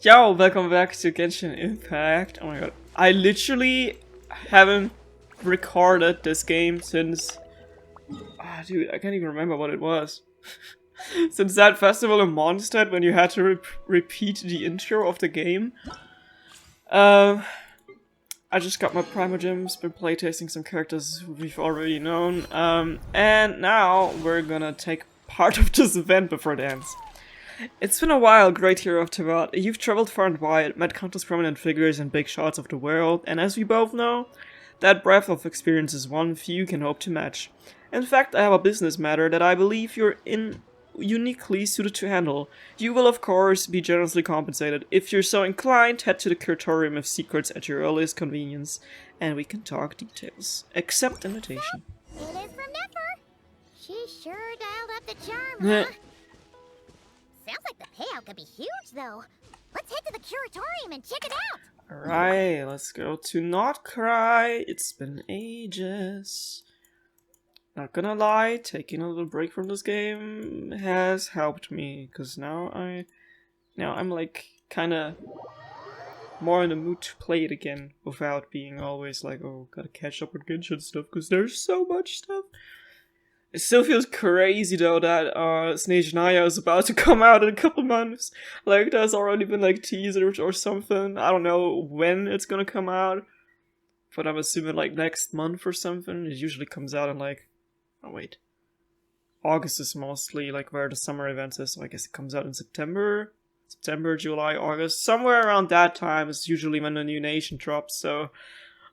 Yo, welcome back to Genshin Impact. Oh my god. I literally haven't recorded this game since... dude, I can't even remember what it was. Since that festival in Mondstadt when you had to repeat the intro of the game. I just got my Primogems, been playtesting some characters we've already known. And now we're gonna take part of this event before the ends. It's been a while, great hero of Teyvat. You've traveled far and wide, met countless prominent figures and big shots of the world, and as we both know, that breadth of experience is one few can hope to match. In fact, I have a business matter that I believe you're uniquely suited to handle. You will, of course, be generously compensated. If you're so inclined, head to the Curatorium of Secrets at your earliest convenience, and we can talk details. Accept invitation. It is from Nefer. She sure dialed up the charm, huh? Sounds like the payout could be huge, though. Let's head to the Curatorium and check it out. Alright, let's go to Not Cry. It's been ages. Not gonna lie, taking a little break from this game has helped me, because now I'm like kinda more in the mood to play it again without being always like, oh, gotta catch up with Genshin stuff, because there's so much stuff. It still feels crazy though that Snezhnaya is about to come out in a couple months. Like there's already been like teasers or something. I don't know when it's gonna come out, but I'm assuming like next month or something. It usually comes out in like, oh wait, August is mostly like where the summer events is, so I guess it comes out in September, July, August, somewhere around that time is usually when the new nation drops. So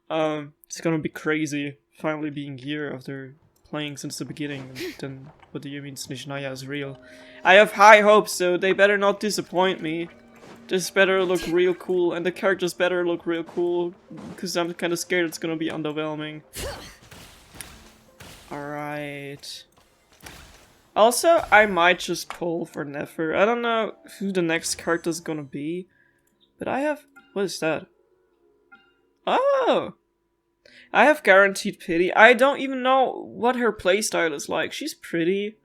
it's gonna be crazy finally being here after playing since the beginning. And then what do you mean Snezhnaya is real? I have high hopes, so they better not disappoint me. This better look real cool, and the characters better look real cool, because I'm kind of scared it's gonna be underwhelming. Alright. Also, I might just pull for Nefer. I don't know who the next character is gonna be, but I have... What is that? Oh! I have Guaranteed Pity. I don't even know what her playstyle is like. She's pretty,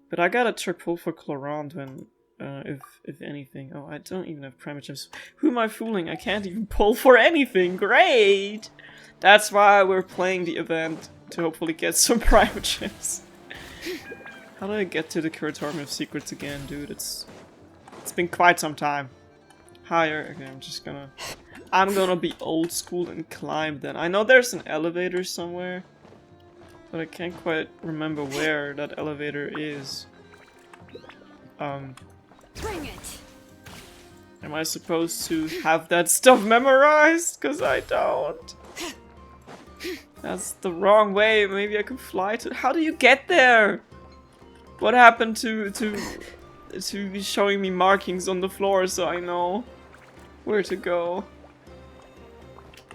but I gotta pull for Clorant when, if anything. Oh, I don't even have Primogems. Who am I fooling? I can't even pull for anything. Great! That's why we're playing the event, to hopefully get some Primogems. How do I get to the Curatorium of Secrets again, dude? It's been quite some time. Higher. Okay, I'm gonna be old school and climb then. I know there's an elevator somewhere, but I can't quite remember where that elevator is. Bring it. Am I supposed to have that stuff memorized? Cause I don't. That's the wrong way. Maybe I can fly to. How do you get there? What happened to showing me markings on the floor so I know where to go?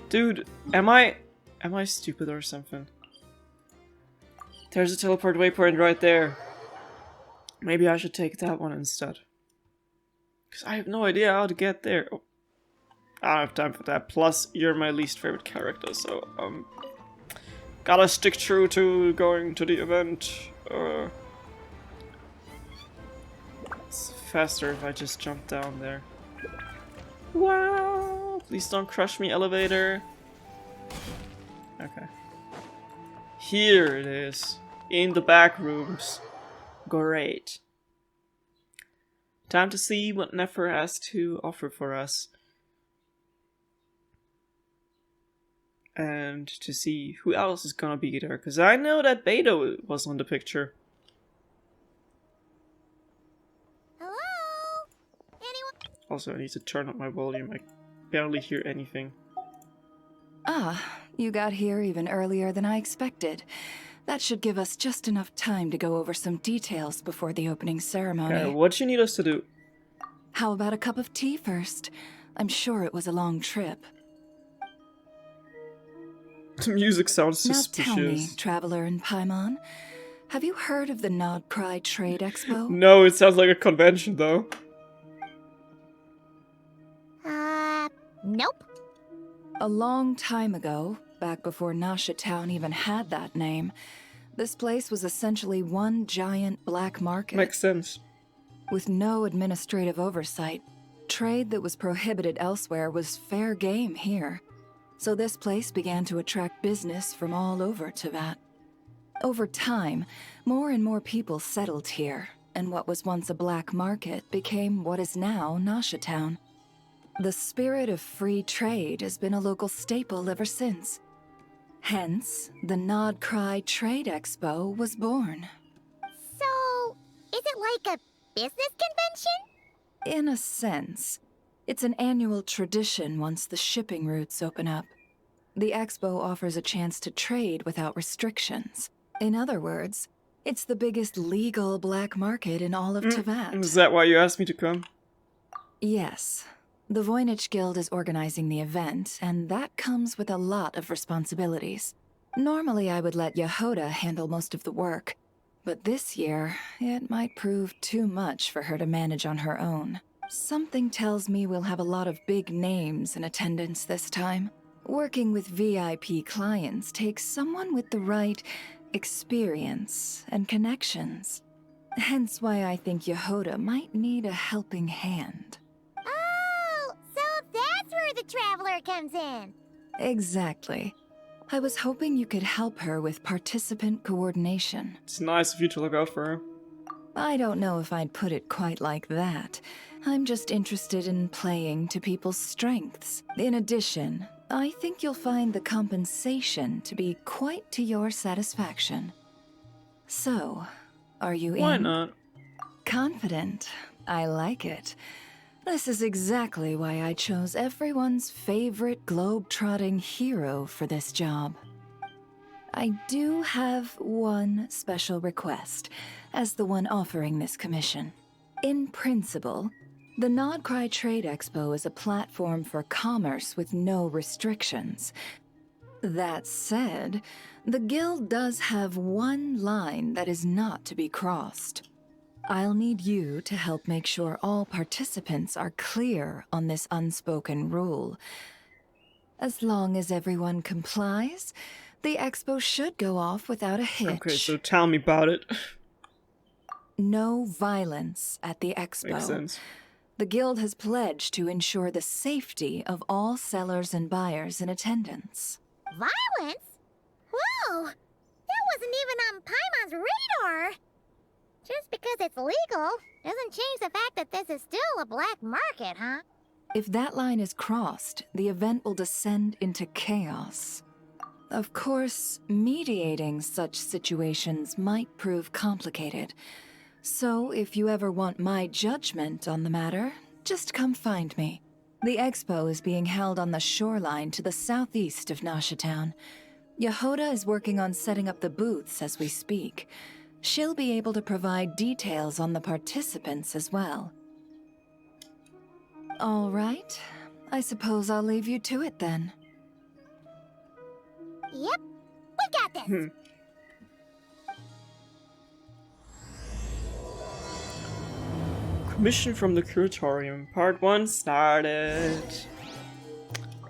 Dude, am I stupid or something? There's a teleport waypoint right there. Maybe I should take that one instead. Because I have no idea how to get there. Oh, I don't have time for that. Plus, you're my least favorite character, so, gotta stick true to going to the event. It's faster if I just jump down there. Wow! Please don't crush me, elevator. Okay. Here it is. In the back rooms. Great. Time to see what Nefer has to offer for us. And to see who else is gonna be there. Because I know that Beto was on the picture. Hello? Anyone? Also, I need to turn up my volume. I barely hear anything. Ah, you got here even earlier than I expected. That should give us just enough time to go over some details before the opening ceremony. Okay, what do you need us to do? How about a cup of tea first? I'm sure it was a long trip. The music sounds Now suspicious. tell me, traveler in Paimon, have you heard of the Nod Cry Trade Expo? No, it sounds like a convention though. Nope. A long time ago, back before Nasha Town even had that name, this place was essentially one giant black market. Makes sense. With no administrative oversight, trade that was prohibited elsewhere was fair game here. So this place began to attract business from all over Teyvat. Over time, more and more people settled here, and what was once a black market became what is now Nasha Town. The spirit of free trade has been a local staple ever since. Hence, the Nod Cry Trade Expo was born. So, is it like a business convention? In a sense. It's an annual tradition once the shipping routes open up. The expo offers a chance to trade without restrictions. In other words, it's the biggest legal black market in all of Teyvat. Is that why you asked me to come? Yes. The Voynich Guild is organizing the event, and that comes with a lot of responsibilities. Normally I would let Yehoda handle most of the work, but this year, it might prove too much for her to manage on her own. Something tells me we'll have a lot of big names in attendance this time. Working with VIP clients takes someone with the right experience and connections. Hence why I think Yehoda might need a helping hand. Oh, so that's where the Traveler comes in. Exactly. I was hoping you could help her with participant coordination. It's nice of you to look out for her. I don't know if I'd put it quite like that. I'm just interested in playing to people's strengths. In addition, I think you'll find the compensation to be quite to your satisfaction. So, are you in? Why not? Confident. I like it. This is exactly why I chose everyone's favorite globe-trotting hero for this job. I do have one special request, as the one offering this commission. In principle, the Nod Cry Trade Expo is a platform for commerce with no restrictions. That said, the guild does have one line that is not to be crossed. I'll need you to help make sure all participants are clear on this unspoken rule. As long as everyone complies, the expo should go off without a hitch. Okay, so tell me about it. No violence at the expo. Makes sense. The guild has pledged to ensure the safety of all sellers and buyers in attendance. Violence? Whoa! That wasn't even on Paimon's radar! Just because it's legal doesn't change the fact that this is still a black market, huh? If that line is crossed, the event will descend into chaos. Of course, mediating such situations might prove complicated. So, if you ever want my judgment on the matter, just come find me. The expo is being held on the shoreline to the southeast of Nasha Town. Yehoda is working on setting up the booths as we speak. She'll be able to provide details on the participants as well. All right. I suppose I'll leave you to it then. Yep, we got this! Mission from the Curatorium. Part 1 started.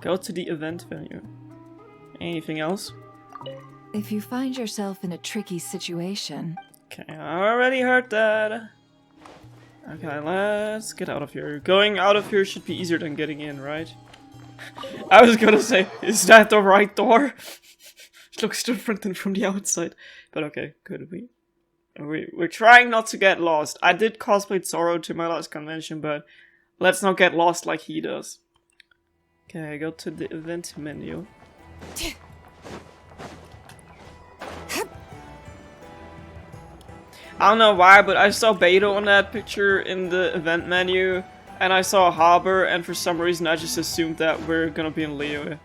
Go to the event venue. Anything else? If you find yourself in a tricky situation... Okay, I already heard that. Okay, let's get out of here. Going out of here should be easier than getting in, right? I was gonna say, is that the right door? It looks different than from the outside. But okay, could be. We're trying not to get lost. I did cosplay Zoro to my last convention, but let's not get lost like he does. Okay, go to the event menu. I don't know why, but I saw Beto on that picture in the event menu, and I saw Harbor, and for some reason I just assumed that we're gonna be in Liyue.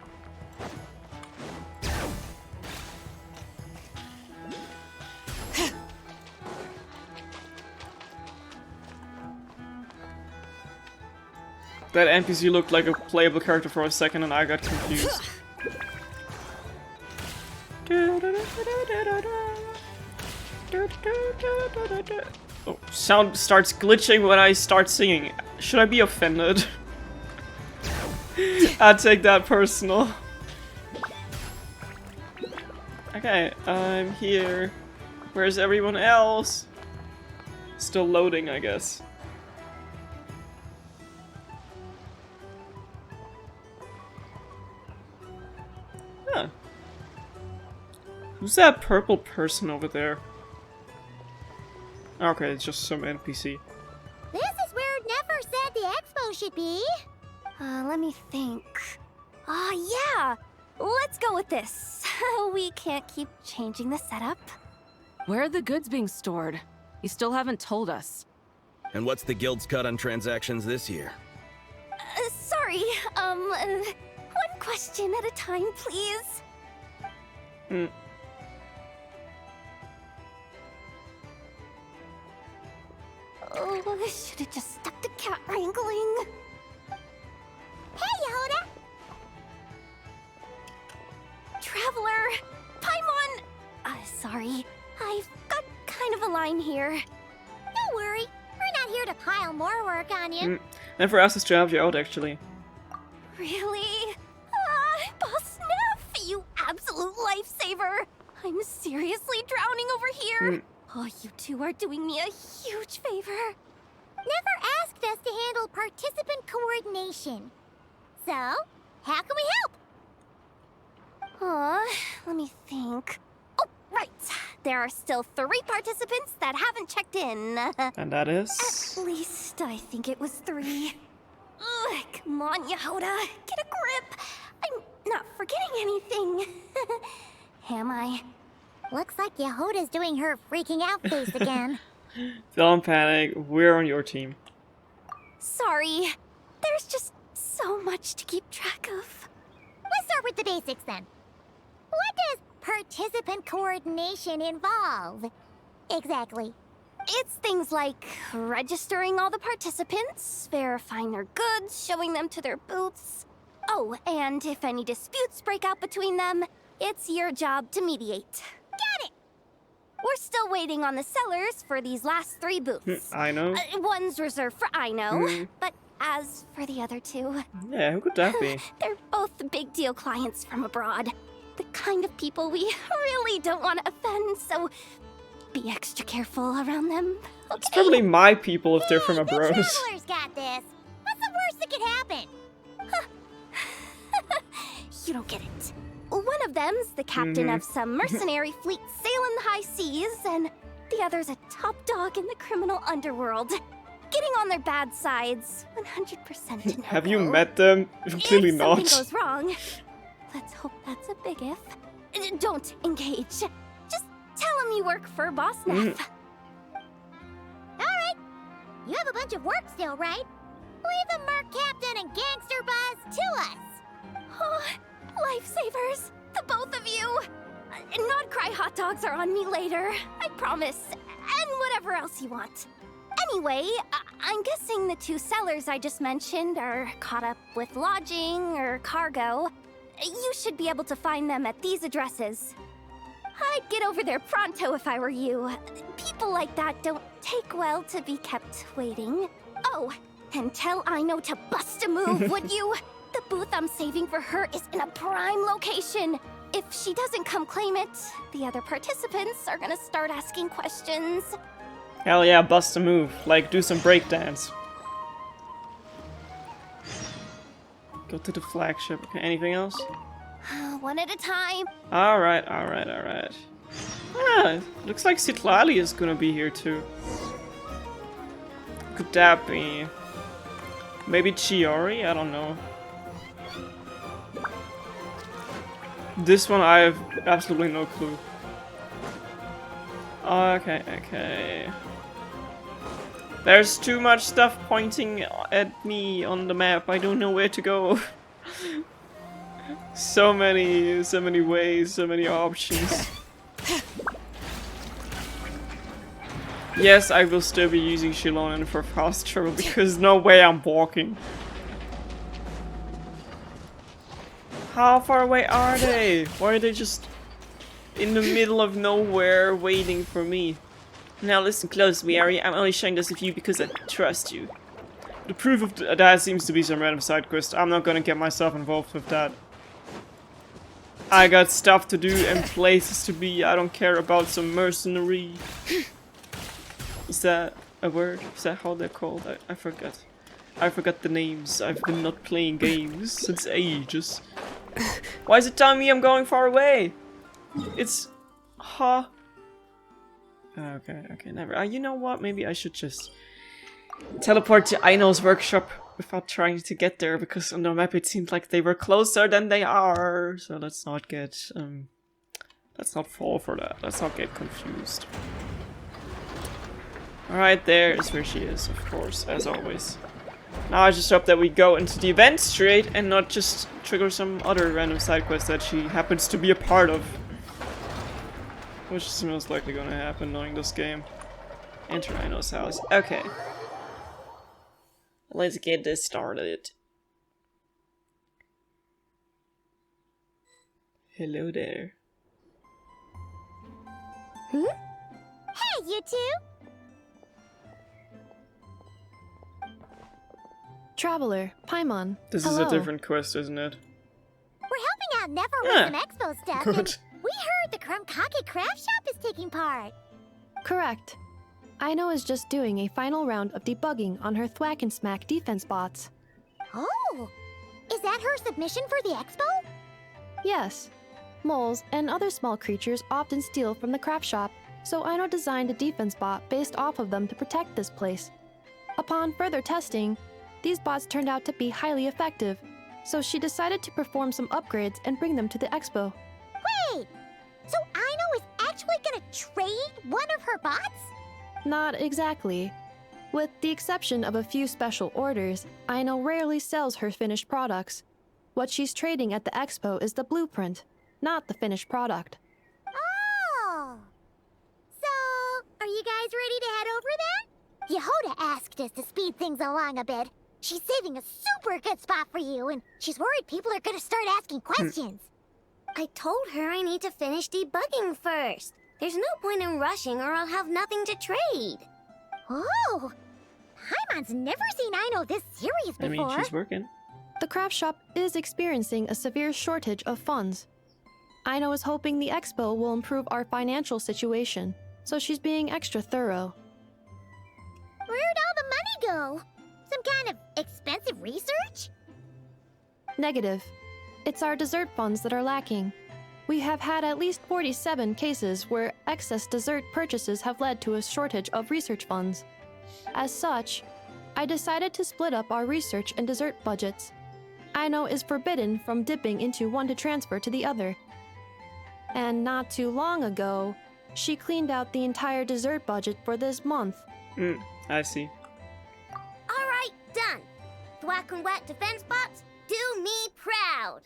That NPC looked like a playable character for a second and I got confused. Oh, sound starts glitching when I start singing. Should I be offended? I take that personal. Okay, I'm here. Where's everyone else? Still loading, I guess. Who's that purple person over there? Okay, it's just some NPC. This is where Never said the expo should be. Let me think. Yeah! Let's go with this. We can't keep changing the setup. Where are the goods being stored? You still haven't told us. And what's the guild's cut on transactions this year? Sorry, one question at a time, please. Oh, I should have just stuck to cat wrangling. Hey, Yehoda! Traveler! Paimon! Sorry. I've got kind of a line here. Don't worry. We're not here to pile more work on you. Never asked us to help you out, actually. Really? Boss Neff, you absolute lifesaver! I'm seriously drowning over here. Oh, you two are doing me a huge favor. Never asked us to handle participant coordination. So, how can we help? Let me think. Oh, right. There are still 3 participants that haven't checked in. And that is... At least I think it was 3. Ugh, come on, Yehoda. Get a grip. I'm not forgetting anything. Am I? Looks like Yehoda's doing her freaking out face again. Don't panic, we're on your team. Sorry. There's just so much to keep track of. Let's start with the basics then. What does participant coordination involve? Exactly. It's things like registering all the participants, verifying their goods, showing them to their booths. Oh, and if any disputes break out between them, it's your job to mediate. Got it! We're still waiting on the sellers for these last 3 booths. I know. One's reserved for Ino, but as for the other 2... Yeah, who could that be? They're both big deal clients from abroad. The kind of people we really don't want to offend, so be extra careful around them, okay? It's probably my people if they're from The abroad. Traveler's got this. What's the worst that could happen? You don't get it. One of them's the captain of some mercenary fleet sailing the high seas, and the other's a top dog in the criminal underworld. Getting on their bad sides, 100% no. Have you met them? Clearly if not. something goes wrong, let's hope that's a big if. Don't engage. Just tell him you work for Boss Neff. Alright. You have a bunch of work still, right? Leave the Merc Captain and Gangster Buzz to us. Oh, lifesavers, the both of you. Not cry hot dogs are on me later, I promise. And whatever else you want. Anyway, I'm guessing the 2 sellers I just mentioned are caught up with lodging or cargo. You should be able to find them at these addresses. I'd get over there pronto if I were you. People like that don't take well to be kept waiting. Oh, and tell Ino to bust a move, would you? The booth I'm saving for her is in a prime location. If she doesn't come claim it, the other participants are gonna start asking questions. Hell yeah, bust a move. Like, do some breakdance. Go to the flagship. Okay, anything else? One at a time. Alright, alright, alright. Ah, looks like Citlali is gonna be here too. Could that be? Maybe Chiori? I don't know. This one I have absolutely no clue. Okay, okay. There's too much stuff pointing at me on the map. I don't know where to go. So many ways, so many options. Yes, I will still be using Shilonen for fast travel because no way I'm walking. How far away are they? Why are they just in the middle of nowhere waiting for me? Now listen closely, Ari. I'm only sharing this with you because I trust you. The proof of that seems to be some random side quest. I'm not gonna get myself involved with that. I got stuff to do and places to be. I don't care about some mercenary. Is that a word? Is that how they're called? I forgot. I forgot the names. I've been not playing games since ages. Why is it telling me I'm going far away? It's Huh? Okay, never. You know what? Maybe I should just teleport to Aino's workshop without trying to get there, because on the map it seemed like they were closer than they are. So let's not get let's not fall for that. Let's not get confused. Alright, there is where she is, of course, as always. Now I just hope that we go into the event straight and not just trigger some other random side quest that she happens to be a part of. Which is most likely gonna happen knowing this game. Enter Aino's house. Okay. Let's get this started. Hello there. Hey, you two! Traveler, Paimon. This hello. is a different quest, isn't it? We're helping out Never Yeah. with some expo stuff, Good. and we heard the Krumkake craft shop is taking part. Correct. Aino is just doing a final round of debugging on her Thwack and Smack defense bots. Oh! Is that her submission for the expo? Yes. Moles and other small creatures often steal from the craft shop, so Aino designed a defense bot based off of them to protect this place. Upon further testing, these bots turned out to be highly effective, so she decided to perform some upgrades and bring them to the expo. Wait! So Aino is actually gonna trade one of her bots? Not exactly. With the exception of a few special orders, Aino rarely sells her finished products. What she's trading at the expo is the blueprint, not the finished product. Oh! So, are you guys ready to head over then? Yehoda asked us to speed things along a bit. She's saving a super good spot for you, and she's worried people are gonna start asking questions. I told her I need to finish debugging first. There's no point in rushing or I'll have nothing to trade. Oh! Paimon's never seen Aino this serious I before. mean, she's working. The craft shop is experiencing a severe shortage of funds. Aino is hoping the expo will improve our financial situation, so she's being extra thorough. Where'd all the money go? Some kind of expensive research? Negative. It's our dessert funds that are lacking. We have had at least 47 cases where excess dessert purchases have led to a shortage of research funds. As such, I decided to split up our research and dessert budgets. Aino is forbidden from dipping into one to transfer to the other. And not too long ago, she cleaned out the entire dessert budget for this month. I see. All right, done. Thwack and Whack defense bots, do me proud.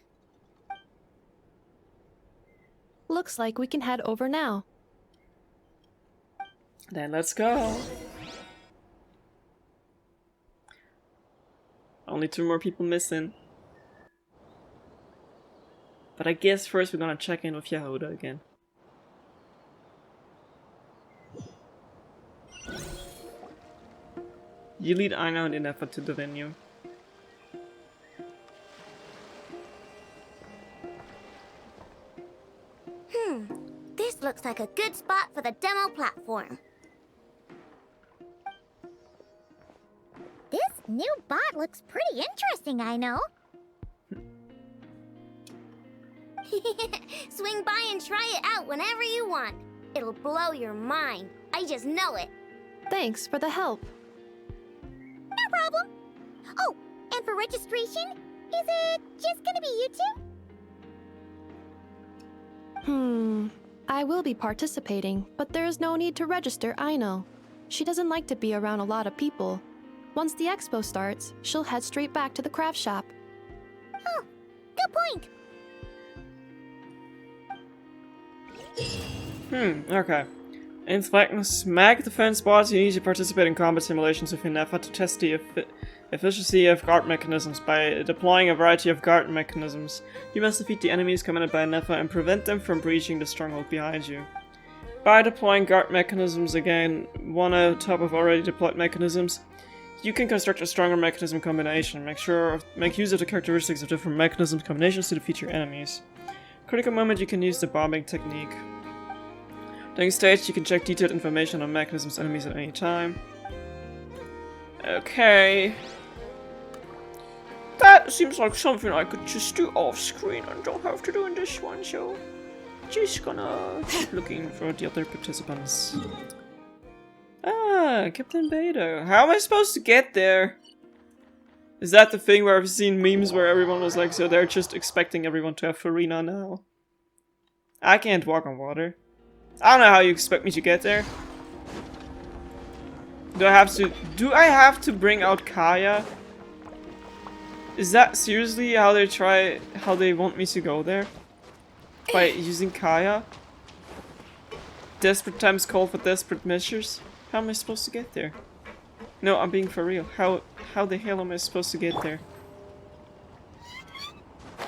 Looks like we can head over now. Then let's go. Only 2 more people missing. But I guess first we're gonna check in with Yehoda again. You lead Aino and Inefa to the venue. This looks like a good spot for the demo platform. This new bot looks pretty interesting, Aino. Swing by and try it out whenever you want. It'll blow your mind. I just know it. Thanks for the help. No problem. Oh, and for registration, is it just gonna be you two? I will be participating, but there is no need to register, Aino. She doesn't like to be around a lot of people. Once the expo starts, she'll head straight back to the craft shop. Oh, good point. Okay. In Smack defense bots, you need to participate in combat simulations with Inefa to test the efficiency of guard mechanisms. By deploying a variety of guard mechanisms, you must defeat the enemies commanded by Inefa and prevent them from breaching the stronghold behind you. By deploying guard mechanisms again, one on top of already deployed mechanisms, you can construct a stronger mechanism combination. Make use of the characteristics of different mechanism combinations to defeat your enemies. Critical moment, you can use the bombing technique. During stage, you can check detailed information on mechanisms enemies at any time. Okay. That seems like something I could just do off screen and don't have to do in this one, so just gonna keep looking for the other participants. Ah, Captain Beta. How am I supposed to get there? Is that the thing where I've seen memes where everyone was like, so they're just expecting everyone to have Farina now? I can't walk on water. I don't know how you expect me to get there. Do I have to bring out Kaya? Is that seriously how they want me to go there? By using Kaya? Desperate times call for desperate measures? How am I supposed to get there? No, I'm being for real. How the hell am I supposed to get there?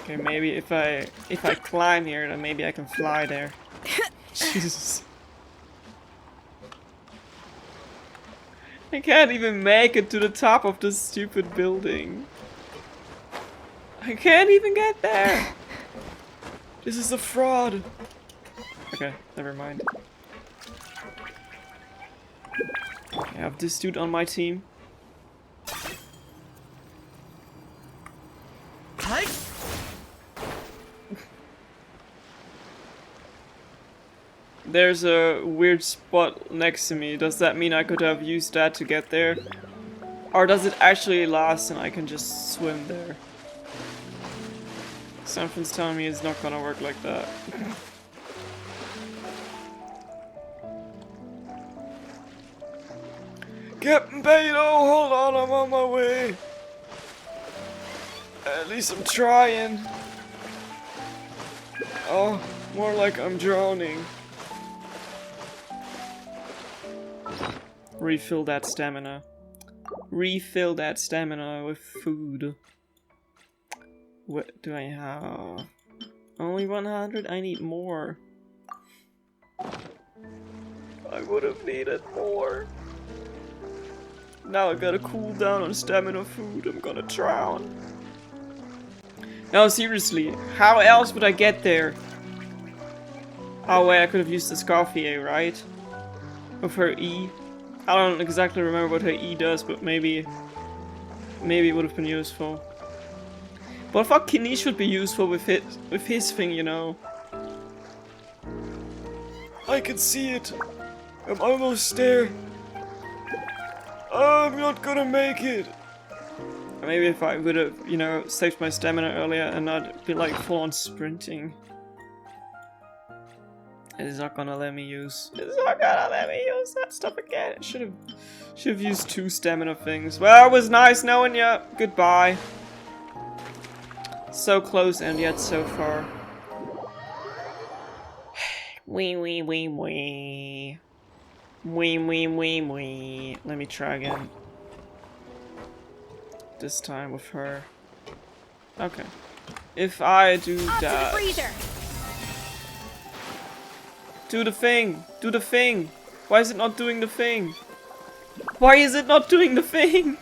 Okay, maybe if I climb here, then maybe I can fly there. Jesus. I can't even make it to the top of this stupid building. I can't even get there! This is a fraud! Okay, never mind. I have this dude on my team. There's a weird spot next to me. Does that mean I could have used that to get there? Or does it actually last and I can just swim there? Something's telling me it's not gonna work like that. Captain Beto, hold on, I'm on my way. At least I'm trying. Oh, more like I'm drowning. Refill that stamina. Refill that stamina with food. What do I have? Only 100? I need more. I would have needed more. Now I gotta cool down on stamina food. I'm gonna drown. No, seriously. How else would I get there? Oh wait, I could have used the Scarfier, right? With her E. I don't exactly remember what her E does, but maybe it would have been useful. But I thought Kinish would be useful with his thing, you know. I can see it. I'm almost there. I'm not gonna make it. Maybe if I would have, you know, saved my stamina earlier and not be like full on sprinting. It's not gonna let me use. It's not gonna let me use that stuff again. Should have used 2 stamina things. Well, it was nice knowing ya. Goodbye. So close and yet so far. Wee wee wee wee. Wee wee wee wee. Let me try again. This time with her. Okay. If I do that. Do the thing! Do the thing! Why is it not doing the thing? Why is it not doing the thing?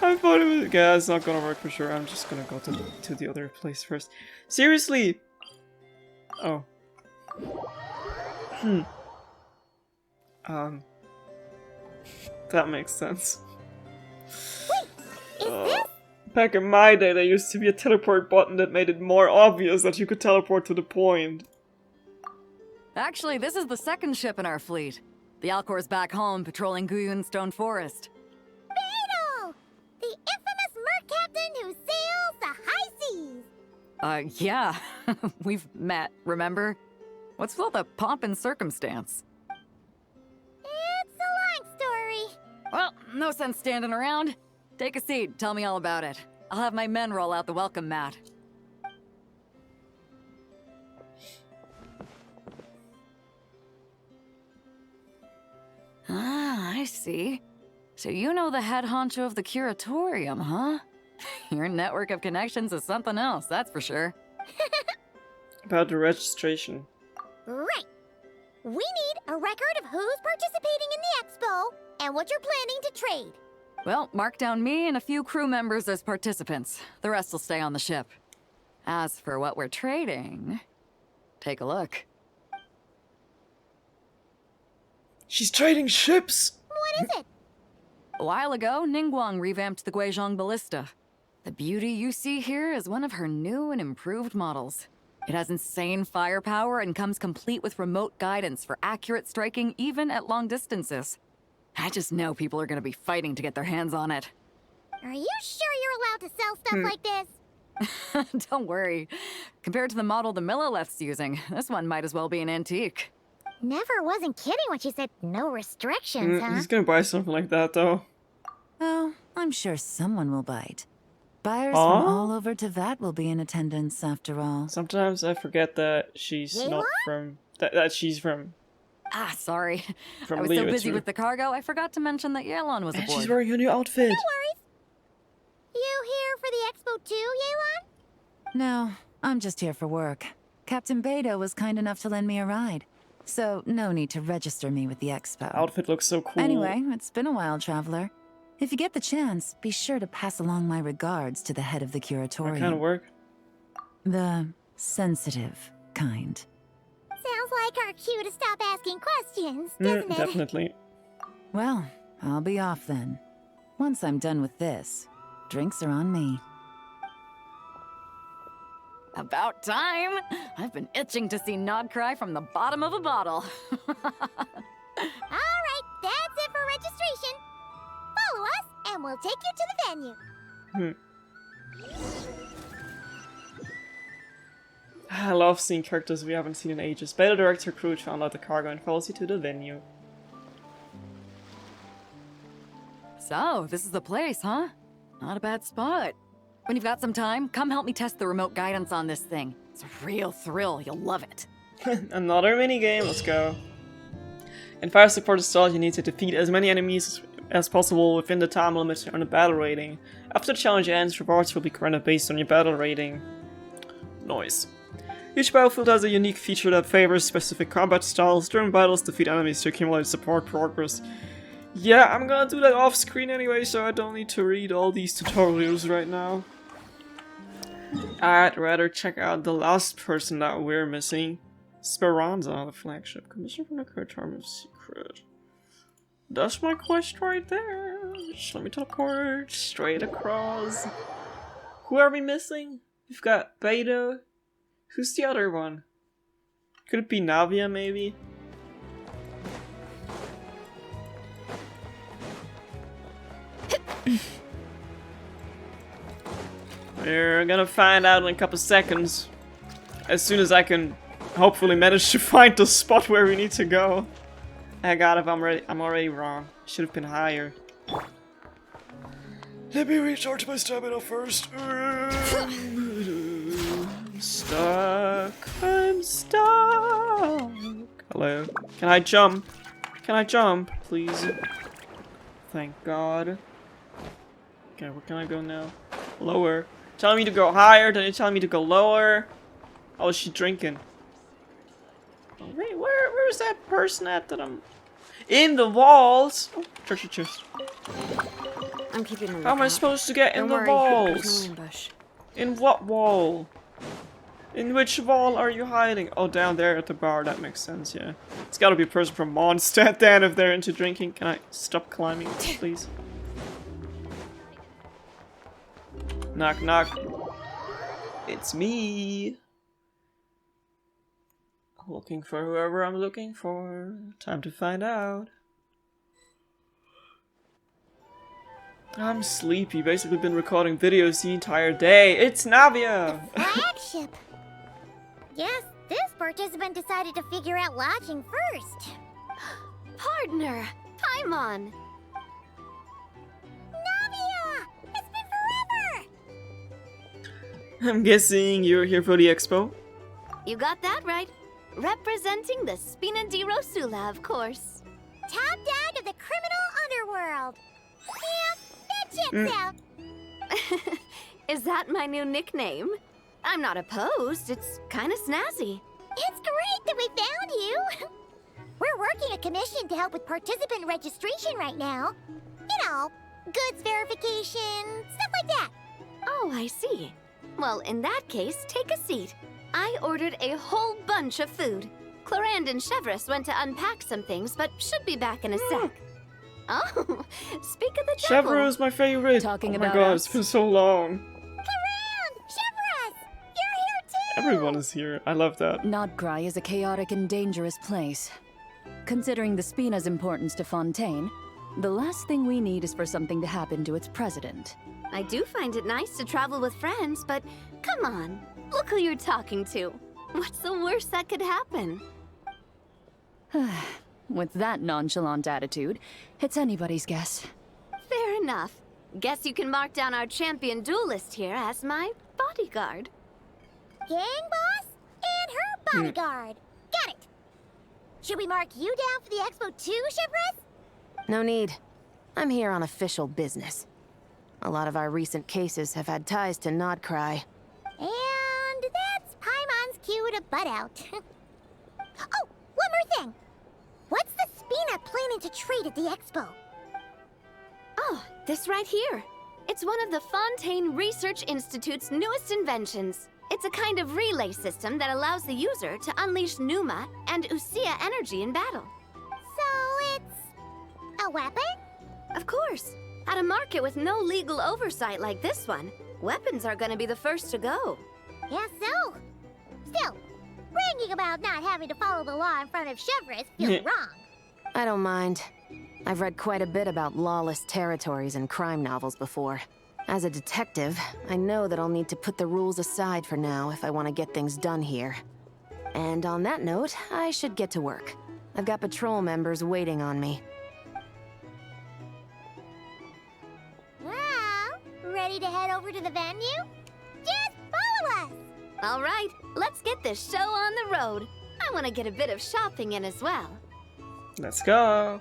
I thought it was... Yeah, it's not gonna work for sure. I'm just gonna go to the other place first. Seriously! Oh. That makes sense. Wait, is this? Back in my day, there used to be a teleport button that made it more obvious that you could teleport to the point. Actually, this is the second ship in our fleet. The Alcor's back home patrolling Guyun Stone Forest. Beto! The infamous merc captain who sails the high seas! Yeah. We've met, remember? What's with all the pomp and circumstance? It's a long story. Well, no sense standing around. Take a seat, tell me all about it. I'll have my men roll out the welcome mat. Ah, I see. So you know the head honcho of the curatorium, huh? Your network of connections is something else, that's for sure. About the registration. Right. We need a record of who's participating in the expo and what you're planning to trade. Well, mark down me and a few crew members as participants. The rest will stay on the ship. As for what we're trading, take a look. She's trading ships! What is it? A while ago, Ningguang revamped the Guizhong Ballista. The beauty you see here is one of her new and improved models. It has insane firepower and comes complete with remote guidance for accurate striking even at long distances. I just know people are gonna be fighting to get their hands on it. Are you sure you're allowed to sell stuff like this? Don't worry. Compared to the model the Millileth's using, this one might as well be an antique. Never wasn't kidding when she said no restrictions, huh? He's gonna buy something like that, though. Oh, I'm sure someone will bite. Buyers Aw. from all over Teyvat will be in attendance after all. Sometimes I forget that she's Yeah, not what? from... That she's from Sorry. From I was Leo, so it's busy her. with the cargo, I forgot to mention that Yelan was And aboard. she's wearing her new outfit. You here for the expo too, Yelan? No, I'm just here for work. Captain Beto was kind enough to lend me a ride. So, no need to register me with the expo. Outfit looks so cool. Anyway, it's been a while, traveler. If you get the chance, be sure to pass along my regards to the head of the What kind of curatorium. work? The sensitive kind. Sounds like our cue to stop asking questions, doesn't it? Definitely. Well, I'll be off then. Once I'm done with this, drinks are on me. About time! I've been itching to see Nod cry from the bottom of a bottle. Alright, that's it for registration. Follow us, and we'll take you to the venue. I love seeing characters we haven't seen in ages. Beta directs her crew to unload the cargo and follows you to the venue. So, this is the place, huh? Not a bad spot. When you've got some time, come help me test the remote guidance on this thing. It's a real thrill, you'll love it. Another minigame, let's go. In fire support stall, you need to defeat as many enemies as possible within the time limit to earn a battle rating. After the challenge ends, rewards will be granted based on your battle rating. Nice. Each battlefield has a unique feature that favors specific combat styles. During battles, defeat enemies to accumulate support progress. Yeah, I'm gonna do that off screen anyway, so I don't need to read all these tutorials right now. I'd rather check out the last person that we're missing. Speranza, the flagship. Commissioner from the Curatorium of Secret. That's my quest right there. Just let me teleport straight across. Who are we missing? We've got Beta. Who's the other one? Could it be Navia, maybe? We're gonna find out in a couple seconds. As soon as I can hopefully manage to find the spot where we need to go. I got it, I'm already wrong. Should have been higher. Let me recharge my stamina first. Stuck. I'm stuck. Hello. Can I jump? Can I jump, please? Thank God. Okay, where can I go now? Lower. Telling me to go higher, then you're telling me to go lower. Oh, is she drinking? Oh, wait, where's that person at that I'm... In the walls! Oh, treasure chest. I'm keeping a How am I supposed to get in the walls? In what wall? In which wall are you hiding? Oh, down there at the bar, that makes sense, yeah. It's gotta be a person from Mondstadt then if they're into drinking. Can I stop climbing, please? Knock, knock. It's me. Looking for whoever I'm looking for. Time to find out. I'm sleepy. Basically been recording videos the entire day. It's Navia! Flagship. Yes, this participant decided to figure out lodging first. Partner, Paimon. Navia! It's been forever! I'm guessing you're here for the expo? You got that right. Representing the Spina di Rosula, of course. Top dog of the criminal underworld. Yeah, that checks out. Is that my new nickname? I'm not opposed. It's kind of snazzy. It's great that we found you. We're working a commission to help with participant registration right now. You know, goods verification, stuff like that. Oh, I see. Well, in that case, take a seat. I ordered a whole bunch of food. Clorand and Chevreuse went to unpack some things, but should be back in a sec. Oh, speak of the devil. Chevreuse is my favorite. Talking oh my about god, us? it's been so long. Clorand! Chevreuse! You're here Everyone is here. I love that. Nodcry is a chaotic and dangerous place. Considering the Spina's importance to Fontaine, the last thing we need is for something to happen to its president. I do find it nice to travel with friends, but come on. Look who you're talking to. What's the worst that could happen? With that nonchalant attitude, it's anybody's guess. Fair enough. Guess you can mark down our champion duelist here as my bodyguard. Gang boss and her bodyguard. Got it. Should we mark you down for the expo too, Chivalrous? No need. I'm here on official business. A lot of our recent cases have had ties to Nodcry. And that's Paimon's cue to butt out. Oh, one more thing. What's the Spina planning to trade at the expo? Oh, this right here. It's one of the Fontaine Research Institute's newest inventions. It's a kind of relay system that allows the user to unleash Numa and Usia energy in battle. So it's a weapon? Of course. At a market with no legal oversight like this one, weapons are gonna be the first to go. Yes, so. Still, bragging about not having to follow the law in front of Chivalrous feels wrong. I don't mind. I've read quite a bit about lawless territories and crime novels before. As a detective, I know that I'll need to put the rules aside for now if I want to get things done here. And on that note, I should get to work. I've got patrol members waiting on me. Well, ready to head over to the venue? Just follow us! All right, let's get this show on the road. I want to get a bit of shopping in as well. Let's go.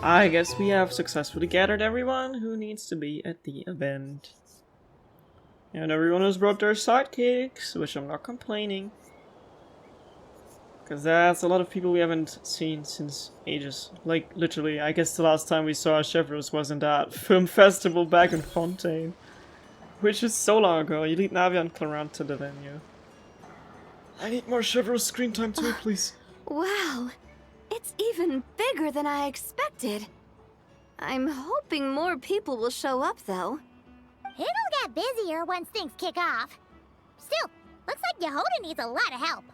I guess we have successfully gathered everyone who needs to be at the event. And everyone has brought their sidekicks, which I'm not complaining. Because that's a lot of people we haven't seen since ages. Like, literally, I guess the last time we saw Chevreuse was in that film festival back in Fontaine. Which is so long ago. You lead Navia and Clarant to the venue. I need more Chevreuse screen time too, please. Wow, it's even bigger than I expected. I'm hoping more people will show up, though. It'll get busier once things kick off. Still, looks like Yehoda needs a lot of help.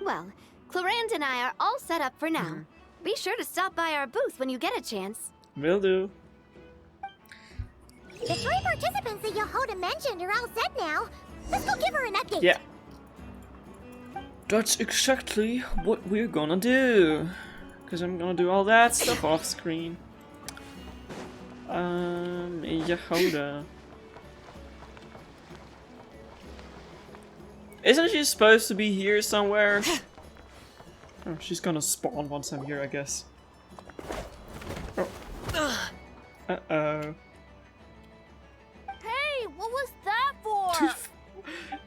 Well, Clarant and I are all set up for now. Be sure to stop by our booth when you get a chance. Will do. The 3 participants that Yehoda mentioned are all set now. Let's go give her an update. Yeah. That's exactly what we're gonna do. Because I'm gonna do all that stuff off screen. Yehoda. Isn't she supposed to be here somewhere? Oh, she's gonna spawn once I'm here, I guess. Oh. Uh-oh. Hey, what was that for?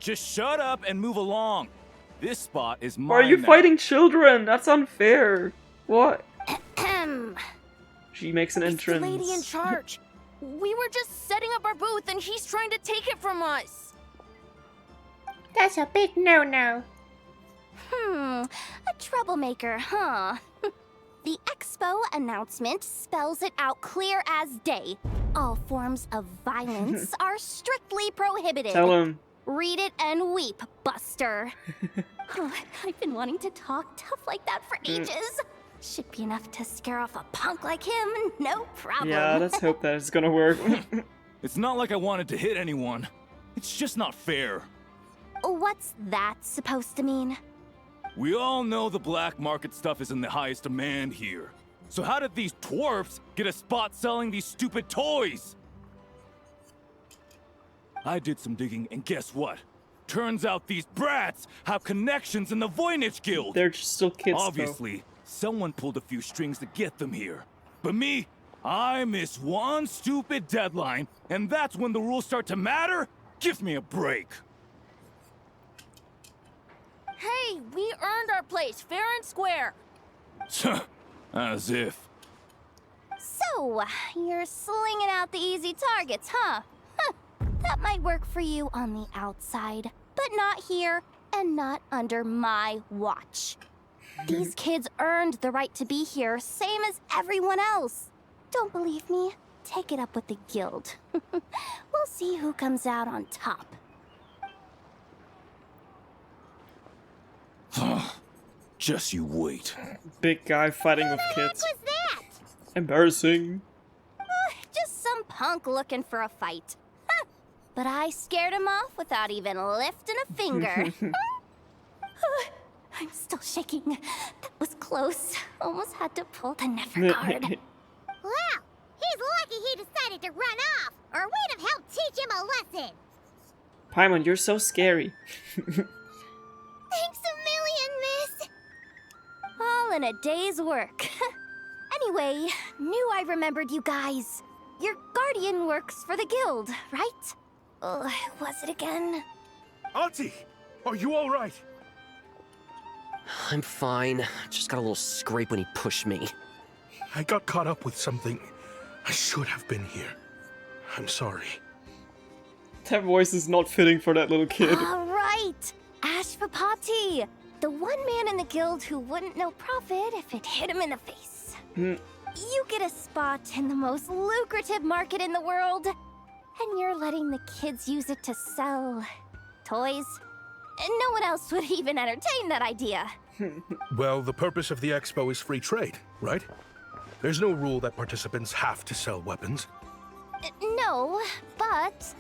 Just shut up and move along. This spot is mine. Why are you now. fighting children? That's unfair. What? She makes an entrance. The lady in charge. We were just setting up our booth and he's trying to take it from us. That's a big no-no. A troublemaker, huh? The expo announcement spells it out clear as day. All forms of violence are strictly prohibited. Tell him. Read it and weep, Buster. I've been wanting to talk tough like that for ages. Should be enough to scare off a punk like him, no problem. Yeah, let's hope that it's gonna work. It's not like I wanted to hit anyone. It's just not fair. What's that supposed to mean? We all know the black market stuff is in the highest demand here. So how did these twerps get a spot selling these stupid toys? I did some digging, and guess what? Turns out these brats have connections in the Voynich Guild. They're just still kids, Obviously, someone pulled a few strings to get them here. But me, I miss one stupid deadline, and that's when the rules start to matter? Give me a break. Hey, we earned our place, fair and square. As if. So, you're slinging out the easy targets, huh? That might work for you on the outside, but not here and not under my watch. These kids earned the right to be here, same as everyone else. Don't believe me? Take it up with the guild. We'll see who comes out on top. Just you wait. Big guy fighting with kids. What was that? Embarrassing. Just some punk looking for a fight. Huh. But I scared him off without even lifting a finger. I'm still shaking. That was close. Almost had to pull the never card. Well, he's lucky he decided to run off, or we'd have helped teach him a lesson. Paimon, you're so scary. Thanks a million, miss. All in a day's work. Anyway, knew I remembered you guys. Your guardian works for the guild, right? Was it again? Auntie, are you all right? I'm fine. Just got a little scrape when he pushed me. I got caught up with something. I should have been here. I'm sorry. That voice is not fitting for that little kid. All right, Ashvapati, the one man in the guild who wouldn't know profit if it hit him in the face. You get a spot in the most lucrative market in the world, and you're letting the kids use it to sell toys. And no one else would even entertain that idea. Well, the purpose of the expo is free trade, right? There's no rule that participants have to sell weapons. No, but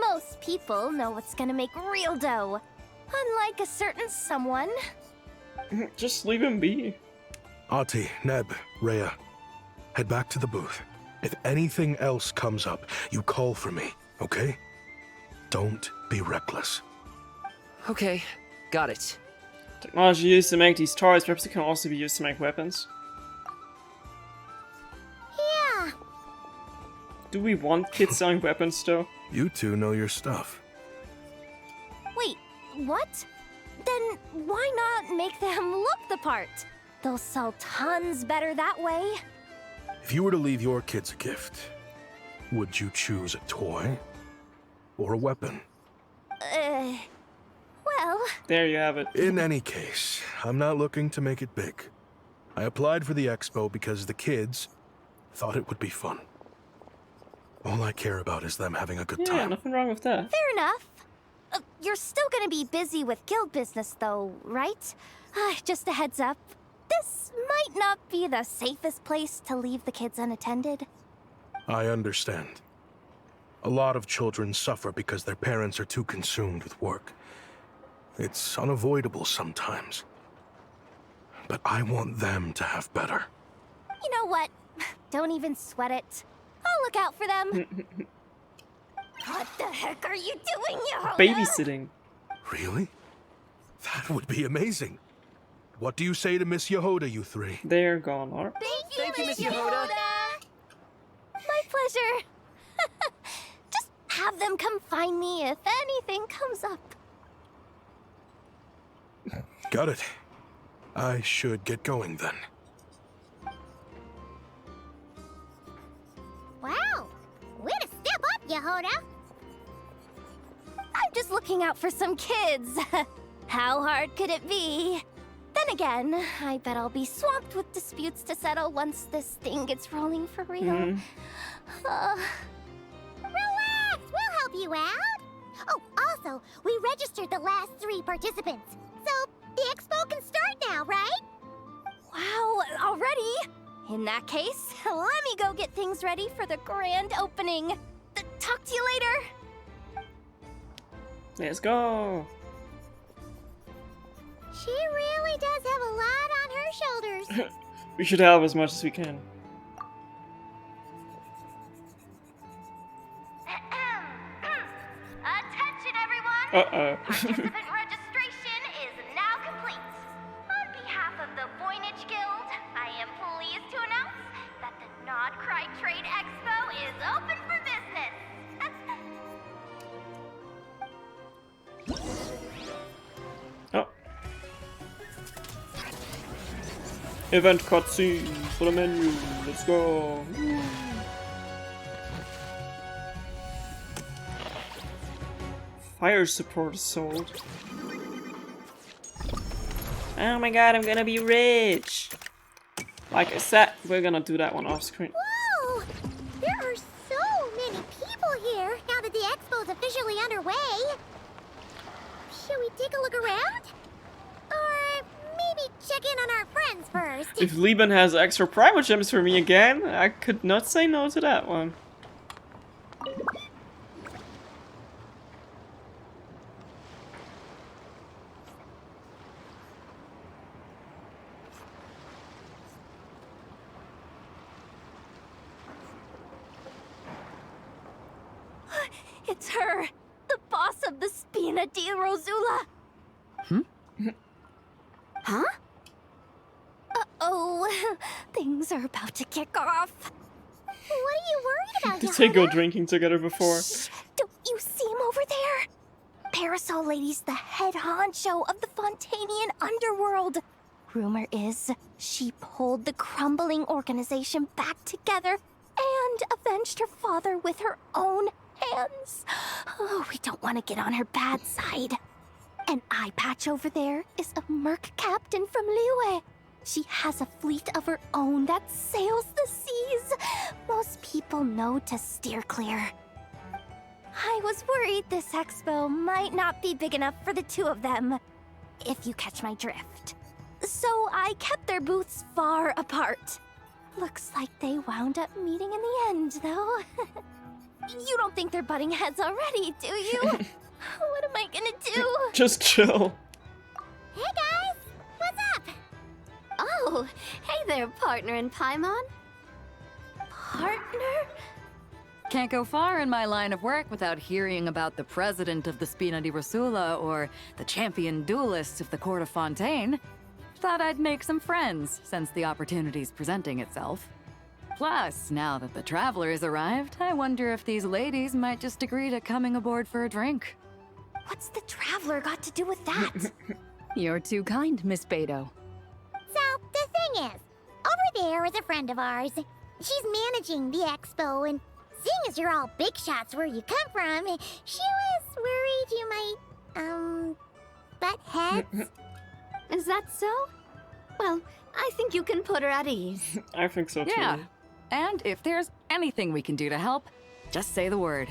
most people know what's gonna make real dough. Unlike a certain someone. Just leave him be. Ati, Neb, Rhea, head back to the booth. If anything else comes up, you call for me, okay? Don't be reckless. Okay, got it. Technology used to make these toys, perhaps it can also be used to make weapons. Yeah. Do we want kids selling weapons though? You two know your stuff. Wait, what? Then why not make them look the part? They'll sell tons better that way. If you were to leave your kids a gift, would you choose a toy or a weapon? Well... There you have it. In any case, I'm not looking to make it big. I applied for the expo because the kids thought it would be fun. All I care about is them having a good time. Yeah, nothing wrong with that. Fair enough. You're still gonna be busy with guild business though, right? Just a heads up. This might not be the safest place to leave the kids unattended. I understand. A lot of children suffer because their parents are too consumed with work. It's unavoidable sometimes. But I want them to have better. You know what? Don't even sweat it. I'll look out for them. What the heck are you doing, Yehoda? Babysitting. Really? That would be amazing. What do you say to Miss Yehoda, you three? They're gone, alright. Thank you, Miss Yehoda. My pleasure. Just have them come find me if anything comes up. Got it. I should get going then. Wow. Way to step up, Yehoda. I'm just looking out for some kids. How hard could it be? Then again, I bet I'll be swamped with disputes to settle once this thing gets rolling for real. Relax, we'll help you out. Oh, also, we registered the last 3 participants. So, the expo can start now, right? Wow, already? In that case, let me go get things ready for the grand opening. Talk to you later. Let's go. She really does have a lot on her shoulders. We should help as much as we can. Attention, everyone! Participant registration is now complete. On behalf of the Voynich Guild, I am pleased to announce that the Nod Cry Trade Expo is open for business. Oh. Event cutscene for the menu. Let's go. Fire support is sold. Oh my god, I'm gonna be rich. Like I said, we're gonna do that one off screen. Whoa! There are so many people here now that the expo's officially underway. Should we take a look around? Or maybe check in on our friends first. If Liban has extra private gems for me again, I could not say no to that one. It's her! The boss of the Spina di Rosula! Huh? Uh-oh, things are about to kick off. What are you worried about, Did they go Yehuda? drinking together before? Shh! Don't you see him over there? Parasol Lady's the head honcho of the Fontanian underworld. Rumor is she pulled the crumbling organization back together and avenged her father with her own hands. Oh, we don't want to get on her bad side. An eye patch over there is a merc captain from Liyue. She has a fleet of her own that sails the seas. Most people know to steer clear. I was worried this expo might not be big enough for the two of them, if you catch my drift. So I kept their booths far apart. Looks like they wound up meeting in the end, though. You don't think they're butting heads already, do you? What am I gonna do? Just chill. Hey guys, what's up? Oh, hey there, partner in Paimon. Partner? Can't go far in my line of work without hearing about the president of the Spina di Rosula or the champion duelist of the court of Fontaine. Thought I'd make some friends since the opportunity's presenting itself. Plus, now that the traveler's arrived, I wonder if these ladies might just agree to coming aboard for a drink. What's the traveler got to do with that? You're too kind, Miss Beto. So, the thing is, over there is a friend of ours. She's managing the expo, and seeing as you're all big shots where you come from, she was worried you might, butt heads. Is that so? Well, I think you can put her at ease. I think so too. Yeah, and if there's anything we can do to help, just say the word.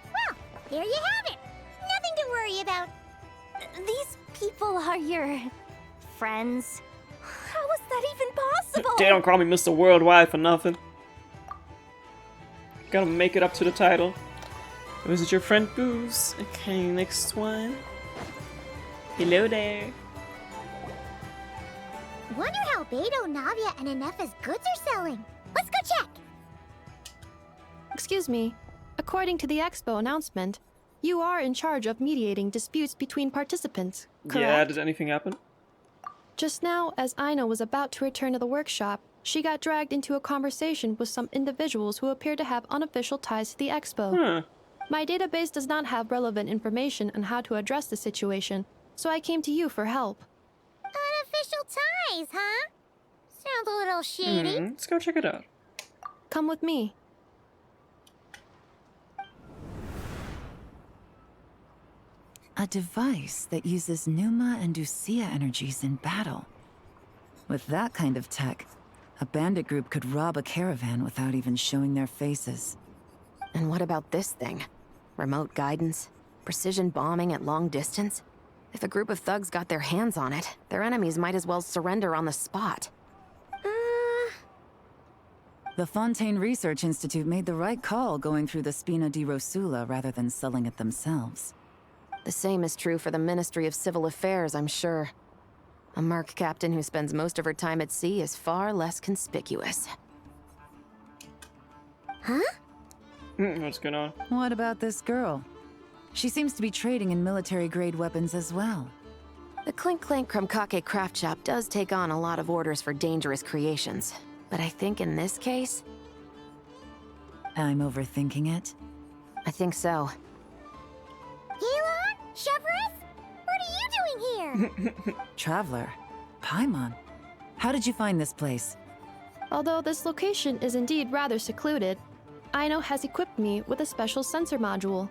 Well, there you have it. Nothing to worry about. These people are your friends. How is that even possible? They don't call me Mr. Worldwide for nothing. Gotta make it up to the title. Visit your friend Booze. Okay, next one. Hello there. Wonder how Beto, Navia, and Ineffa's goods are selling. Let's go check. Excuse me. According to the expo announcement, you are in charge of mediating disputes between participants, correct? Yeah, did anything happen? Just now, as Aina was about to return to the workshop, she got dragged into a conversation with some individuals who appear to have unofficial ties to the expo. Huh. My database does not have relevant information on how to address the situation, so I came to you for help. Unofficial ties, huh? Sounds a little shady. Let's go check it out. Come with me. A device that uses Numa and Usia energies in battle. With that kind of tech, a bandit group could rob a caravan without even showing their faces. And what about this thing? Remote guidance? Precision bombing at long distance? If a group of thugs got their hands on it, their enemies might as well surrender on the spot. The Fontaine Research Institute made the right call going through the Spina di Rosula rather than selling it themselves. The same is true for the Ministry of Civil Affairs, I'm sure. A merc captain who spends most of her time at sea is far less conspicuous. Huh? What's going on? What about this girl? She seems to be trading in military-grade weapons as well. The Clink Clank Krumkake craft shop does take on a lot of orders for dangerous creations. But I think in this case... I'm overthinking it? I think so. Elon? Chevrolet? What are you doing here? Traveler? Paimon? How did you find this place? Although this location is indeed rather secluded, Aino has equipped me with a special sensor module.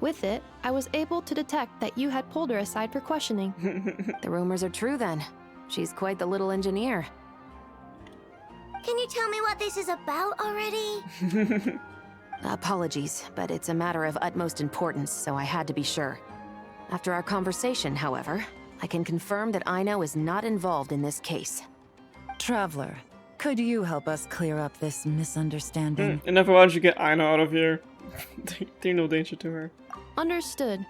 With it, I was able to detect that you had pulled her aside for questioning. The rumors are true then. She's quite the little engineer. Can you tell me what this is about already? Apologies, but it's a matter of utmost importance, so I had to be sure. After our conversation, however, I can confirm that Aino is not involved in this case. Traveler, could you help us clear up this misunderstanding? And if I want you to get Aino out of here, there's no danger to her. Understood.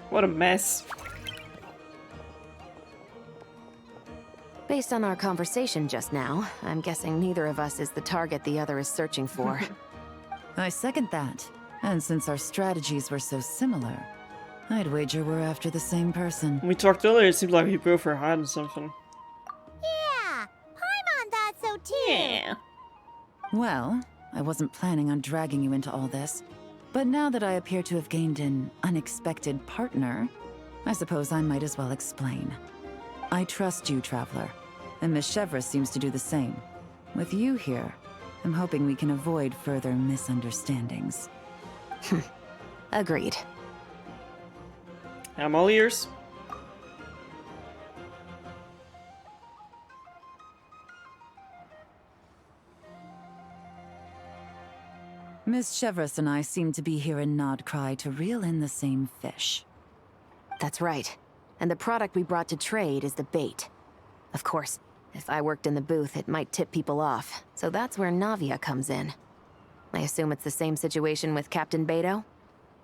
What a mess. Based on our conversation just now, I'm guessing neither of us is the target the other is searching for. I second that. And since our strategies were so similar, I'd wager we're after the same person. When we talked earlier, it seemed like we both were hiding something. Yeah, Paimon thought so too. Yeah. Well, I wasn't planning on dragging you into all this, but now that I appear to have gained an unexpected partner, I suppose I might as well explain. I trust you, Traveler, and Miss Chevra seems to do the same. With you here, I'm hoping we can avoid further misunderstandings. Agreed. I'm all ears. Miss Chevras and I seem to be here in Nodcry to reel in the same fish. That's right. And the product we brought to trade is the bait. Of course, if I worked in the booth, it might tip people off, so that's where Navia comes in. I assume it's the same situation with Captain Beto?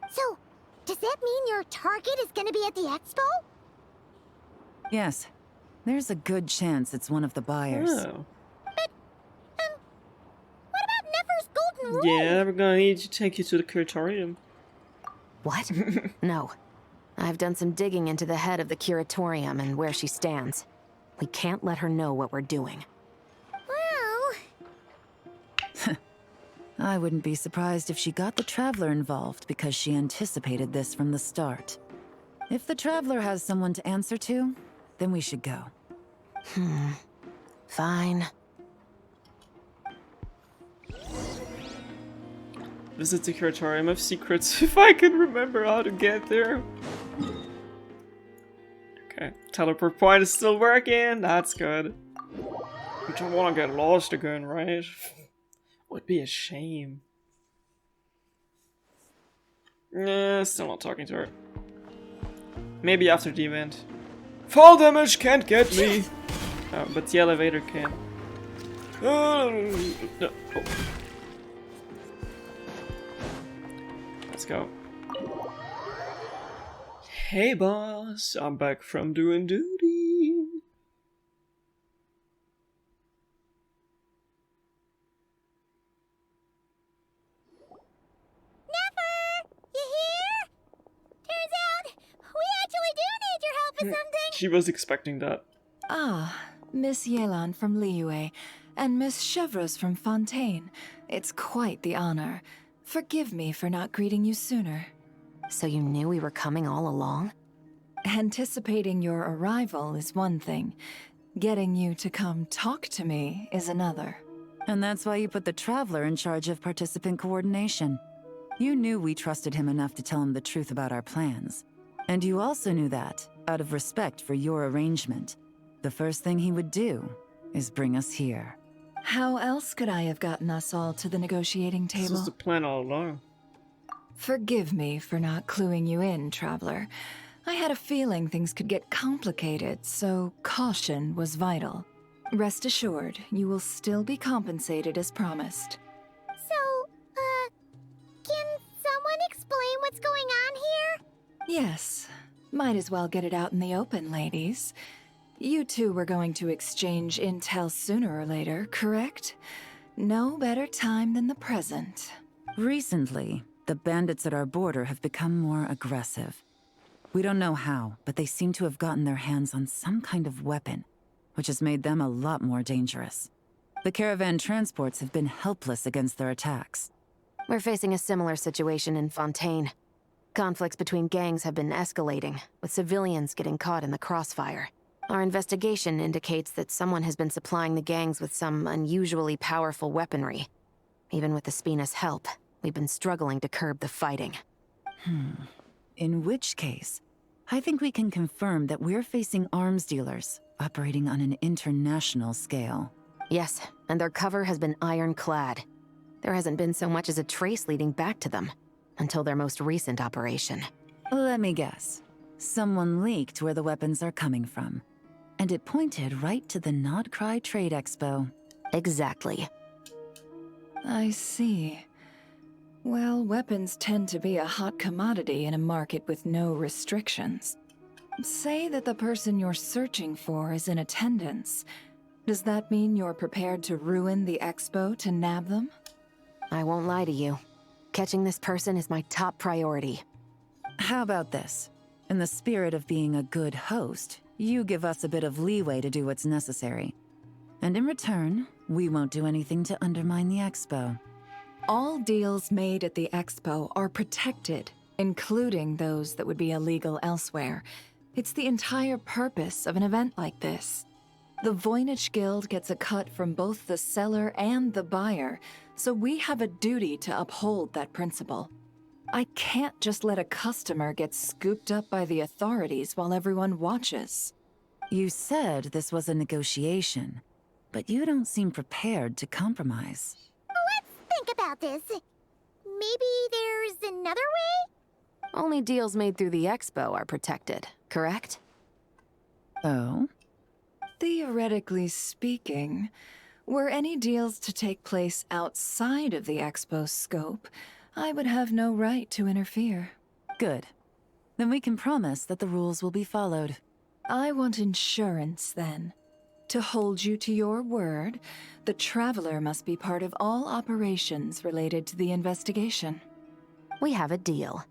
So, does that mean your target is gonna be at the expo? Yes. There's a good chance it's one of the buyers. Oh. But, what about Nefer's golden rule? Yeah, we're gonna need to take you to the curatorium. What? No. I've done some digging into the head of the curatorium and where she stands. We can't let her know what we're doing. Well... I wouldn't be surprised if she got the Traveler involved because she anticipated this from the start. If the Traveler has someone to answer to, then we should go. Fine. Visit the curatorium of secrets if I can remember how to get there. Okay, teleport point is still working, that's good. We don't want to get lost again, right? Would be a shame. Nah, still not talking to her. Maybe after the event. Fall damage can't get me! But the elevator can. No. Oh. Let's go. Hey boss, I'm back from doing duty. Nefer! You here? Turns out, we actually do need your help with something! She was expecting that. Ah, Miss Yelan from Liyue, and Miss Chevreuse from Fontaine. It's quite the honor. Forgive me for not greeting you sooner. So you knew we were coming all along? Anticipating your arrival is one thing. Getting you to come talk to me is another. And that's why you put the Traveler in charge of participant coordination. You knew we trusted him enough to tell him the truth about our plans. And you also knew that, out of respect for your arrangement, the first thing he would do is bring us here. How else could I have gotten us all to the negotiating table? This was the plan all along. Forgive me for not cluing you in, Traveler. I had a feeling things could get complicated, so caution was vital. Rest assured, you will still be compensated as promised. So, can someone explain what's going on here? Yes. Might as well get it out in the open, ladies. You two were going to exchange intel sooner or later, correct? No better time than the present. Recently, the bandits at our border have become more aggressive. We don't know how, but they seem to have gotten their hands on some kind of weapon, which has made them a lot more dangerous. The caravan transports have been helpless against their attacks. We're facing a similar situation in Fontaine. Conflicts between gangs have been escalating, with civilians getting caught in the crossfire. Our investigation indicates that someone has been supplying the gangs with some unusually powerful weaponry. Even with the Spina's help, we've been struggling to curb the fighting. In which case, I think we can confirm that we're facing arms dealers operating on an international scale. Yes, and their cover has been ironclad. There hasn't been so much as a trace leading back to them, until their most recent operation. Let me guess. Someone leaked where the weapons are coming from. And it pointed right to the Nodcry Trade Expo. Exactly. I see. Well, weapons tend to be a hot commodity in a market with no restrictions. Say that the person you're searching for is in attendance. Does that mean you're prepared to ruin the expo to nab them? I won't lie to you. Catching this person is my top priority. How about this? In the spirit of being a good host, you give us a bit of leeway to do what's necessary. And in return, we won't do anything to undermine the expo. All deals made at the expo are protected, including those that would be illegal elsewhere. It's the entire purpose of an event like this. The Voynich Guild gets a cut from both the seller and the buyer, so we have a duty to uphold that principle. I can't just let a customer get scooped up by the authorities while everyone watches. You said this was a negotiation, but you don't seem prepared to compromise. Let's think about this. Maybe there's another way? Only deals made through the expo are protected, correct? Oh? Theoretically speaking, were any deals to take place outside of the expo's scope, I would have no right to interfere. Good. Then we can promise that the rules will be followed. I want insurance, then. To hold you to your word, the Traveler must be part of all operations related to the investigation. We have a deal.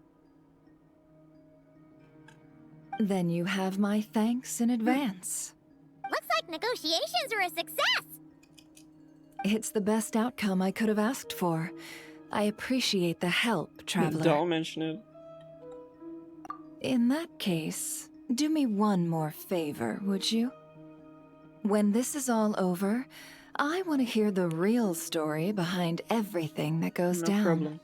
Then you have my thanks in advance. Looks like negotiations are a success! It's the best outcome I could have asked for. I appreciate the help, Traveler. Don't mention it. In that case, do me one more favor, would you? When this is all over, I want to hear the real story behind everything that goes down. No problem.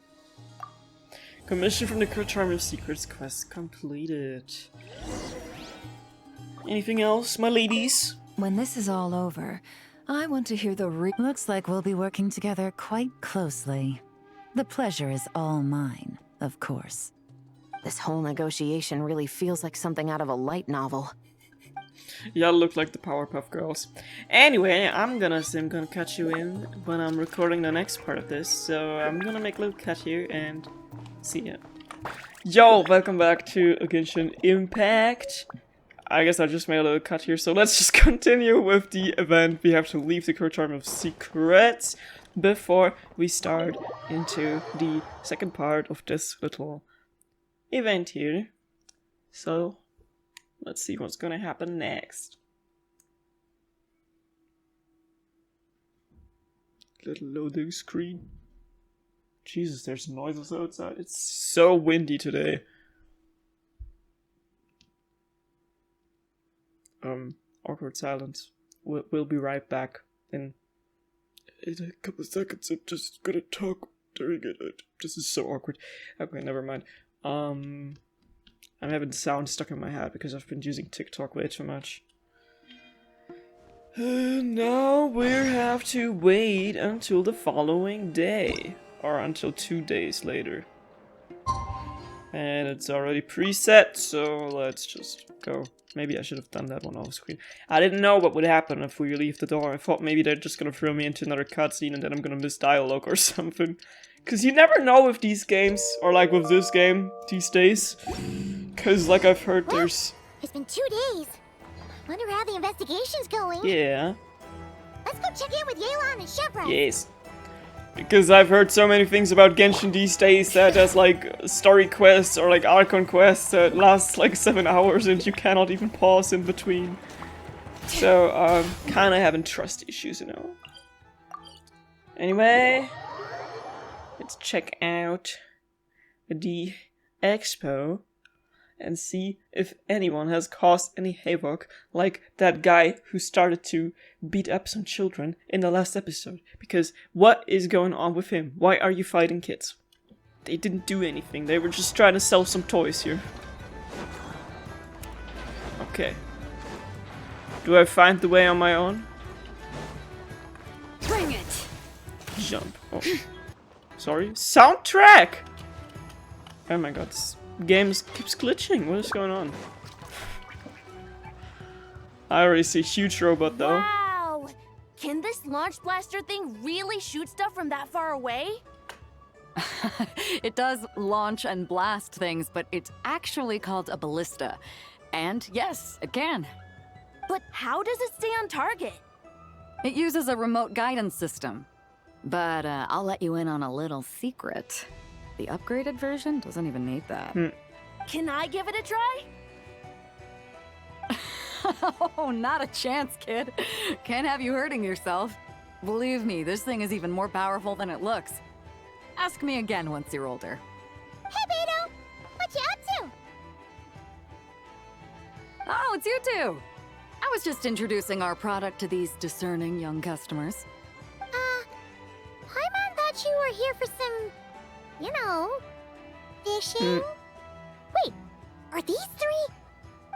Commission from the Charm of Secrets quest completed. Anything else, my ladies? When this is all over, I want to hear the Looks like we'll be working together quite closely. The pleasure is all mine, of course. This whole negotiation really feels like something out of a light novel. Y'all look like the Powerpuff Girls. Anyway, I'm gonna catch you in when I'm recording the next part of this. So I'm gonna make a little cut here and see ya. Yo, welcome back to Genshin Impact. I guess I just made a little cut here, so let's just continue with the event. We have to leave the Charm of Secrets before we start into the second part of this little event here. So let's see what's gonna happen next. Little loading screen. Jesus, there's noises outside. It's so windy today. Awkward silence. We'll be right back in a couple of seconds. I'm just gonna talk during it. This is so awkward. Okay, never mind. I'm having sound stuck in my head because I've been using TikTok way too much. Now we have to wait until the following day. Or until 2 days later. And it's already preset, so let's just go. Maybe I should have done that one off screen. I didn't know what would happen if we leave the door. I thought maybe they're just gonna throw me into another cutscene and then I'm gonna miss dialogue or something. Cause you never know with these games, or like with this game these days. Cause like I've heard there's... It's been 2 days. Wonder how the investigation's going. Yeah. Let's go check in with Yelan and Chevron. Yes. Because I've heard so many things about Genshin these days that there's like story quests or like Archon quests that last like 7 hours and you cannot even pause in between. So, kinda having trust issues, you know. Anyway, let's check out the expo and see if anyone has caused any havoc like that guy who started to beat up some children in the last episode. Because what is going on with him? Why are you fighting kids? They didn't do anything. They were just trying to sell some toys here. Okay. Do I find the way on my own? Bring it! Jump. Oh. Sorry, soundtrack! Oh my god, this game keeps glitching. What is going on? I already see a huge robot though. Wow! Can this launch blaster thing really shoot stuff from that far away? It does launch and blast things, but it's actually called a ballista. And yes, it can. But how does it stay on target? It uses a remote guidance system. But I'll let you in on a little secret. The upgraded version doesn't even need that. Can I give it a try? Oh, not a chance, kid. Can't have you hurting yourself. Believe me, this thing is even more powerful than it looks. Ask me again once you're older. Hey, Beto! What you up to? Oh, it's you two! I was just introducing our product to these discerning young customers. Paimon thought you were here for some, you know, fishing? Wait, are these three?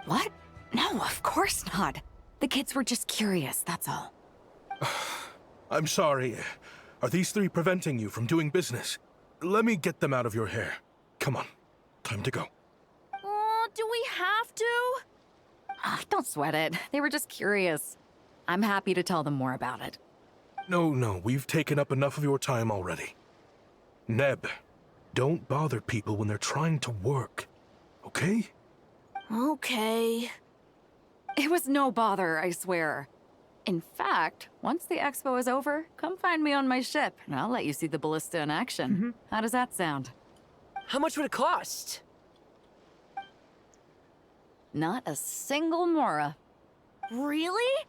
What? No, of course not. The kids were just curious, that's all. I'm sorry. Are these three preventing you from doing business? Let me get them out of your hair. Come on. Time to go. Oh, do we have to? Don't sweat it. They were just curious. I'm happy to tell them more about it. No, we've taken up enough of your time already. Neb, don't bother people when they're trying to work, okay? Okay. It was no bother, I swear. In fact, once the expo is over, come find me on my ship, and I'll let you see the ballista in action. How does that sound? How much would it cost? Not a single mora. Really?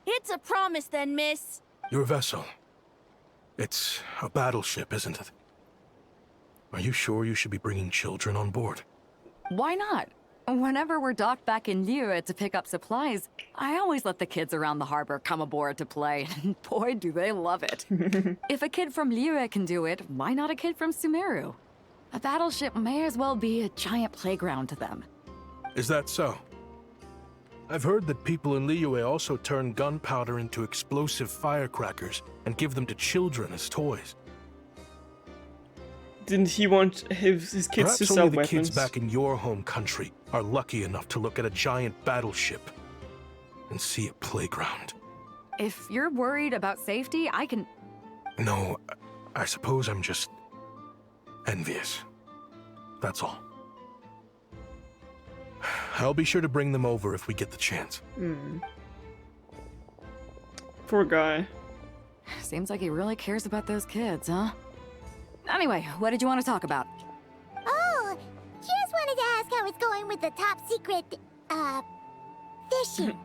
It's a promise then, miss. Your vessel. It's a battleship, isn't it? Are you sure you should be bringing children on board? Why not? Whenever we're docked back in Liyue to pick up supplies, I always let the kids around the harbor come aboard to play, and boy, do they love it. If a kid from Liyue can do it, why not a kid from Sumeru? A battleship may as well be a giant playground to them. Is that so? I've heard that people in Liyue also turn gunpowder into explosive firecrackers and give them to children as toys. Didn't he want his kids to Perhaps sell only the weapons? kids back in your home country are lucky enough to look at a giant battleship and see a playground. If you're worried about safety, I can... No, I suppose I'm just envious. That's all. I'll be sure to bring them over if we get the chance. Poor guy. Seems like he really cares about those kids, huh? Anyway, what did you want to talk about? Oh, just wanted to ask how it's going with the top secret, fishing.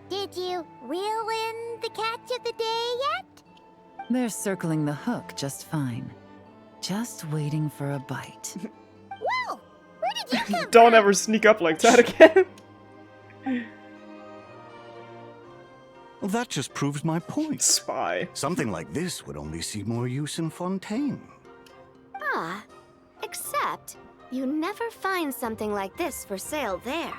Did you reel in the catch of the day yet? They're circling the hook just fine. Just waiting for a bite. Whoa! Where did you come Don't from? ever sneak up like that again. Well, that just proves my point. Spy. Something like this would only see more use in Fontaine. Except you never find something like this for sale there.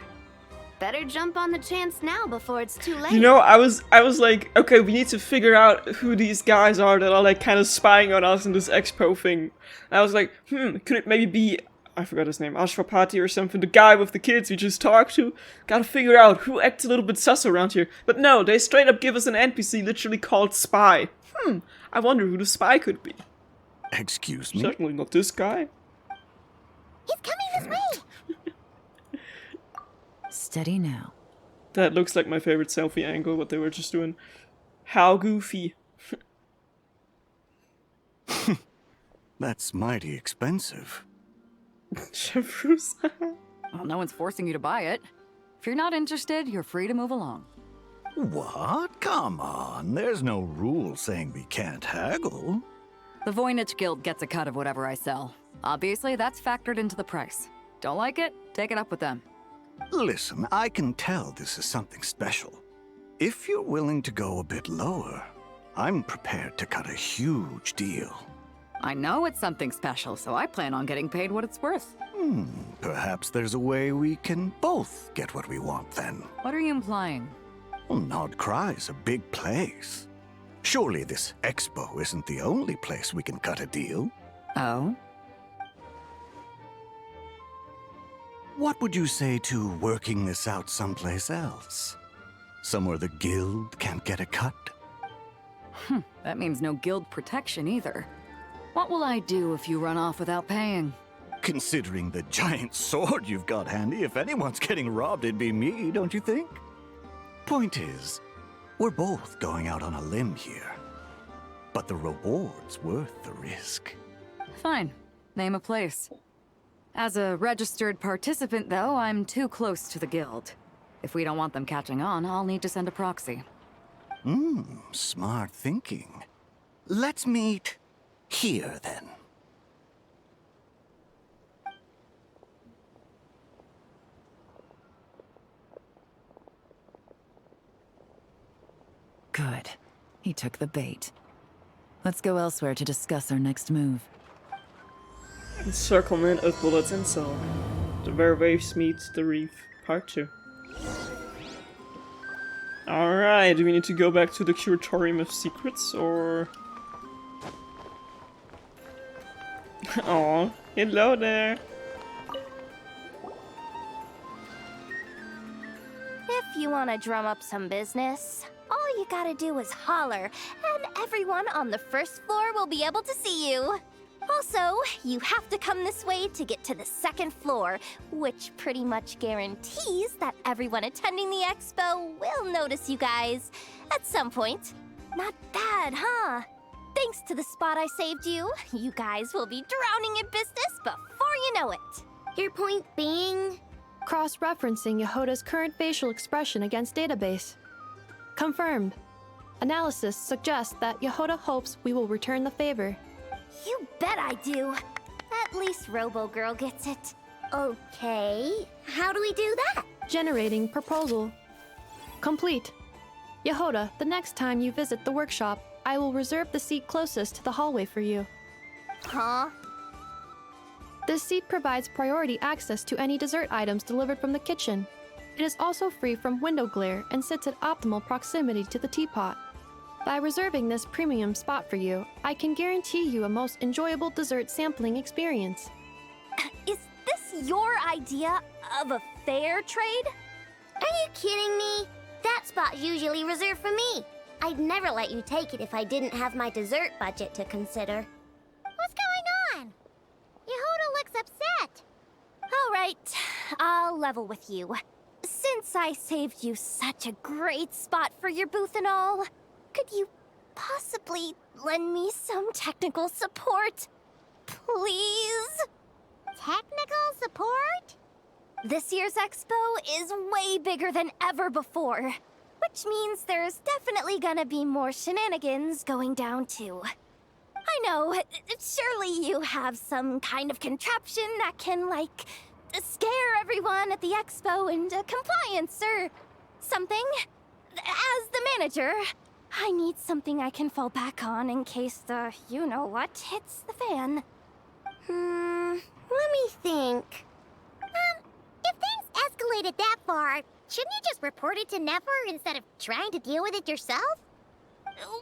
Better jump on the chance now before it's too late. You know, I was like, okay, we need to figure out who these guys are that are like kind of spying on us in this expo thing. And I was like, could it maybe be, I forgot his name, Ashwapati or something, the guy with the kids we just talked to? Gotta figure out who acts a little bit sus around here. But no, they straight up give us an NPC literally called Spy. I wonder who the spy could be. Excuse me? Certainly not this guy. He's coming this way! Steady now. That looks like my favorite selfie angle, what they were just doing. How goofy. That's mighty expensive. Chevrolet. Well, no one's forcing you to buy it. If you're not interested, you're free to move along. What? Come on, there's no rule saying we can't haggle. The Voynich Guild gets a cut of whatever I sell. Obviously, that's factored into the price. Don't like it? Take it up with them. Listen, I can tell this is something special. If you're willing to go a bit lower, I'm prepared to cut a huge deal. I know it's something special, so I plan on getting paid what it's worth. Perhaps there's a way we can both get what we want then. What are you implying? Well, Nod Cry's a big place. Surely this expo isn't the only place we can cut a deal. Oh? What would you say to working this out someplace else? Somewhere the guild can't get a cut? That means no guild protection either. What will I do if you run off without paying? Considering the giant sword you've got handy, if anyone's getting robbed, it'd be me, don't you think? Point is, we're both going out on a limb here. But the reward's worth the risk. Fine. Name a place. As a registered participant, though, I'm too close to the guild. If we don't want them catching on, I'll need to send a proxy. Smart thinking. Let's meet here, then. Good. He took the bait. Let's go elsewhere to discuss our next move. Encirclement of bullets and so on. The Waves meets the Reef, Part 2. Alright, do we need to go back to the Curatorium of Secrets, or... Oh, hello there! If you want to drum up some business, all you gotta do is holler, and everyone on the first floor will be able to see you. Also, you have to come this way to get to the second floor, which pretty much guarantees that everyone attending the expo will notice you guys at some point. Not bad, huh? Thanks to the spot I saved you, you guys will be drowning in business before you know it. Your point being? Cross-referencing Yehoda's current facial expression against database. Confirmed. Analysis suggests that Yehoda hopes we will return the favor. You bet I do. At least Robo-Girl gets it. Okay, how do we do that? Generating proposal. Complete. Yehoda, the next time you visit the workshop, I will reserve the seat closest to the hallway for you. Huh? This seat provides priority access to any dessert items delivered from the kitchen. It is also free from window glare and sits at optimal proximity to the teapot. By reserving this premium spot for you, I can guarantee you a most enjoyable dessert sampling experience. Is this your idea of a fair trade? Are you kidding me? That spot's usually reserved for me. I'd never let you take it if I didn't have my dessert budget to consider. What's going on? Yehoda looks upset. All right, I'll level with you. Since I saved you such a great spot for your booth and all, could you possibly lend me some technical support? Please? Technical support? This year's expo is way bigger than ever before, which means there's definitely gonna be more shenanigans going down too. I know, surely you have some kind of contraption that can, like, scare everyone at the expo into compliance or something. As the manager, I need something I can fall back on in case the you-know-what hits the fan. Let me think. If things escalated that far, shouldn't you just report it to Nefer instead of trying to deal with it yourself?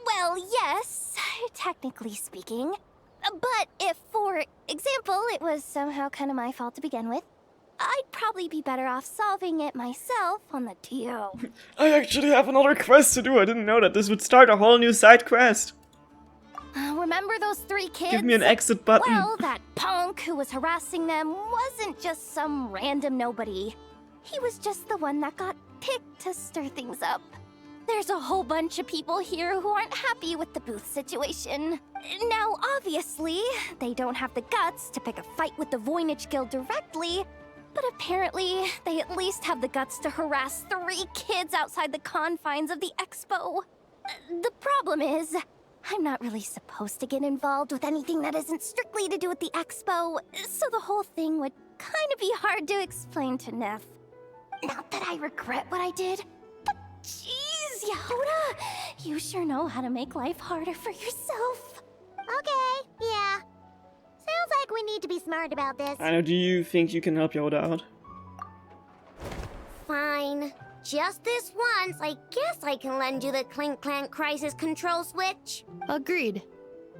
Well, yes, technically speaking. But if, for example, it was somehow kind of my fault to begin with, I'd probably be better off solving it myself on the DO. I actually have another quest to do. I didn't know that this would start a whole new side quest. Remember those 3 kids? Give me an exit button. Well, that punk who was harassing them wasn't just some random nobody. He was just the one that got picked to stir things up. There's a whole bunch of people here who aren't happy with the booth situation. Now, obviously, they don't have the guts to pick a fight with the Voynich Guild directly, but apparently, they at least have the guts to harass 3 kids outside the confines of the expo. The problem is, I'm not really supposed to get involved with anything that isn't strictly to do with the expo, so the whole thing would kind of be hard to explain to Neff. Not that I regret what I did, but jeez, Yehoda, you sure know how to make life harder for yourself. Okay, yeah. Sounds like we need to be smart about this. I know, do you think you can help Yoda out? Fine. just this once, I guess I can lend you the Clink Clank Crisis Control Switch. Agreed.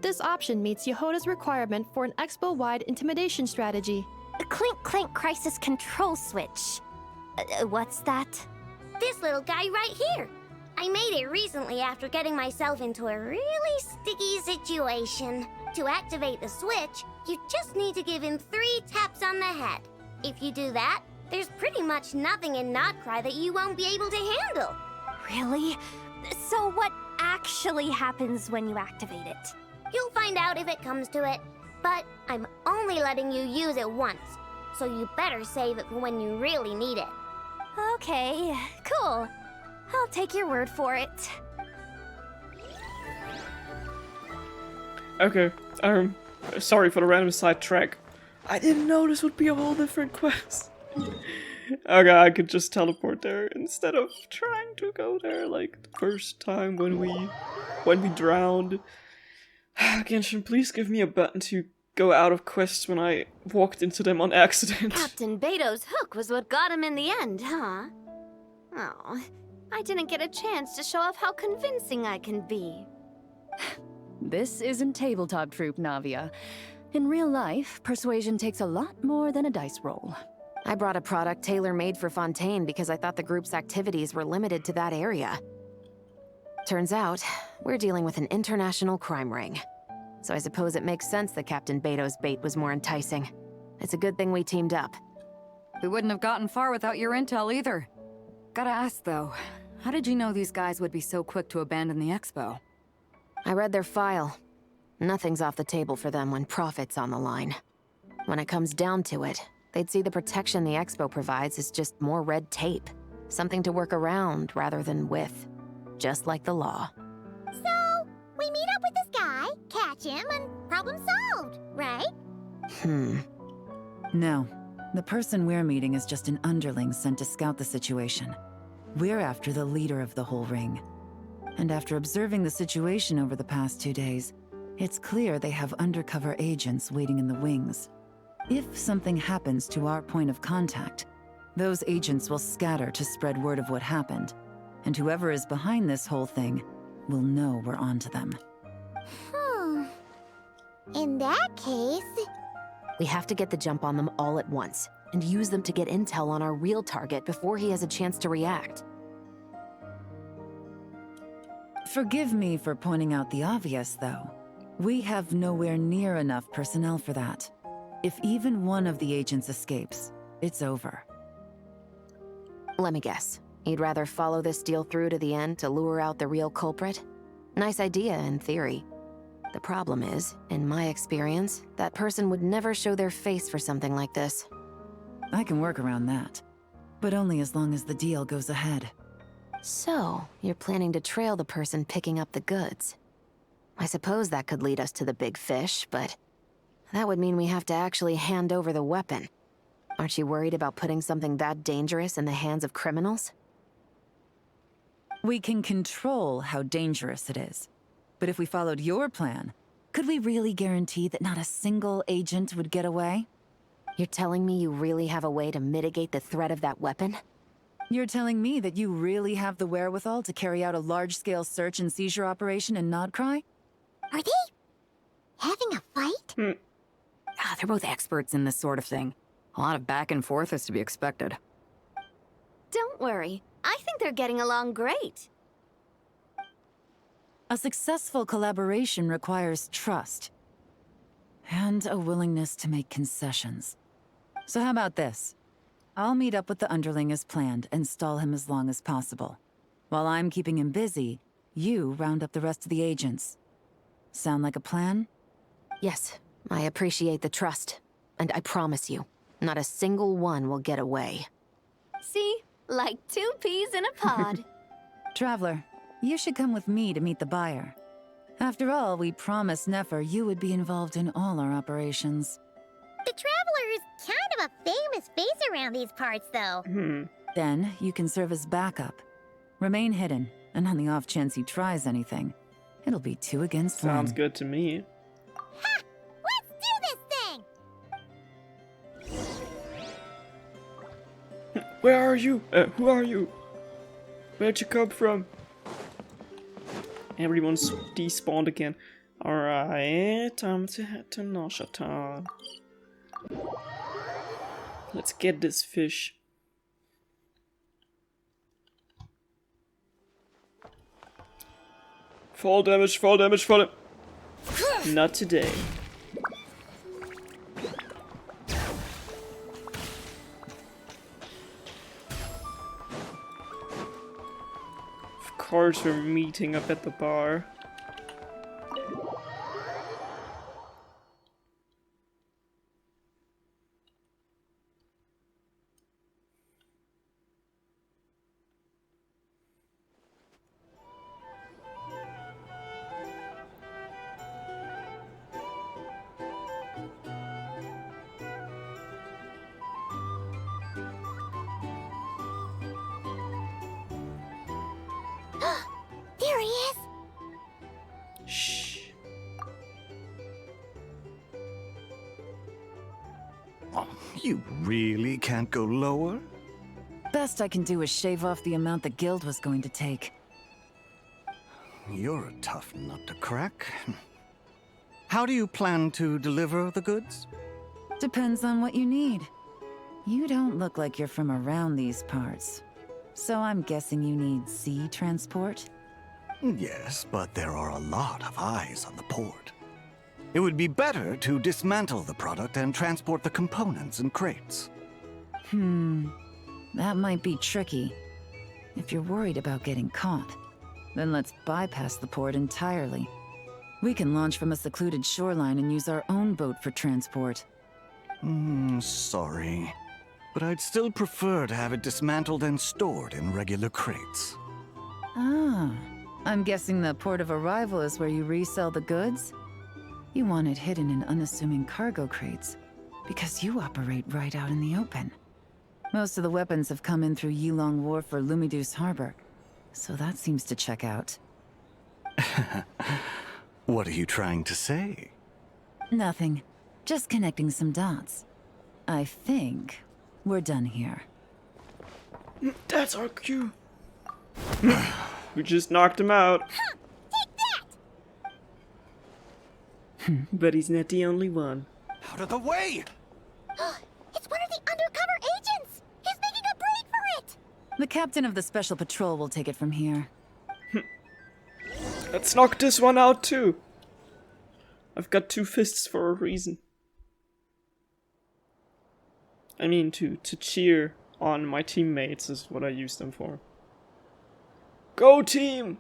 This option meets Yehoda's requirement for an expo-wide intimidation strategy. The Clink Clank Crisis Control Switch. What's that? This little guy right here. I made it recently after getting myself into a really sticky situation. To activate the switch, you just need to give him 3 taps on the head. If you do that, there's pretty much nothing in Notcry that you won't be able to handle. Really? So what actually happens when you activate it? You'll find out if it comes to it, but I'm only letting you use it once, so you better save it for when you really need it. Okay, cool. I'll take your word for it. Okay, sorry for the random sidetrack. I didn't know this would be a whole different quest. Okay, I could just teleport there instead of trying to go there like the first time when we drowned. Genshin, please give me a button to go out of quests when I walked into them on accident. Captain Beto's hook was what got him in the end, huh? Oh, I didn't get a chance to show off how convincing I can be. This isn't table talk troop, Navia. In real life, persuasion takes a lot more than a dice roll. I brought a product tailor-made for Fontaine because I thought the group's activities were limited to that area. Turns out, we're dealing with an international crime ring. So I suppose it makes sense that Captain Beto's bait was more enticing. It's a good thing we teamed up. We wouldn't have gotten far without your intel either. Gotta ask though, how did you know these guys would be so quick to abandon the expo? I read their file. Nothing's off the table for them when profit's on the line. When it comes down to it, they'd see the protection the expo provides as just more red tape. Something to work around rather than with. Just like the law. So, we meet up with this guy, catch him, and problem solved, right? No. The person we're meeting is just an underling sent to scout the situation. We're after the leader of the whole ring. And after observing the situation over the past 2 days, it's clear they have undercover agents waiting in the wings. If something happens to our point of contact, those agents will scatter to spread word of what happened. And whoever is behind this whole thing will know we're onto them. In that case... We have to get the jump on them all at once, and use them to get intel on our real target before he has a chance to react. Forgive me for pointing out the obvious, though. We have nowhere near enough personnel for that. If even one of the agents escapes, it's over. Let me guess. You'd rather follow this deal through to the end to lure out the real culprit? Nice idea, in theory. The problem is, in my experience, that person would never show their face for something like this. I can work around that. But only as long as the deal goes ahead. So, you're planning to trail the person picking up the goods. I suppose that could lead us to the big fish, but... that would mean we have to actually hand over the weapon. Aren't you worried about putting something that dangerous in the hands of criminals? We can control how dangerous it is. But if we followed your plan, could we really guarantee that not a single agent would get away? You're telling me you really have a way to mitigate the threat of that weapon? You're telling me that you really have the wherewithal to carry out a large-scale search and seizure operation in Nodcry? Are they having a fight? They're both experts in this sort of thing. A lot of back and forth is to be expected. Don't worry. I think they're getting along great. A successful collaboration requires trust. And a willingness to make concessions. So how about this? I'll meet up with the underling as planned and stall him as long as possible. While I'm keeping him busy, you round up the rest of the agents. Sound like a plan? Yes, I appreciate the trust. And I promise you, not a single one will get away. See? Like 2 peas in a pod. Traveler, you should come with me to meet the buyer. After all, we promised Nefer you would be involved in all our operations. The Traveler is kind of a famous face around these parts, though. Then, you can serve as backup. Remain hidden, and on the off chance he tries anything, it'll be 2 against 1. Sounds good to me. Ha! Let's do this thing! Where are you? Who are you? Where'd you come from? Everyone's despawned again. Alright, time to head to Neuchâtel. Let's get this fish. Fall damage, fall damage, fall damage. Not today. Of course we're meeting up at the bar. There he is! Shh. Oh, you really can't go lower? Best I can do is shave off the amount the guild was going to take. You're a tough nut to crack. How do you plan to deliver the goods? Depends on what you need. You don't look like you're from around these parts. So I'm guessing you need sea transport? Yes, but there are a lot of eyes on the port. It would be better to dismantle the product and transport the components in crates. That might be tricky. If you're worried about getting caught, then let's bypass the port entirely. We can launch from a secluded shoreline and use our own boat for transport. Sorry. But I'd still prefer to have it dismantled and stored in regular crates. Ah, I'm guessing the port of arrival is where you resell the goods? You want it hidden in unassuming cargo crates, because you operate right out in the open. Most of the weapons have come in through Yilong Wharf or Lumidus Harbor, so that seems to check out. What are you trying to say? Nothing. Just connecting some dots. I think we're done here. That's our cue. We just knocked him out. But he's not the only one. Out of the way! It's one of the undercover agents! He's making a break for it! The captain of the special patrol will take it from here. Let's knock this one out too. I've got two fists for a reason. I mean, to cheer on my teammates is what I use them for. Go team!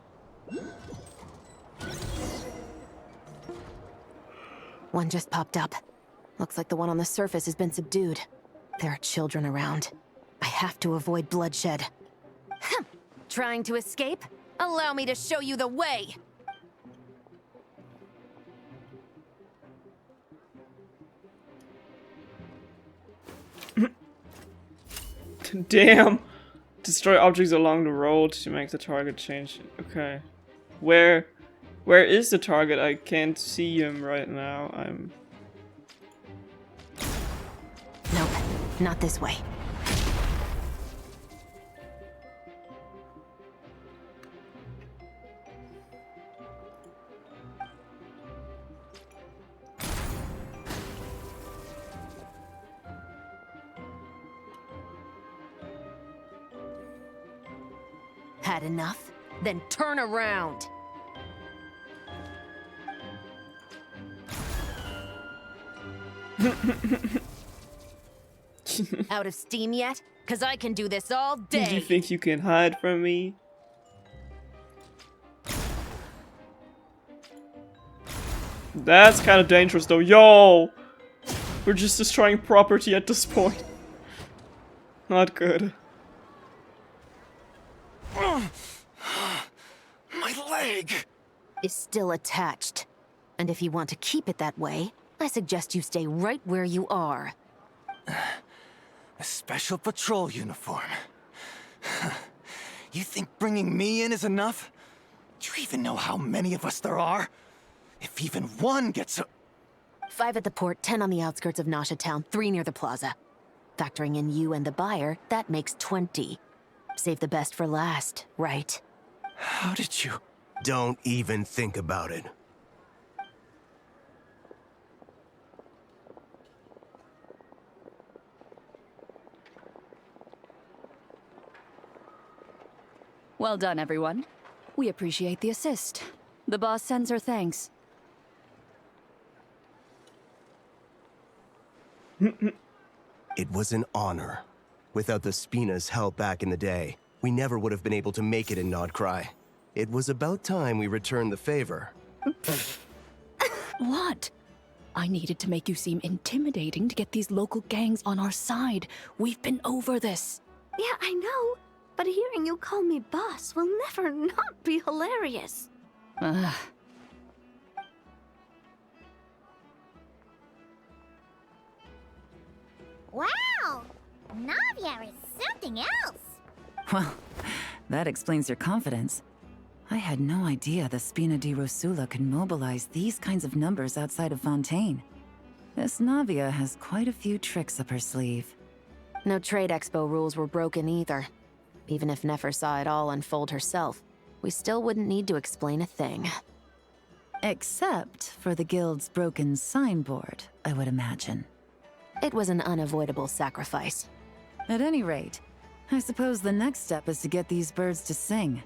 One just popped up. Looks like the one on the surface has been subdued. There are children around. I have to avoid bloodshed. Trying to escape? Allow me to show you the way! Damn! Destroy objects along the road to make the target change. Okay. Where is the target? I can't see him right now. Nope, not this way. Had enough? Then turn around! Out of steam yet? 'Cause I can do this all day! Do you think you can hide from me? That's kind of dangerous though. Yo! We're just destroying property at this point. Not good. My leg! Is still attached. And if you want to keep it that way, I suggest you stay right where you are. A special patrol uniform. You think bringing me in is enough? Do you even know how many of us there are? If even one gets a... 5 at the port, 10 on the outskirts of Nasha Town, 3 near the plaza. Factoring in you and the buyer, that makes 20. Save the best for last, right? How did you... Don't even think about it. Well done, everyone. We appreciate the assist. The boss sends her thanks. It was an honor. Without the Spina's help back in the day, we never would have been able to make it in Nodcry. It was about time we returned the favor. What? I needed to make you seem intimidating to get these local gangs on our side. We've been over this. Yeah, I know. But hearing you call me boss will never not be hilarious. Wow! Navia is something else! Well, that explains your confidence. I had no idea the Spina di Rosula could mobilize these kinds of numbers outside of Fontaine. This Navia has quite a few tricks up her sleeve. No trade expo rules were broken either. Even if Nefer saw it all unfold herself, we still wouldn't need to explain a thing. Except for the guild's broken signboard, I would imagine. It was an unavoidable sacrifice. At any rate, I suppose the next step is to get these birds to sing.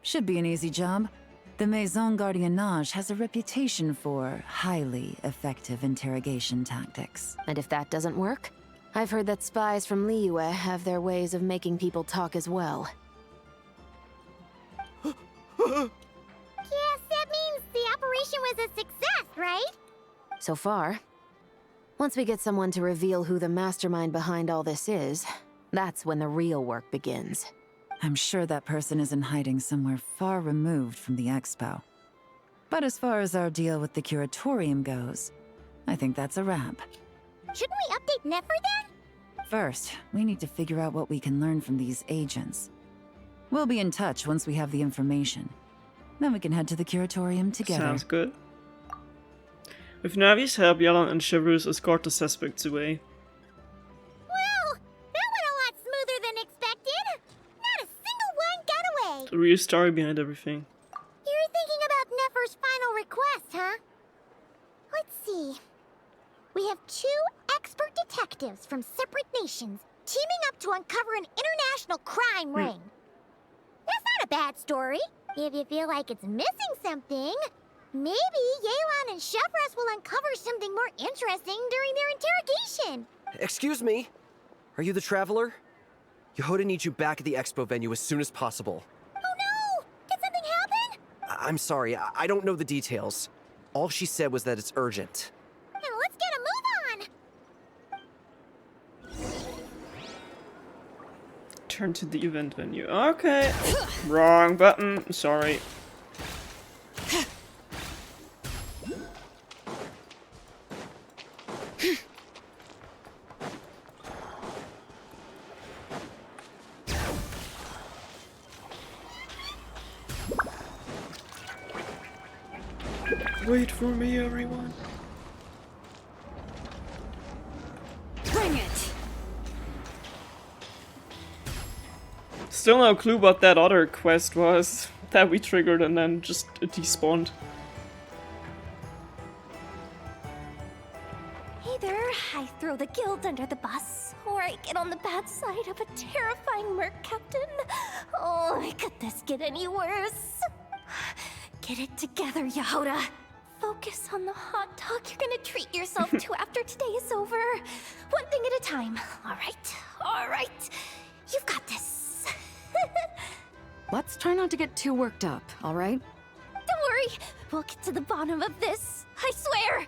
Should be an easy job. The Maison Gardiennage has a reputation for highly effective interrogation tactics. And if that doesn't work, I've heard that spies from Liyue have their ways of making people talk as well. Yes, that means the operation was a success, right? So far. Once we get someone to reveal who the mastermind behind all this is, that's when the real work begins. I'm sure that person is in hiding somewhere far removed from the expo. But as far as our deal with the curatorium goes, I think that's a wrap. Shouldn't we update Nefer then? First, we need to figure out what we can learn from these agents. We'll be in touch once we have the information. Then we can head to the curatorium together. Sounds good. With Navi's help, Yalan and Chevreuse escort the suspects away. Well, that went a lot smoother than expected. Not a single one got away. The real story behind everything. You're thinking about Nefer's final request, huh? Let's see. We have 2 expert detectives from separate nations teaming up to uncover an international crime ring. That's not a bad story. If you feel like it's missing something, maybe Yelan and Chevreuse will uncover something more interesting during their interrogation. Excuse me? Are you the Traveler? Yehoda needs you back at the expo venue as soon as possible. Oh no! Did something happen? I'm sorry, I don't know the details. All she said was that it's urgent. Now let's get a move on! Turn to the event venue. Okay. Wrong button. Sorry. Wait for me, everyone. Bring it! Still no clue what that other quest was that we triggered and then just despawned. Either I throw the guild under the bus, or I get on the bad side of a terrifying merc captain. Oh, could this get any worse? Get it together, Yehoda. Focus on the hot dog you're gonna treat yourself to after today is over. One thing at a time. All right. You've got this. Let's try not to get too worked up, all right? Don't worry. We'll get to the bottom of this. I swear.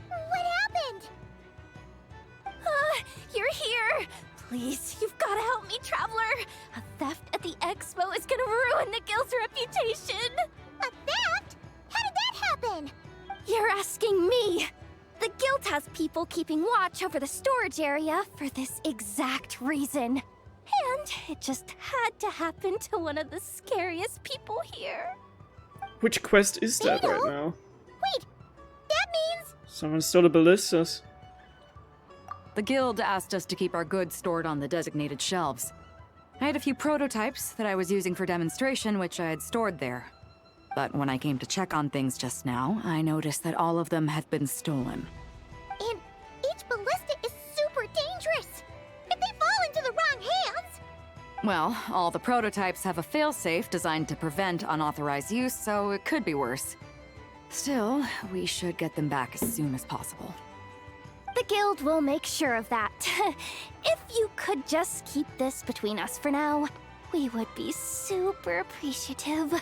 What happened? You're here. Please, you've got to help me, Traveler. A theft at the expo is gonna ruin the guild's reputation. A theft? How did that happen? You're asking me. The guild has people keeping watch over the storage area for this exact reason. And it just had to happen to one of the scariest people here. Which quest is that right now? Wait, that means... Someone stole the ballistas. The guild asked us to keep our goods stored on the designated shelves. I had a few prototypes that I was using for demonstration, which I had stored there. But when I came to check on things just now, I noticed that all of them had been stolen. And each ballista is super dangerous. If they fall into the wrong hands... Well, all the prototypes have a failsafe designed to prevent unauthorized use, so it could be worse. Still, we should get them back as soon as possible. The guild will make sure of that. If you could just keep this between us for now, we would be super appreciative.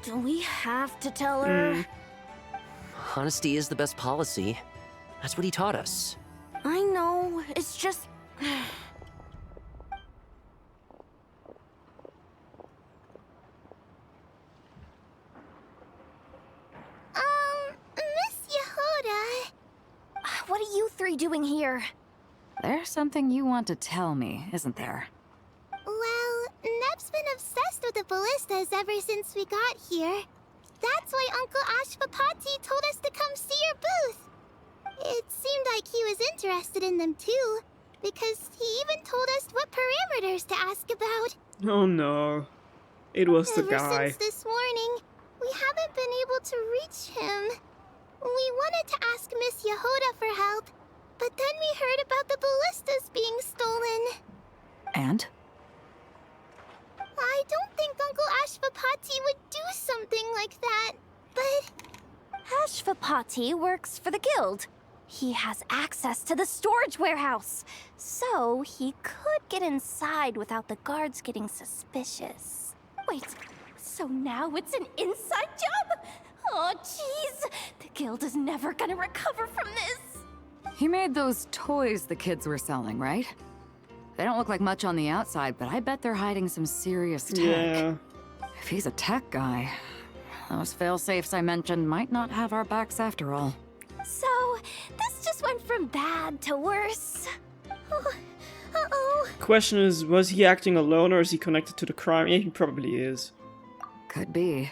Do we have to tell her? Honesty is the best policy. That's what he taught us. I know, it's just... Miss Yehoda... What are you three doing here? There's something you want to tell me, isn't there? Well, Neb's been obsessed with the ballistas ever since we got here. That's why Uncle Ashvapati told us to come see your booth. It seemed like he was interested in them too, because he even told us what parameters to ask about. Oh no. It was the guy. Ever since this morning, we haven't been able to reach him. We wanted to ask Miss Yehoda for help, but then we heard about the ballistas being stolen. And? I don't think Uncle Ashvapati would do something like that, but... Ashvapati works for the guild. He has access to the storage warehouse, so he could get inside without the guards getting suspicious. Wait, so now it's an inside job? Oh, jeez! The guild is never gonna recover from this! He made those toys the kids were selling, right? They don't look like much on the outside, but I bet they're hiding some serious tech. Yeah. If he's a tech guy, those fail-safes I mentioned might not have our backs after all. So, this just went from bad to worse. Uh-oh. Question is, was he acting alone or is he connected to the crime? Yeah, he probably is. Could be.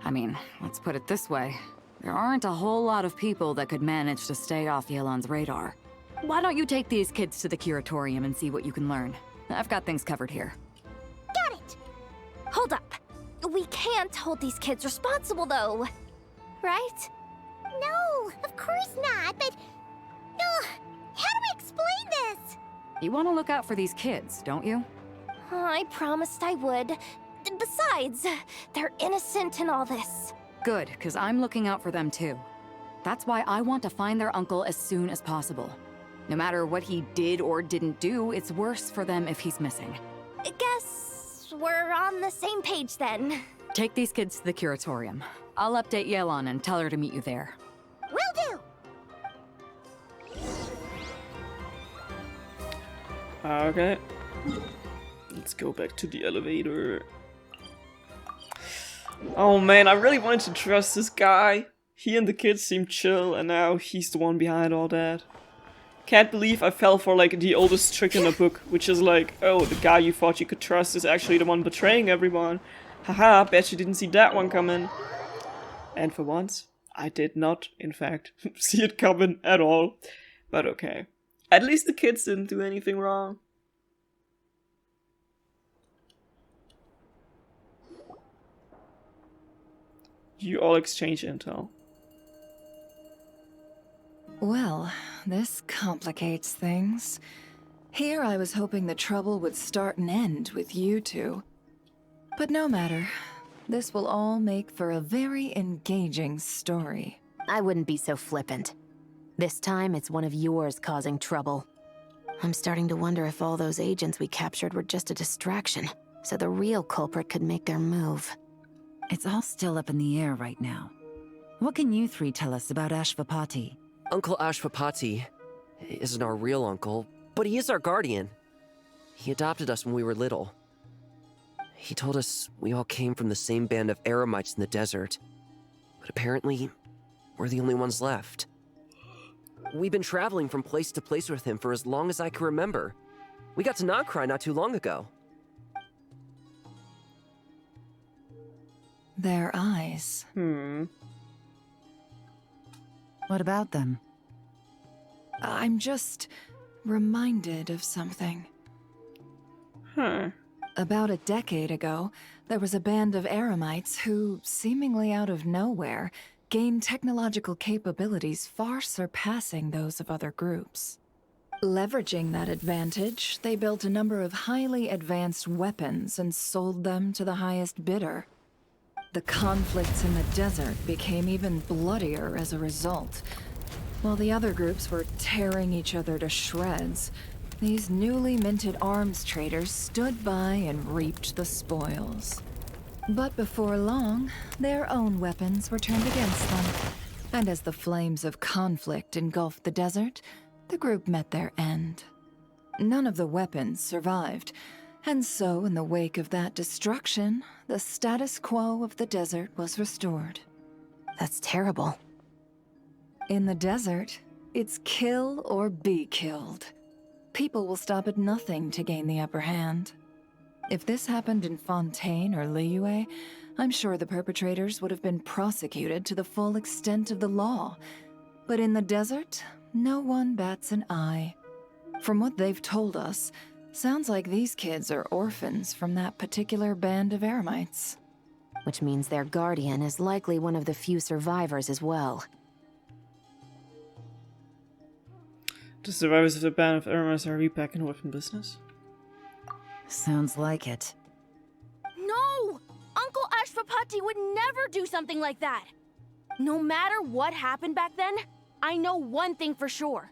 I mean, let's put it this way. There aren't a whole lot of people that could manage to stay off Yelan's radar. Why don't you take these kids to the curatorium and see what you can learn? I've got things covered here. Got it! Hold up. We can't hold these kids responsible, though. Right? No, of course not, but... how do we explain this? You want to look out for these kids, don't you? I promised I would. Besides, they're innocent in all this. Good, because I'm looking out for them too. That's why I want to find their uncle as soon as possible. No matter what he did or didn't do, it's worse for them if he's missing. Guess we're on the same page then. Take these kids to the curatorium. I'll update Yelan and tell her to meet you there. Will do! Okay. Let's go back to the elevator. Oh man, I really wanted to trust this guy. He and the kids seemed chill, and now he's the one behind all that. Can't believe I fell for like the oldest trick in the book, which is like, oh, the guy you thought you could trust is actually the one betraying everyone. Haha, bet you didn't see that one coming. And for once, I did not, in fact, see it coming at all. But okay. At least the kids didn't do anything wrong. You all exchange intel. Well, this complicates things. Here I was hoping the trouble would start and end with you two. But no matter. This will all make for a very engaging story. I wouldn't be so flippant. This time, it's one of yours causing trouble. I'm starting to wonder if all those agents we captured were just a distraction, so the real culprit could make their move. It's all still up in the air right now. What can you three tell us about Ashvapati? Uncle Ashvapati isn't our real uncle, but he is our guardian. He adopted us when we were little. He told us we all came from the same band of eremites in the desert. But apparently, we're the only ones left. We've been traveling from place to place with him for as long as I can remember. We got to Nagcry not too long ago. Their eyes. What about them? I'm just reminded of something. Huh. About a decade ago, there was a band of Eremites who, seemingly out of nowhere, gained technological capabilities far surpassing those of other groups. Leveraging that advantage, they built a number of highly advanced weapons and sold them to the highest bidder. The conflicts in the desert became even bloodier as a result. While the other groups were tearing each other to shreds, these newly minted arms traders stood by and reaped the spoils. But before long, their own weapons were turned against them. And as the flames of conflict engulfed the desert, the group met their end. None of the weapons survived, and so in the wake of that destruction, the status quo of the desert was restored. That's terrible. In the desert, it's kill or be killed. People will stop at nothing to gain the upper hand. If this happened in Fontaine or Liyue, I'm sure the perpetrators would have been prosecuted to the full extent of the law. But in the desert, no one bats an eye. From what they've told us, sounds like these kids are orphans from that particular band of Eremites. Which means their guardian is likely one of the few survivors as well. The survivors of the band of Eremites are back in the weapon business? Sounds like it. No! Uncle Ashvapati would never do something like that! No matter what happened back then, I know one thing for sure.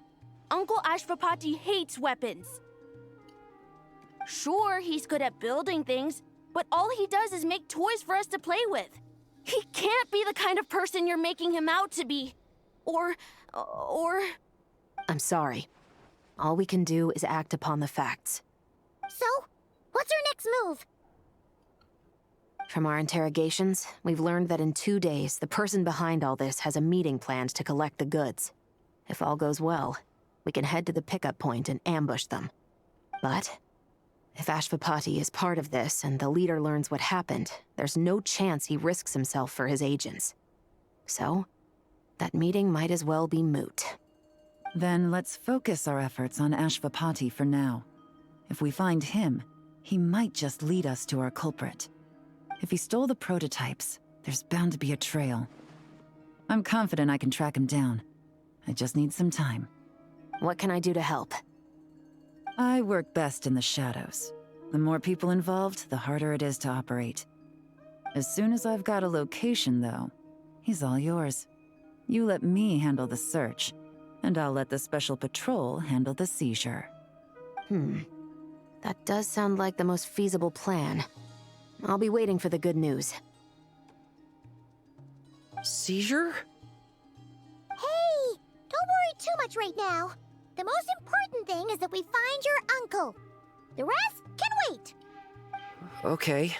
Uncle Ashvapati hates weapons. Sure, he's good at building things, but all he does is make toys for us to play with. He can't be the kind of person you're making him out to be. Or... I'm sorry. All we can do is act upon the facts. So, what's our next move? From our interrogations, we've learned that in 2 days, the person behind all this has a meeting planned to collect the goods. If all goes well, we can head to the pickup point and ambush them. But if Ashvapati is part of this and the leader learns what happened, there's no chance he risks himself for his agents. So, that meeting might as well be moot. Then let's focus our efforts on Ashvapati for now. If we find him, he might just lead us to our culprit. If he stole the prototypes, there's bound to be a trail. I'm confident I can track him down. I just need some time. What can I do to help? I work best in the shadows. The more people involved, the harder it is to operate. As soon as I've got a location, though, he's all yours. You let me handle the search, and I'll let the special patrol handle the seizure. That does sound like the most feasible plan. I'll be waiting for the good news. Seizure? Hey! Don't worry too much right now. The most important thing is that we find your uncle. The rest can wait. Okay.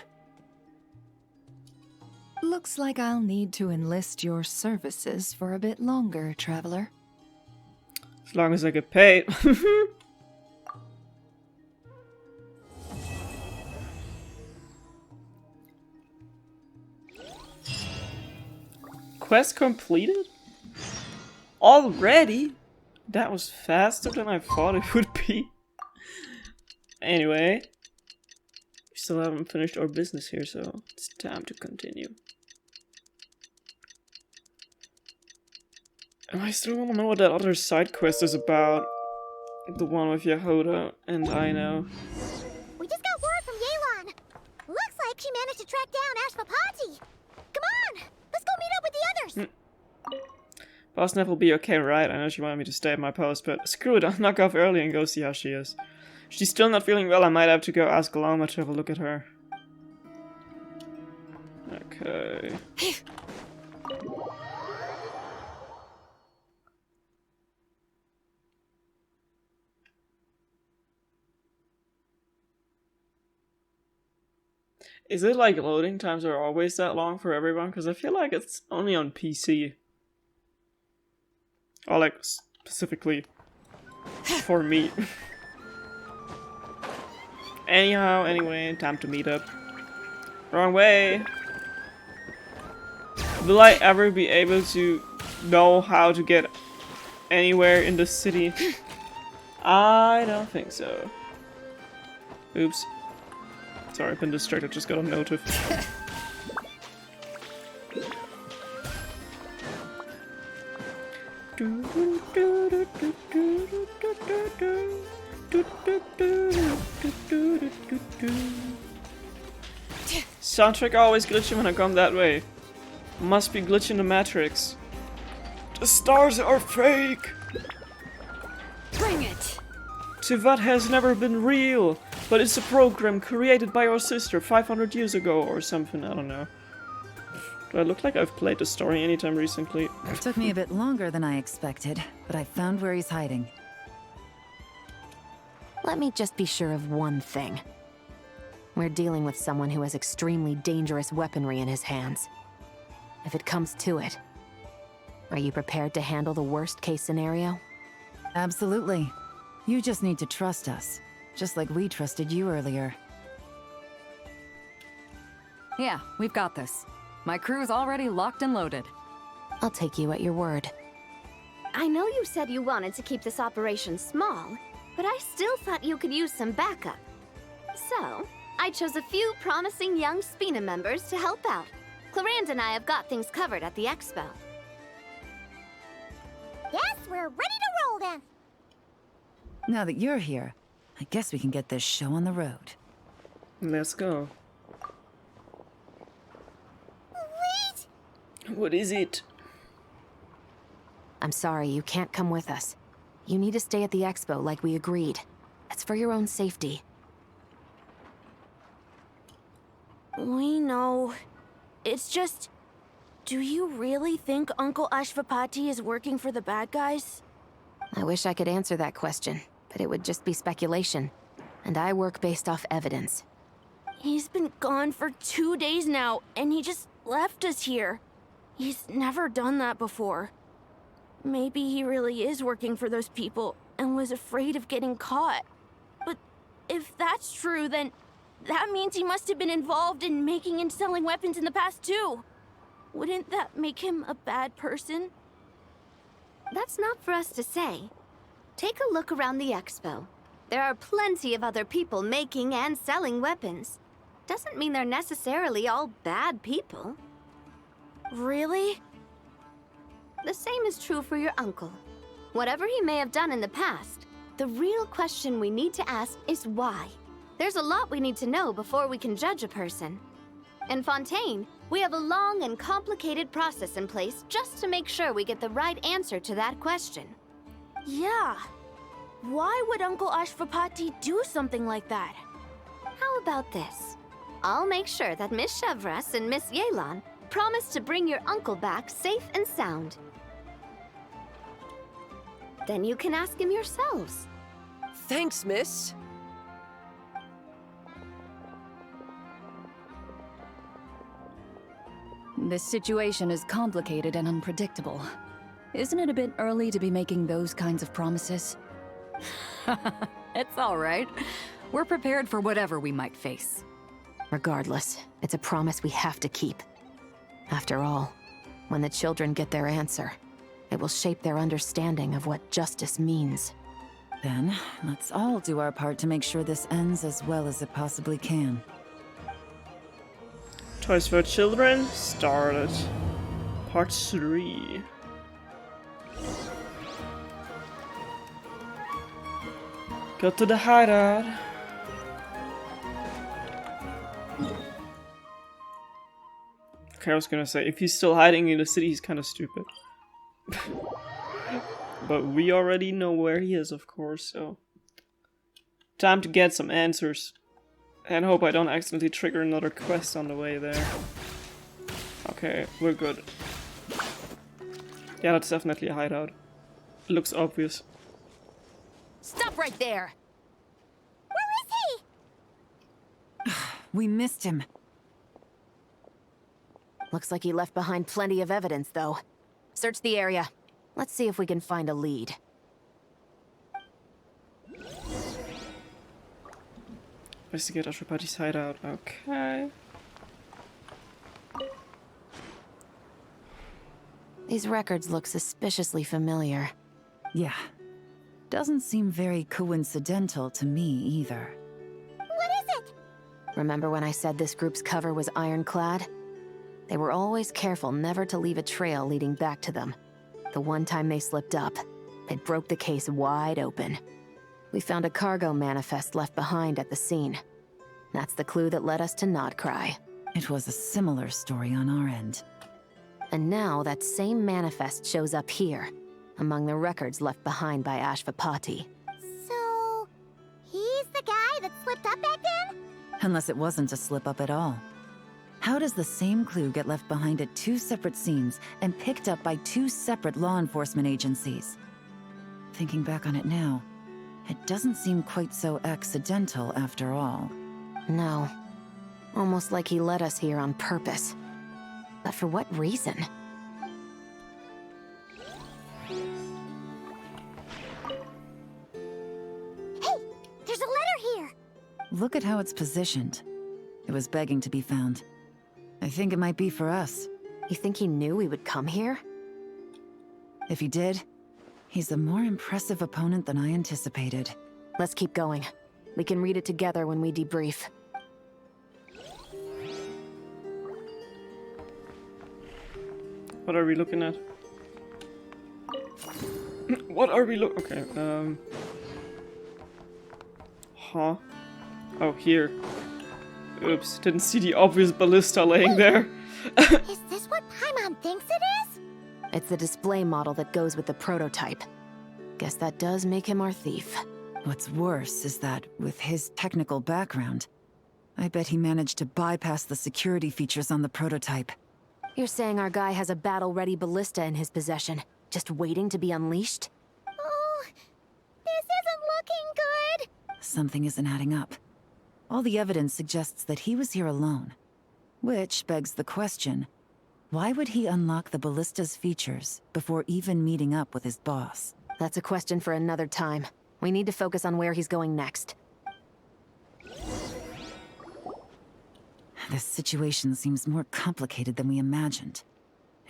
Looks like I'll need to enlist your services for a bit longer, Traveler. As long as I get paid. Quest completed? Already? That was faster than I thought it would be. Anyway, we still haven't finished our business here, so it's time to continue. And I still want to know what that other side quest is about. The one with Yehoda and Aino. We just got word from Yelan. Looks like she managed to track down Ashvapati. Come on, let's go meet up with the others. Boss Neff will be okay, right? I know she wanted me to stay at my post, but screw it, I'll knock off early and go see how she is. If she's still not feeling well, I might have to go ask Aloma to have a look at her. Okay. Is it like loading times are always that long for everyone? Because I feel like it's only on PC. Or like specifically for me. Anyhow, anyway, time to meet up. Wrong way! Will I ever be able to know how to get anywhere in the city? I don't think so. Oops. Sorry, I've been distracted, just got a notif. Soundtrack always glitchy when I come that way. Must be glitching the Matrix. The stars are fake! Bring it! Tivat has never been real, but it's a program created by our sister 500 years ago or something, I don't know. Do I look like I've played the story anytime recently? It took me a bit longer than I expected, but I found where he's hiding. Let me just be sure of one thing. We're dealing with someone who has extremely dangerous weaponry in his hands. If it comes to it, are you prepared to handle the worst-case scenario? Absolutely. You just need to trust us, just like we trusted you earlier. Yeah, we've got this. My crew's already locked and loaded. I'll take you at your word. I know you said you wanted to keep this operation small, but I still thought you could use some backup. So, I chose a few promising young Spina members to help out. Clarand and I have got things covered at the expo. Yes, we're ready to roll then. Now that you're here, I guess we can get this show on the road. Let's go. Wait! What is it? I'm sorry, you can't come with us. You need to stay at the expo like we agreed. It's for your own safety. We know. It's just... Do you really think Uncle Ashvapati is working for the bad guys? I wish I could answer that question, but it would just be speculation. And I work based off evidence. He's been gone for 2 days now, and he just left us here. He's never done that before. Maybe he really is working for those people and was afraid of getting caught. But if that's true, then that means he must have been involved in making and selling weapons in the past too. Wouldn't that make him a bad person? That's not for us to say. Take a look around the expo. There are plenty of other people making and selling weapons. Doesn't mean they're necessarily all bad people. Really? The same is true for your uncle. Whatever he may have done in the past, the real question we need to ask is why. There's a lot we need to know before we can judge a person. In Fontaine, we have a long and complicated process in place just to make sure we get the right answer to that question. Yeah. Why would Uncle Ashvapati do something like that? How about this? I'll make sure that Miss Chevras and Miss Yelan promise to bring your uncle back safe and sound. Then you can ask him yourselves. Thanks, miss. This situation is complicated and unpredictable. Isn't it a bit early to be making those kinds of promises? It's all right. We're prepared for whatever we might face. Regardless, it's a promise we have to keep. After all, when the children get their answer, it will shape their understanding of what justice means. Then, let's all do our part to make sure this ends as well as it possibly can. Toys for Children started. Part 3. Go to the hideout. Okay, I was gonna say, if he's still hiding in the city, he's kind of stupid. But we already know where he is, of course, so... Time to get some answers. And hope I don't accidentally trigger another quest on the way there. Okay, we're good. Yeah, that's definitely a hideout. It looks obvious. Stop right there! Where is he? We missed him. Looks like he left behind plenty of evidence, though. Search the area. Let's see if we can find a lead. Investigate Ashwapati's hideout. Okay. These records look suspiciously familiar. Yeah. Doesn't seem very coincidental to me either. What is it? Remember when I said this group's cover was ironclad? They were always careful never to leave a trail leading back to them. The one time they slipped up, it broke the case wide open. We found a cargo manifest left behind at the scene. That's the clue that led us to Nodcry. It was a similar story on our end. And now that same manifest shows up here, among the records left behind by Ashvapati. So, he's the guy that slipped up back then? Unless it wasn't a slip-up at all. How does the same clue get left behind at 2 separate scenes and picked up by 2 separate law enforcement agencies? Thinking back on it now, it doesn't seem quite so accidental after all. No. Almost like he led us here on purpose. But for what reason? Hey, there's a letter here! Look at how it's positioned. It was begging to be found. I think it might be for us. You think he knew we would come here? If he did, he's a more impressive opponent than I anticipated. Let's keep going. We can read it together when we debrief. What are we looking at? What are we okay, Huh? Oh, here. Oops, didn't see the obvious ballista laying there. Is this what Paimon thinks it is? It's the display model that goes with the prototype. Guess that does make him our thief. What's worse is that, with his technical background, I bet he managed to bypass the security features on the prototype. You're saying our guy has a battle-ready ballista in his possession, just waiting to be unleashed? Oh, this isn't looking good! Something isn't adding up. All the evidence suggests that he was here alone. Which begs the question, why would he unlock the ballista's features before even meeting up with his boss? That's a question for another time. We need to focus on where he's going next. This situation seems more complicated than we imagined.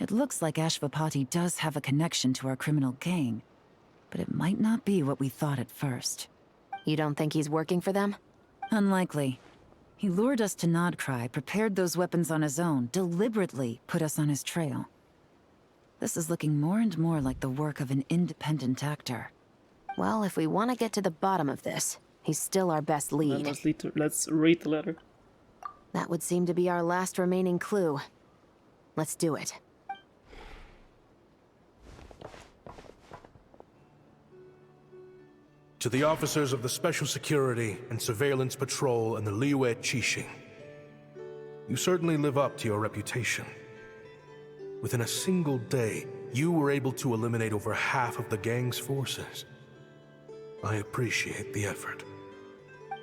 It looks like Ashvapati does have a connection to our criminal gang, but it might not be what we thought at first. You don't think he's working for them? Unlikely. He lured us to Nodcry, prepared those weapons on his own, deliberately put us on his trail. This is looking more and more like the work of an independent actor. Well, if we want to get to the bottom of this, he's still our best lead. Let's read the letter. That would seem to be our last remaining clue. Let's do it. To the officers of the Special Security and Surveillance Patrol and the Liyue Qixing, you certainly live up to your reputation. Within a single day, you were able to eliminate over half of the gang's forces. I appreciate the effort.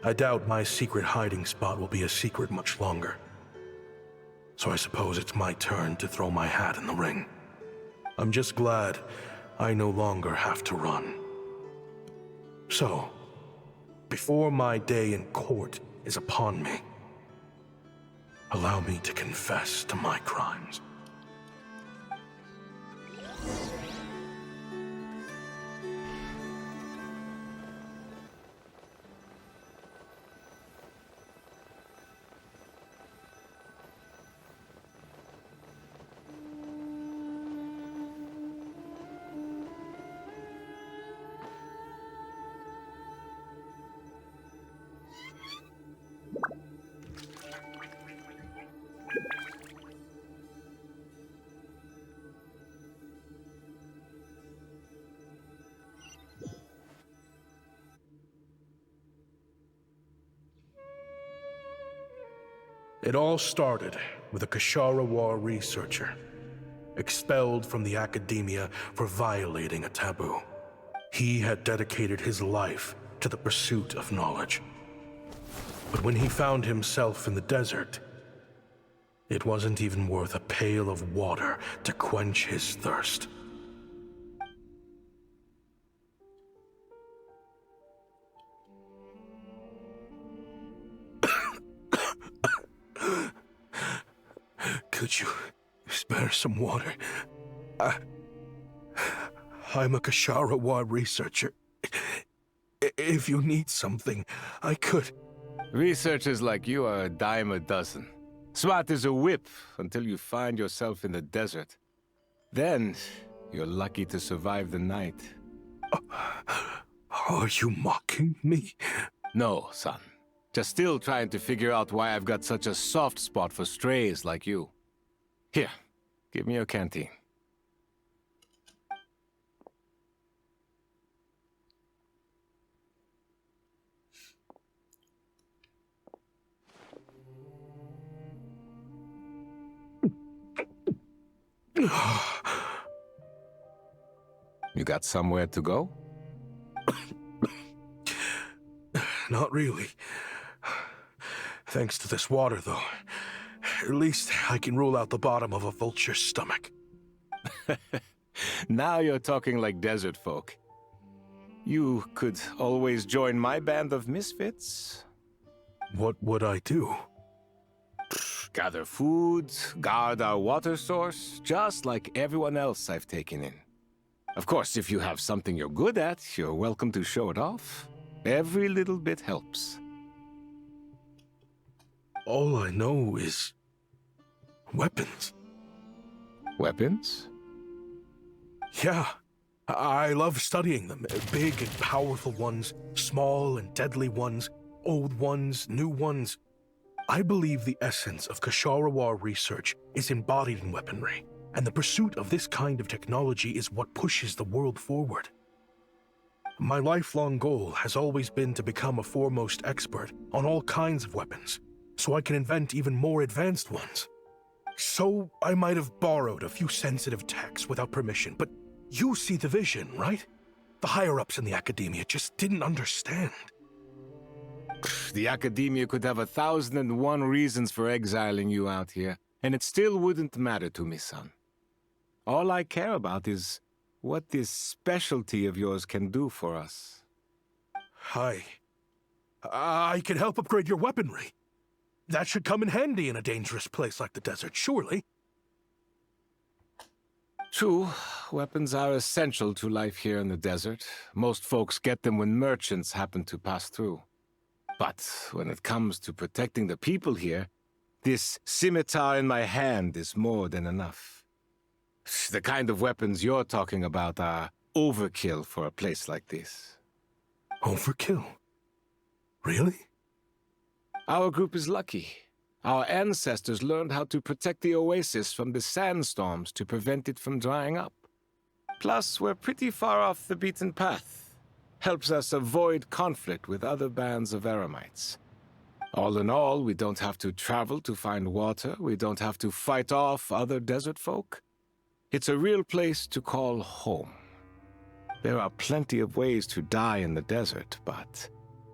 I doubt my secret hiding spot will be a secret much longer. So I suppose it's my turn to throw my hat in the ring. I'm just glad I no longer have to run. So, before my day in court is upon me, allow me to confess to my crimes. It all started with a Kashara War researcher, expelled from the academia for violating a taboo. He had dedicated his life to the pursuit of knowledge. But when he found himself in the desert, it wasn't even worth a pail of water to quench his thirst. Could you spare some water? I'm a Kasharawa researcher. If you need something, I could... Researchers like you are a dime a dozen. Smart as a whip until you find yourself in the desert. Then, you're lucky to survive the night. Are you mocking me? No, son. Just still trying to figure out why I've got such a soft spot for strays like you. Here, give me your canteen. You got somewhere to go? Not really. Thanks to this water, though. At least I can rule out the bottom of a vulture's stomach. Now you're talking like desert folk. You could always join my band of misfits. What would I do? Gather food, guard our water source, just like everyone else I've taken in. Of course, if you have something you're good at, you're welcome to show it off. Every little bit helps. All I know is... weapons. Weapons? Yeah. I love studying them. Big and powerful ones, small and deadly ones, old ones, new ones. I believe the essence of Kasharawa research is embodied in weaponry, and the pursuit of this kind of technology is what pushes the world forward. My lifelong goal has always been to become a foremost expert on all kinds of weapons, so I can invent even more advanced ones. So I might have borrowed a few sensitive techs without permission, but you see the vision, right? The higher-ups in the academia just didn't understand. The academia could have 1,001 reasons for exiling you out here, and it still wouldn't matter to me, son. All I care about is what this specialty of yours can do for us. I can help upgrade your weaponry. That should come in handy in a dangerous place like the desert, surely. True, weapons are essential to life here in the desert. Most folks get them when merchants happen to pass through. But when it comes to protecting the people here, this scimitar in my hand is more than enough. The kind of weapons you're talking about are overkill for a place like this. Overkill? Really? Our group is lucky. Our ancestors learned how to protect the oasis from the sandstorms to prevent it from drying up. Plus, we're pretty far off the beaten path. Helps us avoid conflict with other bands of Eremites. All in all, we don't have to travel to find water, we don't have to fight off other desert folk. It's a real place to call home. There are plenty of ways to die in the desert, but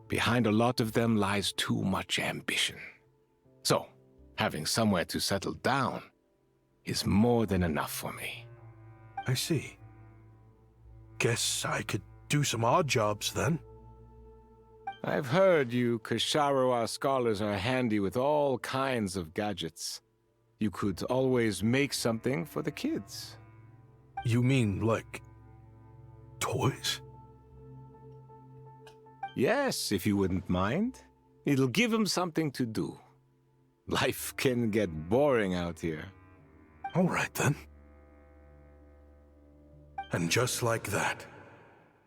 behind a lot of them lies too much ambition. So, having somewhere to settle down is more than enough for me. I see. Guess I could do some odd jobs, then. I've heard you Kasharawa scholars are handy with all kinds of gadgets. You could always make something for the kids. You mean, like... toys? Yes, if you wouldn't mind. It'll give them something to do. Life can get boring out here. All right, then. And just like that,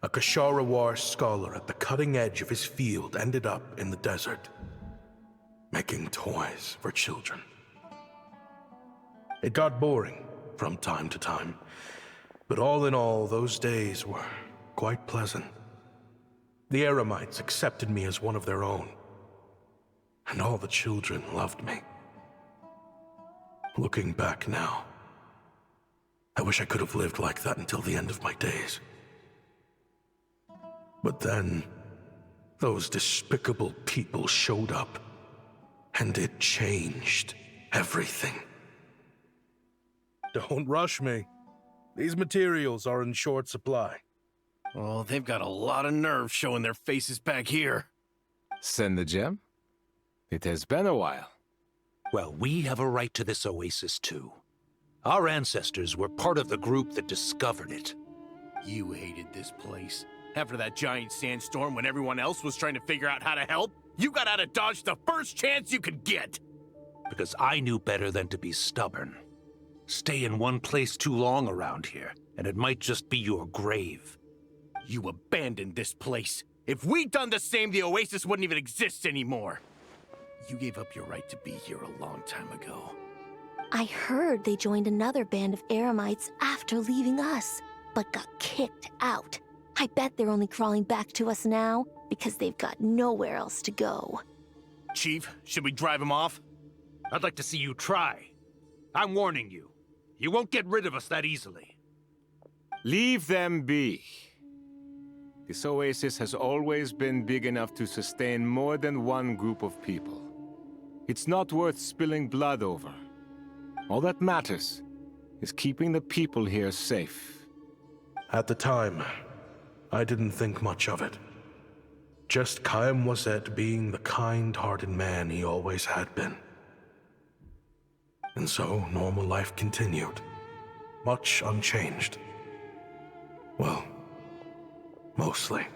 a Kasharawa scholar at the cutting edge of his field ended up in the desert, making toys for children. It got boring from time to time, but all in all, those days were quite pleasant. The Eremites accepted me as one of their own, and all the children loved me. Looking back now, I wish I could have lived like that until the end of my days. But then, those despicable people showed up, and it changed everything. Don't rush me. These materials are in short supply. Oh, they've got a lot of nerve showing their faces back here. Send the gem? It has been a while. Well, we have a right to this oasis too. Our ancestors were part of the group that discovered it. You hated this place. After that giant sandstorm when everyone else was trying to figure out how to help, you got out of Dodge the first chance you could get! Because I knew better than to be stubborn. Stay in one place too long around here, and it might just be your grave. You abandoned this place. If we'd done the same, the Oasis wouldn't even exist anymore. You gave up your right to be here a long time ago. I heard they joined another band of Eremites after leaving us, but got kicked out. I bet they're only crawling back to us now because they've got nowhere else to go. Chief, should we drive him off? I'd like to see you try. I'm warning you. You won't get rid of us that easily. Leave them be. This oasis has always been big enough to sustain more than one group of people. It's not worth spilling blood over. All that matters is keeping the people here safe. At the time, I didn't think much of it. Just Chaim Wazet being the kind-hearted man he always had been. And so, normal life continued. Much unchanged. Well, mostly.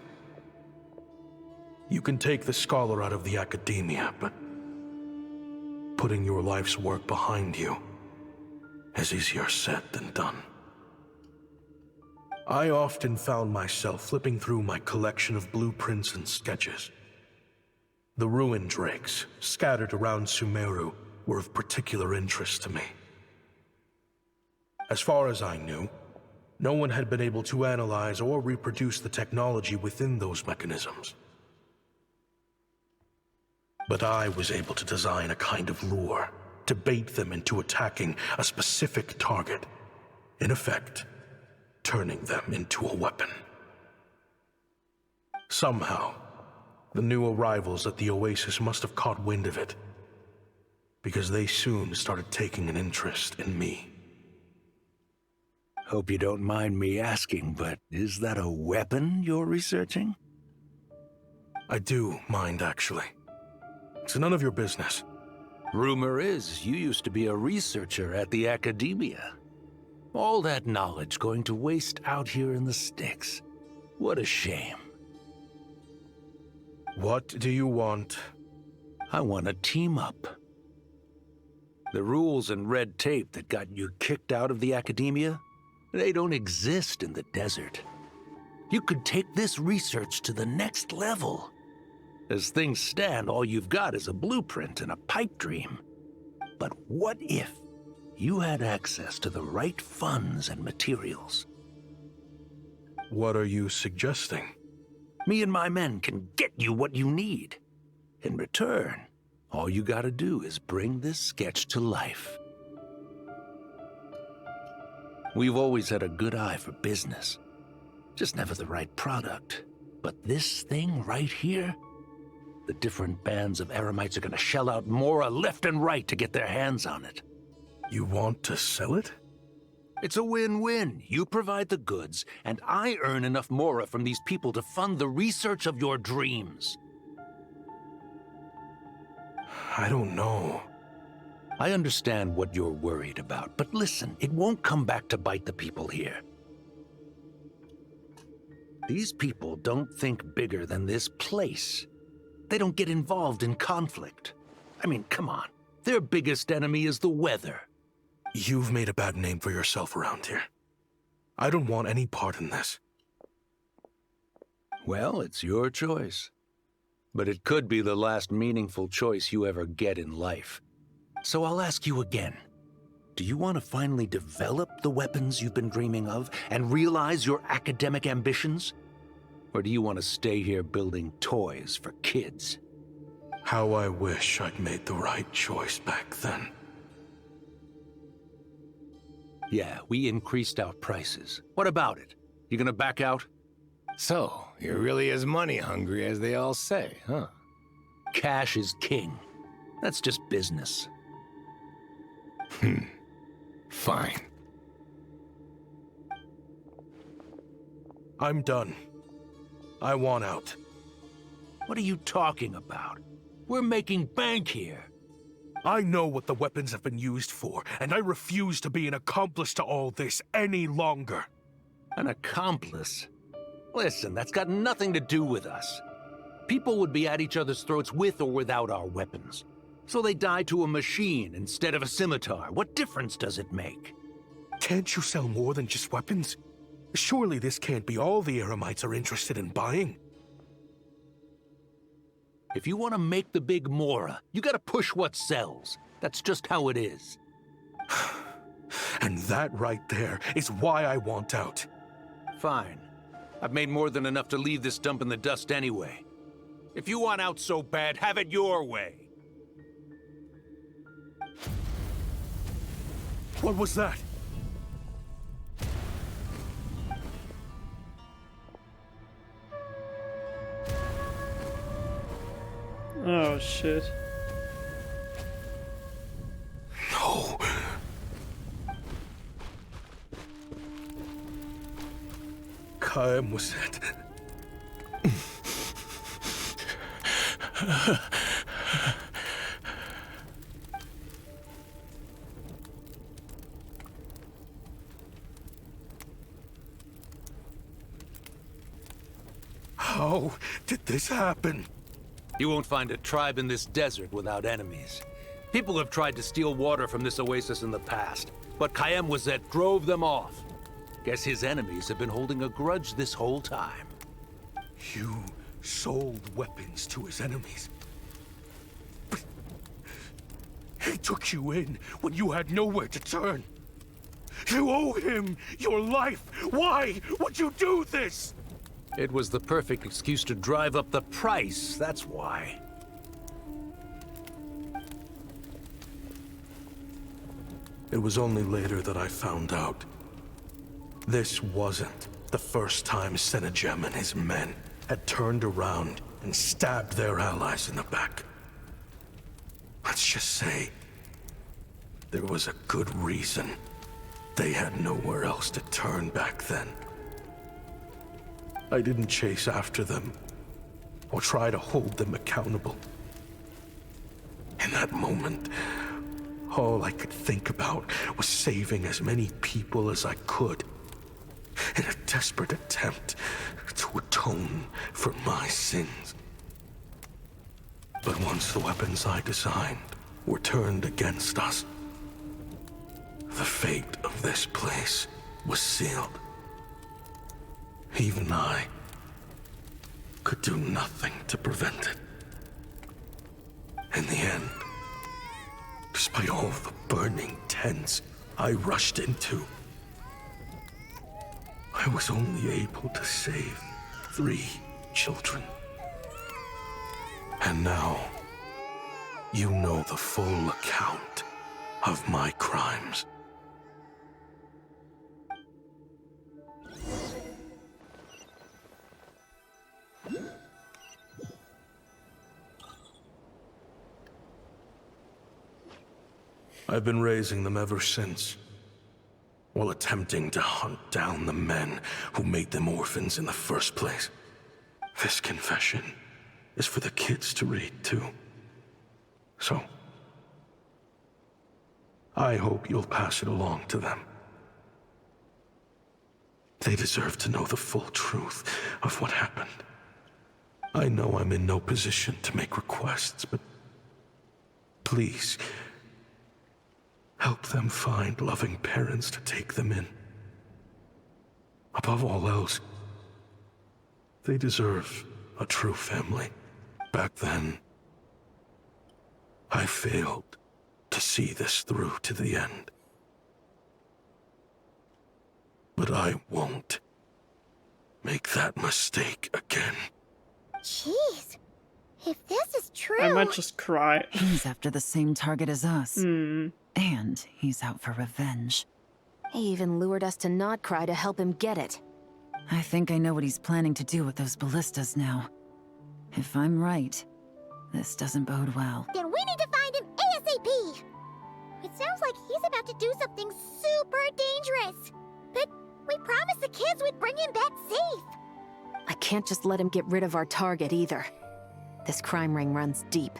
You can take the scholar out of the academia, but putting your life's work behind you is easier said than done. I often found myself flipping through my collection of blueprints and sketches. The ruin drakes scattered around Sumeru were of particular interest to me. As far as I knew, no one had been able to analyze or reproduce the technology within those mechanisms. But I was able to design a kind of lure to bait them into attacking a specific target, in effect, turning them into a weapon. Somehow, the new arrivals at the Oasis must have caught wind of it, because they soon started taking an interest in me. Hope you don't mind me asking, but is that a weapon you're researching? I do mind, actually. It's none of your business. Rumor is you used to be a researcher at the academia. All that knowledge going to waste out here in the sticks. What a shame. What do you want? I want to team up. The rules and red tape that got you kicked out of the academia, they don't exist in the desert. You could take this research to the next level. As things stand, all you've got is a blueprint and a pipe dream. But what if you had access to the right funds and materials? What are you suggesting? Me and my men can get you what you need. In return, all you gotta do is bring this sketch to life. We've always had a good eye for business. Just never the right product. But this thing right here, the different bands of Eremites are gonna shell out Mora left and right to get their hands on it. You want to sell it? It's a win-win. You provide the goods, and I earn enough Mora from these people to fund the research of your dreams. I don't know. I understand what you're worried about, but listen, it won't come back to bite the people here. These people don't think bigger than this place. They don't get involved in conflict. I mean, come on. Their biggest enemy is the weather. You've made a bad name for yourself around here. I don't want any part in this. Well, it's your choice. But it could be the last meaningful choice you ever get in life. So I'll ask you again. Do you want to finally develop the weapons you've been dreaming of and realize your academic ambitions? Or do you want to stay here building toys for kids? How I wish I'd made the right choice back then. Yeah, we increased our prices. What about it? You gonna back out? So, you're really as money hungry as they all say, huh? Cash is king. That's just business. Fine. I'm done. I want out. What are you talking about? We're making bank here. I know what the weapons have been used for, and I refuse to be an accomplice to all this any longer. An accomplice? Listen, that's got nothing to do with us. People would be at each other's throats with or without our weapons. So they die to a machine instead of a scimitar. What difference does it make? Can't you sell more than just weapons? Surely this can't be all the Eremites are interested in buying. If you want to make the big Mora, you gotta push what sells. That's just how it is. And that right there is why I want out. Fine. I've made more than enough to leave this dump in the dust anyway. If you want out so bad, have it your way. What was that? Oh shit. No. Kaem was it? How did this happen? You won't find a tribe in this desert without enemies. People have tried to steal water from this oasis in the past, but Kaem Wazet drove them off. Guess his enemies have been holding a grudge this whole time. You sold weapons to his enemies. But he took you in when you had nowhere to turn. You owe him your life. Why would you do this? It was the perfect excuse to drive up the price, that's why. It was only later that I found out. This wasn't the first time Senegem and his men had turned around and stabbed their allies in the back. Let's just say, there was a good reason they had nowhere else to turn back then. I didn't chase after them or try to hold them accountable. In that moment, all I could think about was saving as many people as I could in a desperate attempt to atone for my sins. But once the weapons I designed were turned against us, the fate of this place was sealed. Even I could do nothing to prevent it. In the end, despite all the burning tents I rushed into, I was only able to save 3 children. And now, you know the full account of my crimes. I've been raising them ever since, while attempting to hunt down the men who made them orphans in the first place. This confession is for the kids to read, too. So, I hope you'll pass it along to them. They deserve to know the full truth of what happened. I know I'm in no position to make requests, but please, help them find loving parents to take them in. Above all else, they deserve a true family. Back then, I failed to see this through to the end. But I won't make that mistake again. Jeez. If this is true... I might just cry. He's after the same target as us. Hmm. And he's out for revenge. He even lured us to Notcry to help him get it. I think I know what he's planning to do with those ballistas now. If I'm right, this doesn't bode well. Then we need to find him ASAP! It sounds like he's about to do something super dangerous. But we promised the kids we'd bring him back safe. I can't just let him get rid of our target either. This crime ring runs deep.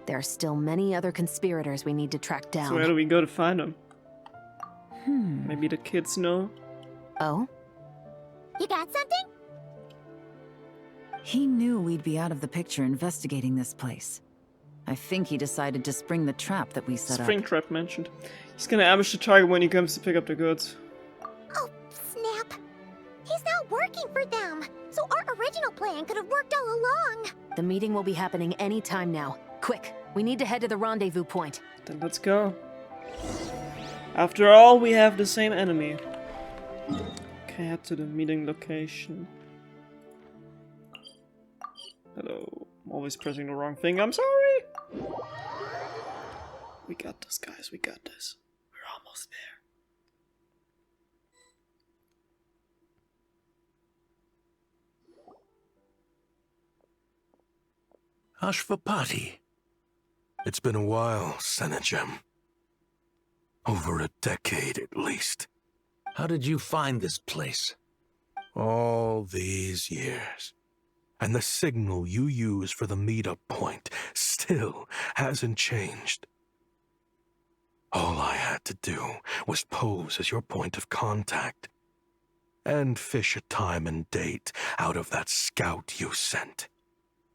There are still many other conspirators we need to track down. So where do we go to find him? Maybe the kids know? Oh? You got something? He knew we'd be out of the picture investigating this place. I think he decided to spring the trap that we set Spring up. trap mentioned. He's gonna ambush the target when he comes to pick up the goods. Oh, snap. He's not working for them. So our original plan could have worked all along. The meeting will be happening any time now. Quick, we need to head to the rendezvous point. Then let's go. After all, we have the same enemy. Okay, head to the meeting location. Hello. I'm always pressing the wrong thing. I'm sorry. We got this, guys. We got this. We're almost there. Ashvapati. It's been a while, Senegem. Over a decade at least. How did you find this place? All these years. And the signal you use for the meetup point still hasn't changed. All I had to do was pose as your point of contact. And fish a time and date out of that scout you sent.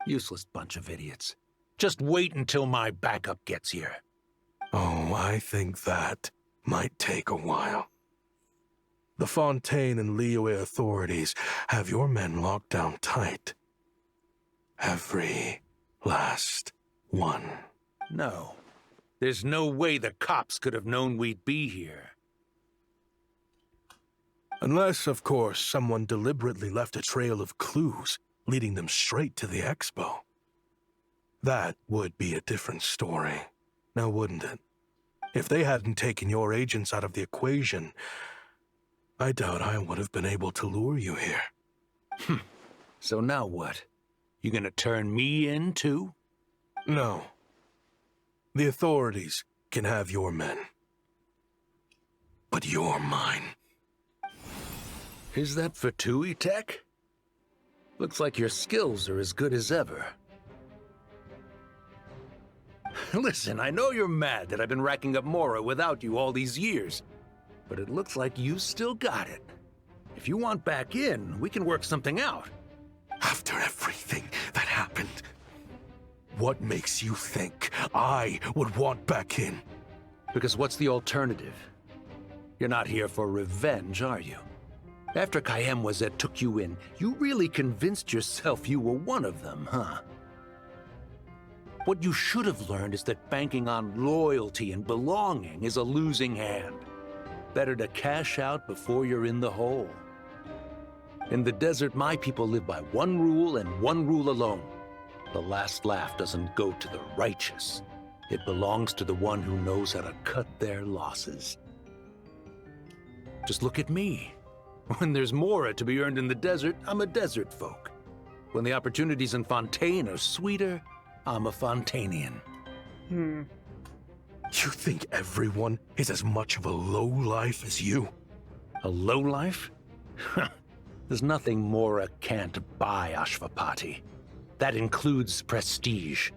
Useless bunch of idiots. Just wait until my backup gets here. Oh, I think that might take a while. The Fontaine and Liyue authorities have your men locked down tight. Every last one. No. There's no way the cops could have known we'd be here. Unless, of course, someone deliberately left a trail of clues, leading them straight to the expo. That would be a different story, now wouldn't it? If they hadn't taken your agents out of the equation, I doubt I would have been able to lure you here. So now what? You gonna turn me in, too? No. The authorities can have your men. But you're mine. Is that Fatui tech? Looks like your skills are as good as ever. Listen, I know you're mad that I've been racking up Mora without you all these years, but it looks like you still got it. If you want back in, we can work something out. After everything that happened, what makes you think I would want back in? Because what's the alternative? You're not here for revenge, are you? After Kayemwazet took you in, you really convinced yourself you were one of them, huh? What you should have learned is that banking on loyalty and belonging is a losing hand. Better to cash out before you're in the hole. In the desert, my people live by one rule and one rule alone. The last laugh doesn't go to the righteous. It belongs to the one who knows how to cut their losses. Just look at me. When there's Mora to be earned in the desert, I'm a desert folk. When the opportunities in Fontaine are sweeter, I'm a Fontainian. You think everyone is as much of a lowlife as you? A lowlife? There's nothing Mora can't buy, Ashvapati. That includes prestige.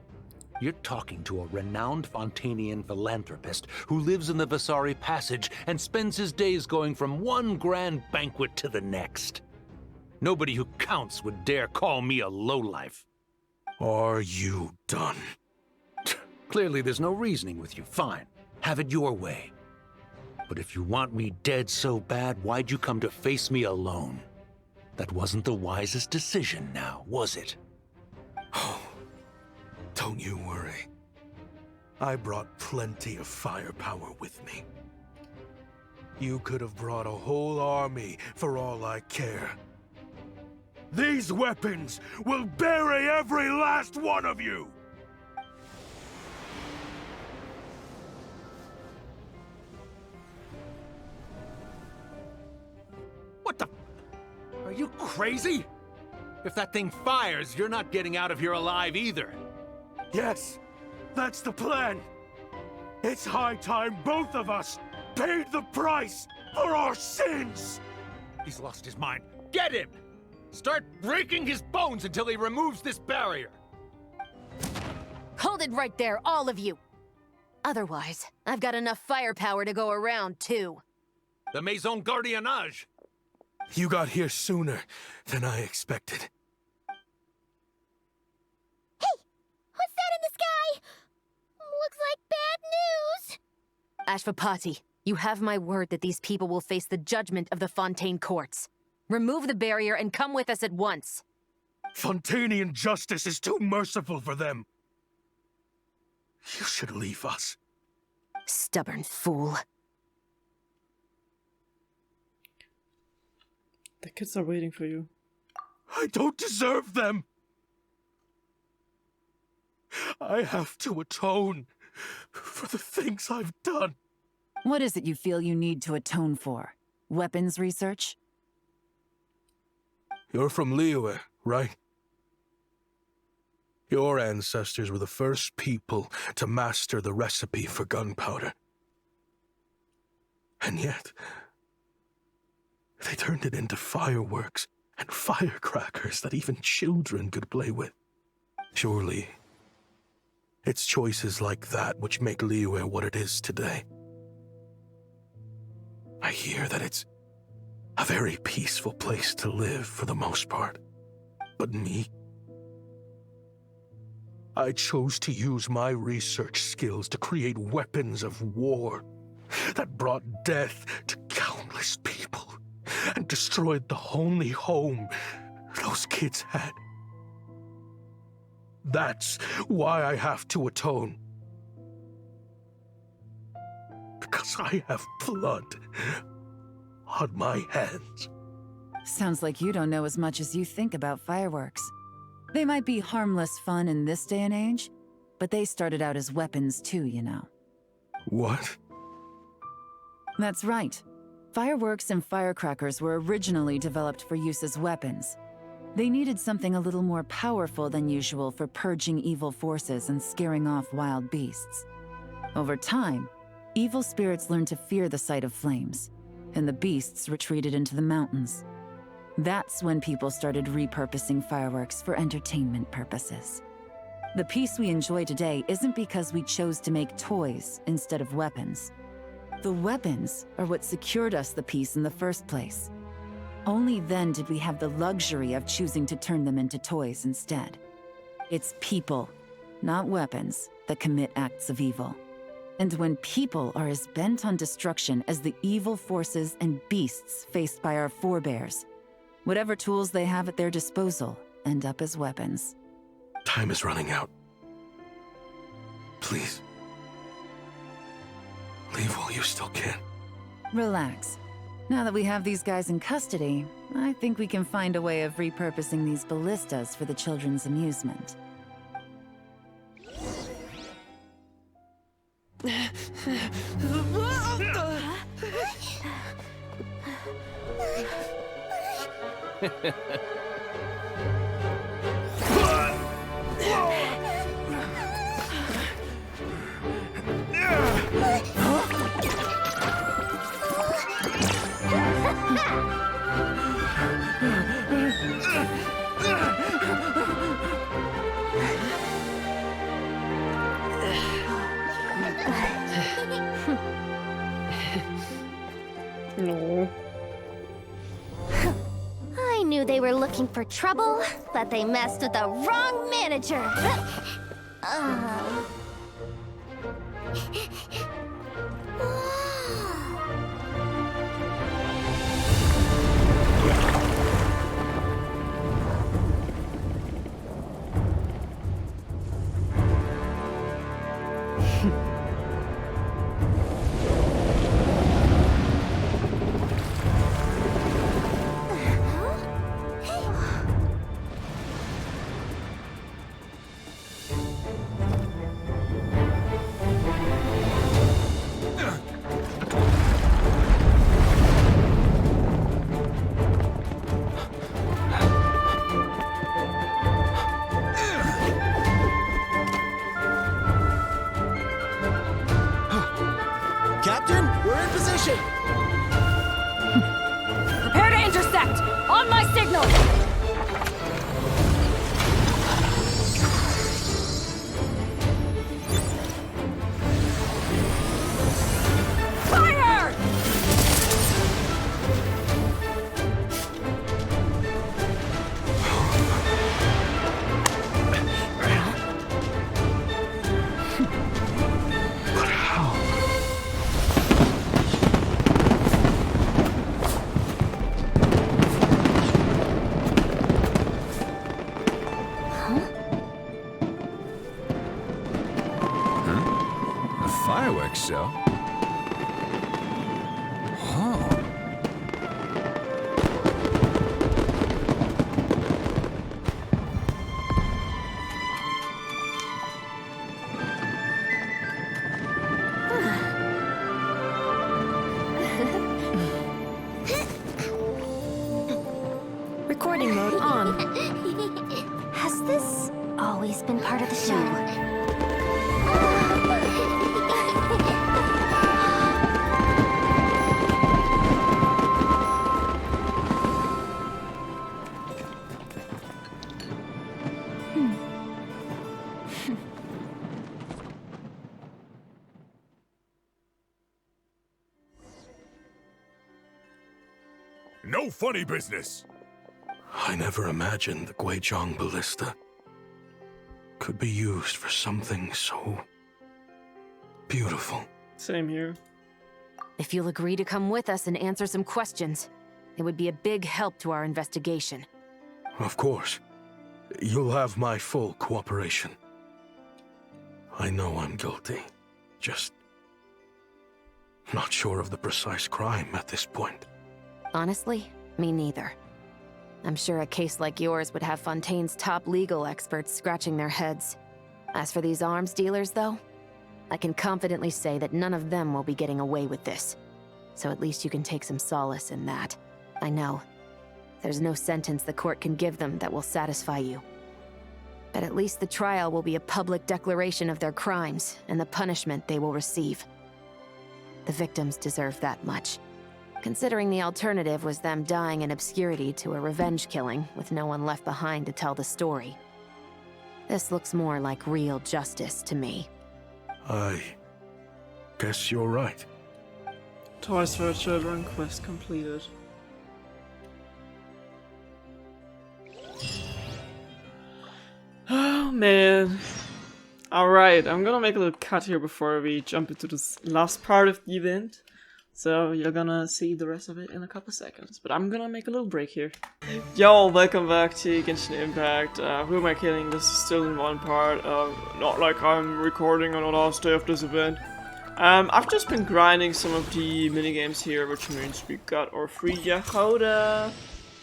You're talking to a renowned Fontainian philanthropist who lives in the Vasari Passage and spends his days going from one grand banquet to the next. Nobody who counts would dare call me a lowlife. Are you done? Clearly there's no reasoning with you. Fine. Have it your way. But if you want me dead so bad, why'd you come to face me alone? That wasn't the wisest decision now, was it? Oh, don't you worry. I brought plenty of firepower with me. You could have brought a whole army for all I care. These weapons will bury every last one of you! What the? Are you crazy? If that thing fires, you're not getting out of here alive either. Yes, that's the plan. It's high time both of us paid the price for our sins! He's lost his mind. Get him! Start breaking his bones until he removes this barrier! Hold it right there, all of you! Otherwise, I've got enough firepower to go around, too. The Maison Gardiennage! You got here sooner than I expected. Hey! What's that in the sky? Looks like bad news! Ashvapati, you have my word that these people will face the judgment of the Fontaine courts. Remove the barrier and come with us at once. Fontainian justice is too merciful for them. You should leave us. Stubborn fool. The kids are waiting for you. I don't deserve them. I have to atone for the things I've done. What is it you feel you need to atone for? Weapons research? You're from Liyue, right? Your ancestors were the first people to master the recipe for gunpowder. And yet, they turned it into fireworks and firecrackers that even children could play with. Surely, it's choices like that which make Liyue what it is today. I hear that it's a very peaceful place to live for the most part. But me? I chose to use my research skills to create weapons of war that brought death to countless people and destroyed the only home those kids had. That's why I have to atone. Because I have blood on my hands. Sounds like you don't know as much as you think about fireworks. They might be harmless fun in this day and age, but they started out as weapons too, you know. What? That's right. Fireworks and firecrackers were originally developed for use as weapons. They needed something a little more powerful than usual for purging evil forces and scaring off wild beasts. Over time, evil spirits learned to fear the sight of flames, and the beasts retreated into the mountains. That's when people started repurposing fireworks for entertainment purposes. The peace we enjoy today isn't because we chose to make toys instead of weapons. The weapons are what secured us the peace in the first place. Only then did we have the luxury of choosing to turn them into toys instead. It's people, not weapons, that commit acts of evil. And when people are as bent on destruction as the evil forces and beasts faced by our forebears, whatever tools they have at their disposal end up as weapons. Time is running out. Please. Leave while you still can. Relax. Now that we have these guys in custody, I think we can find a way of repurposing these ballistas for the children's amusement. No. I knew they were looking for trouble, but they messed with the wrong manager. Captain, we're in position! Prepare to intersect! On my signal! Fire! Recording mode on. Has this always been part of the show? No funny business! I never imagined the Guizhong ballista could be used for something so beautiful. Same here. If you'll agree to come with us and answer some questions, it would be a big help to our investigation. Of course. You'll have my full cooperation. I know I'm guilty. Just not sure of the precise crime at this point. Honestly, me neither. I'm sure a case like yours would have Fontaine's top legal experts scratching their heads. As for these arms dealers, though, I can confidently say that none of them will be getting away with this. So at least you can take some solace in that. I know. There's no sentence the court can give them that will satisfy you. But at least the trial will be a public declaration of their crimes and the punishment they will receive. The victims deserve that much. Considering the alternative was them dying in obscurity to a revenge killing with no one left behind to tell the story. This looks more like real justice to me. I guess you're right. Toys for Children quest completed. Oh man. Alright, I'm gonna make a little cut here before we jump into this last part of the event. So you're gonna see the rest of it in a couple seconds. But I'm gonna make a little break here. Yo, welcome back to Genshin Impact. Who am I kidding? This is still in one part. Not like I'm recording on the last day of this event. I've just been grinding some of the minigames here, which means we got our free Yahoda.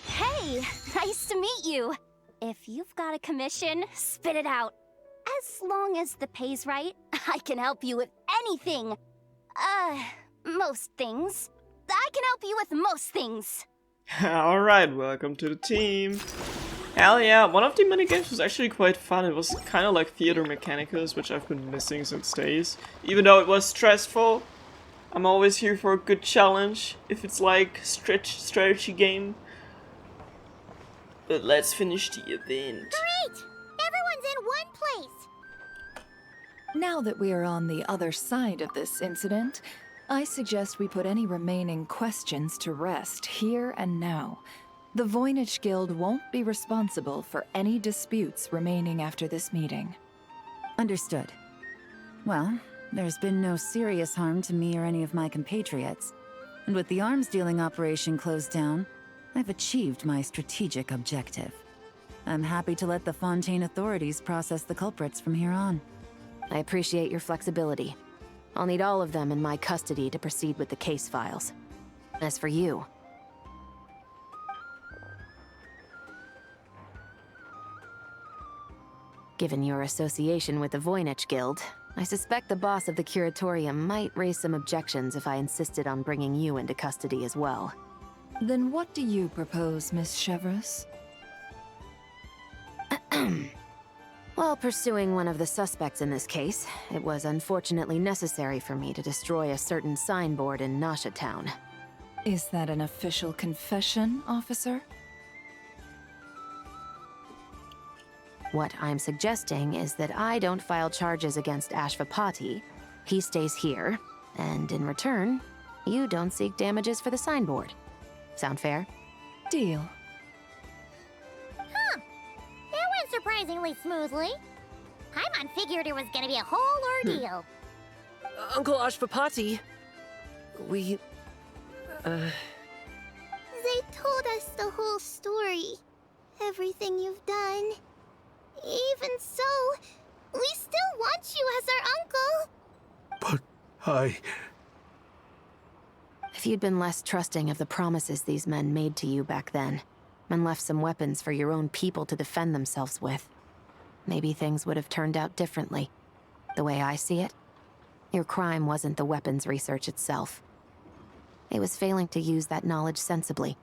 Hey, nice to meet you. If you've got a commission, spit it out. As long as the pay's right, I can help you with anything. Most things. I can help you with most things. Alright, welcome to the team. Hell yeah, one of the minigames was actually quite fun. It was kind of like Theater Mechanicus, which I've been missing since days. Even though it was stressful, I'm always here for a good challenge, if it's like strategy game. But let's finish the event. Great! Everyone's in one place! Now that we are on the other side of this incident, I suggest we put any remaining questions to rest here and now. The Voynich Guild won't be responsible for any disputes remaining after this meeting. Understood. Well, there's been no serious harm to me or any of my compatriots. And with the arms dealing operation closed down, I've achieved my strategic objective. I'm happy to let the Fontaine authorities process the culprits from here on. I appreciate your flexibility. I'll need all of them in my custody to proceed with the case files. As for you... Given your association with the Voynich Guild, I suspect the boss of the Curatorium might raise some objections if I insisted on bringing you into custody as well. Then what do you propose, Miss Chevreuse? While pursuing one of the suspects in this case, it was unfortunately necessary for me to destroy a certain signboard in Nasha Town. Is that an official confession, officer? What I'm suggesting is that I don't file charges against Ashvapati, he stays here, and in return, you don't seek damages for the signboard. Sound fair? Deal. Huh. That went surprisingly smoothly. Paimon figured it was gonna be a whole ordeal. Uncle Ashvapati, we... They told us the whole story. Everything you've done. Even so, we still want you as our uncle. But If you'd been less trusting of the promises these men made to you back then, and left some weapons for your own people to defend themselves with, maybe things would have turned out differently. The way I see it, your crime wasn't the weapons research itself. It was failing to use that knowledge sensibly.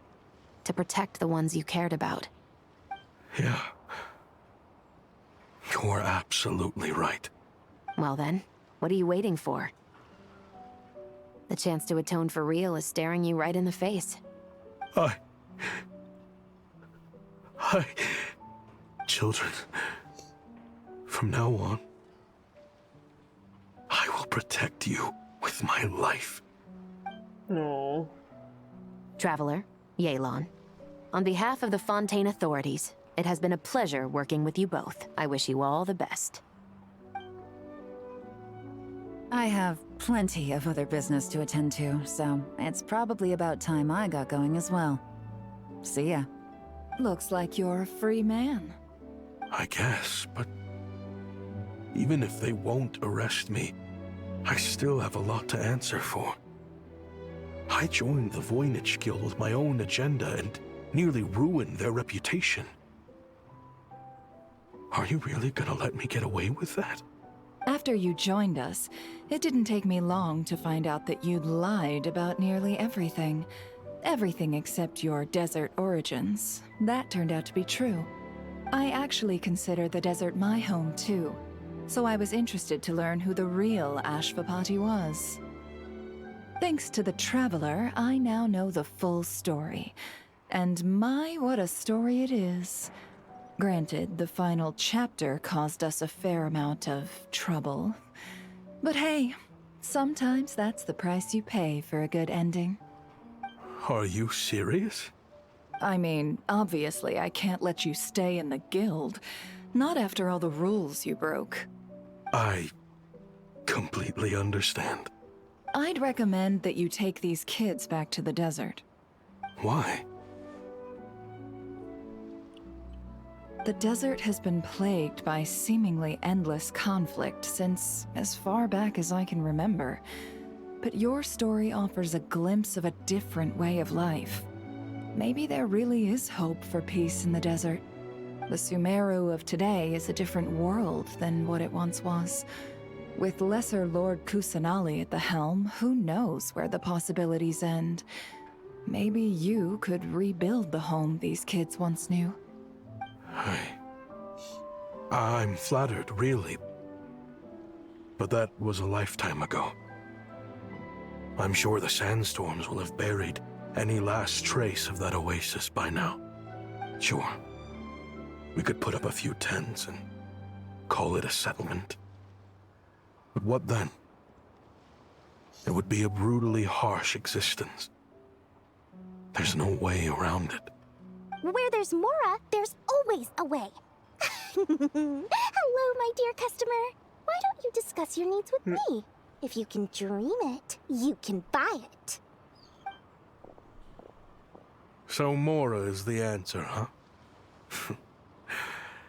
to protect the ones you cared about. Yeah. You're absolutely right. Well then, what are you waiting for? The chance to atone for real is staring you right in the face. Children, from now on, I will protect you with my life. No. Traveler, Yelan. On behalf of the Fontaine authorities, it has been a pleasure working with you both. I wish you all the best. I have plenty of other business to attend to, so it's probably about time I got going as well. See ya. Looks like you're a free man. I guess, but even if they won't arrest me, I still have a lot to answer for. I joined the Voynich Guild with my own agenda and nearly ruined their reputation. Are you really gonna let me get away with that? After you joined us, it didn't take me long to find out that you'd lied about nearly everything. Everything except your desert origins. That turned out to be true. I actually consider the desert my home too, so I was interested to learn who the real Ashvapati was. Thanks to the Traveler, I now know the full story. And my, what a story it is. Granted, the final chapter caused us a fair amount of trouble. But hey, sometimes that's the price you pay for a good ending. Are you serious? I mean, obviously I can't let you stay in the guild. Not after all the rules you broke. I completely understand. I'd recommend that you take these kids back to the desert. Why? The desert has been plagued by seemingly endless conflict since as far back as I can remember. But your story offers a glimpse of a different way of life. Maybe there really is hope for peace in the desert. The Sumeru of today is a different world than what it once was. With Lesser Lord Kusanali at the helm, who knows where the possibilities end? Maybe you could rebuild the home these kids once knew. I'm flattered, really. But that was a lifetime ago. I'm sure the sandstorms will have buried any last trace of that oasis by now. Sure, we could put up a few tents and call it a settlement. But what then? It would be a brutally harsh existence. There's no way around it. Where there's Mora, there's always a way. Hello, my dear customer. Why don't you discuss your needs with me? If you can dream it, you can buy it. So Mora is the answer, huh?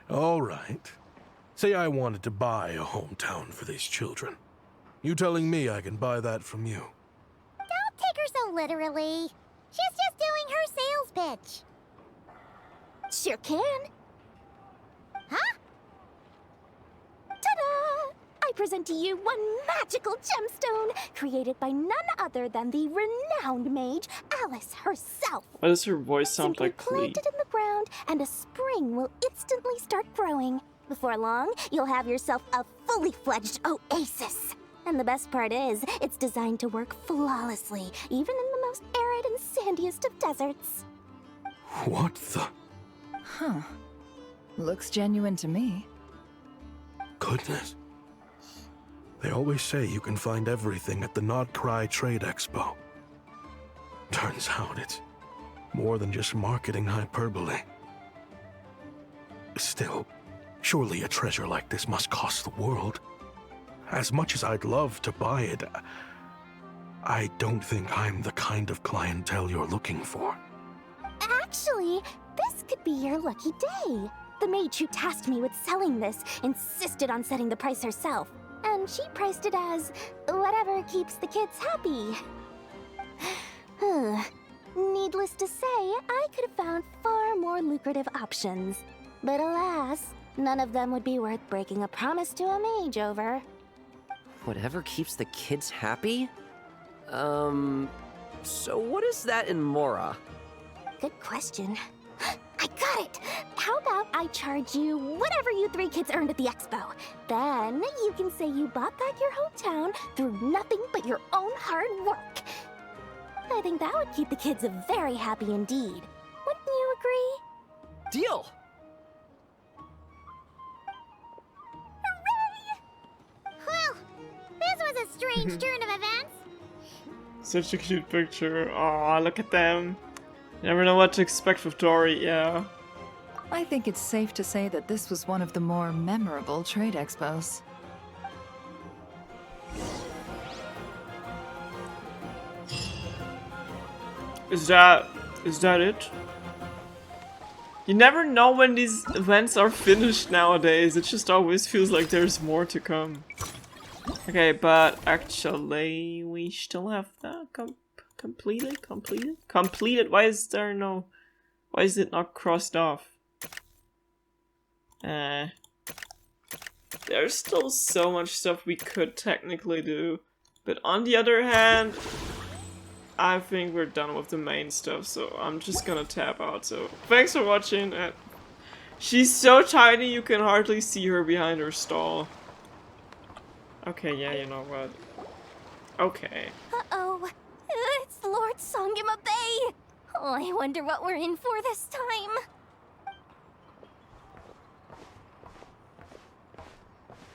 All right. Say I wanted to buy a hometown for these children. You telling me I can buy that from you? Don't take her so literally. She's just doing her sales pitch. Sure can. Huh? Ta-da! I present to you one magical gemstone created by none other than the renowned mage Alice herself. Why does her voice sound Simply like Clee? plant it in the ground, and a spring will instantly start growing. Before long, you'll have yourself a fully fledged oasis. And the best part is, it's designed to work flawlessly, even in the most arid and sandiest of deserts. What the? Huh. Looks genuine to me. Goodness. They always say you can find everything at the Not Cry Trade Expo. Turns out it's more than just marketing hyperbole. Still, surely a treasure like this must cost the world. As much as I'd love to buy it, I don't think I'm the kind of clientele you're looking for. Actually, this could be your lucky day. The mage who tasked me with selling this insisted on setting the price herself, and she priced it as whatever keeps the kids happy. Needless to say, I could have found far more lucrative options. But alas, none of them would be worth breaking a promise to a mage over. Whatever keeps the kids happy? So what is that in Mora? good question. I got it! How about I charge you whatever you 3 kids earned at the expo? Then you can say you bought back your hometown through nothing but your own hard work. I think that would keep the kids very happy indeed. Wouldn't you agree? Deal! Well, this was a strange turn of events. Such a cute picture. Aw, look at them. Never know what to expect with Dory, yeah. I think it's safe to say that this was one of the more memorable trade expos. Is that it? You never know when these events are finished nowadays. It just always feels like there's more to come. Okay, but actually, we still have that completed. Why is there no? Why is it not crossed off? There's still so much stuff we could technically do, but on the other hand, I think we're done with the main stuff, so I'm just gonna tap out. So thanks for watching. She's so tiny you can hardly see her behind her stall. Okay, yeah, you know what? Okay. Uh-oh. It's Lord Songima Bay! Oh, I wonder what we're in for this time.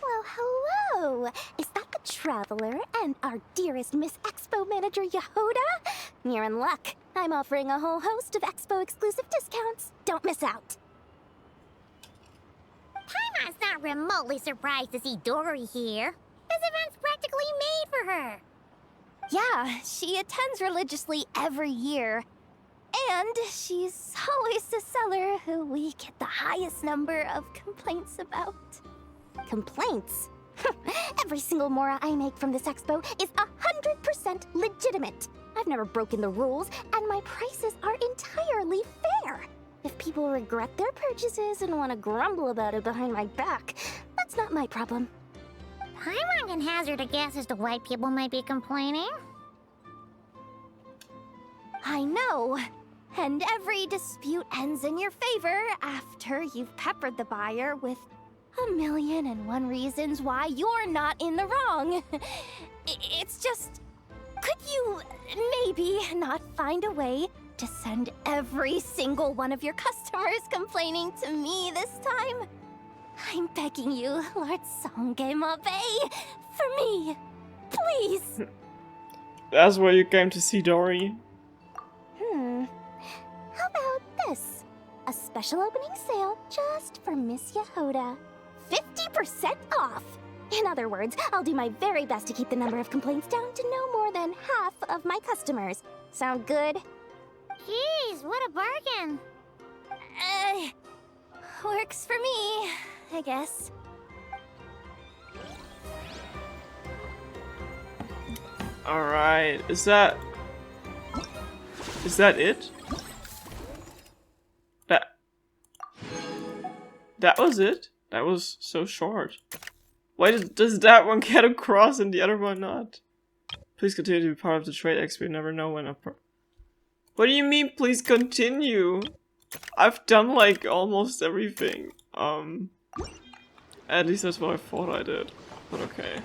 Well, hello! Is that the Traveler and our dearest Miss Expo Manager Yehoda? You're in luck. I'm offering a whole host of Expo exclusive discounts. Don't miss out. Taimon's not remotely surprised to see Dory here. This event's practically made for her. Yeah, she attends religiously every year. And she's always the seller who we get the highest number of complaints about. Complaints? Every single mora I make from this expo is 100% legitimate. I've never broken the rules, and my prices are entirely fair. If people regret their purchases and want to grumble about it behind my back, that's not my problem. Paimon can hazard a guess as to why people might be complaining. I know. And every dispute ends in your favor after you've peppered the buyer with 1,000,001 reasons why you're not in the wrong. It's just... Could you maybe not find a way to send every single one of your customers complaining to me this time? I'm begging you, Lord Songema Bay, for me, please. That's why you came to see Dory. How about this? A special opening sale just for Miss Yehoda. 50% off! In other words, I'll do my very best to keep the number of complaints down to no more than half of my customers. Sound good? Jeez, what a bargain. Works for me, I guess. Alright, is that it? That was it? That was so short. Why does that one get across and the other one not? Please continue to be part of the trade expo. You never know when What do you mean, please continue? I've done like almost everything. At least that's what I thought I did. But okay.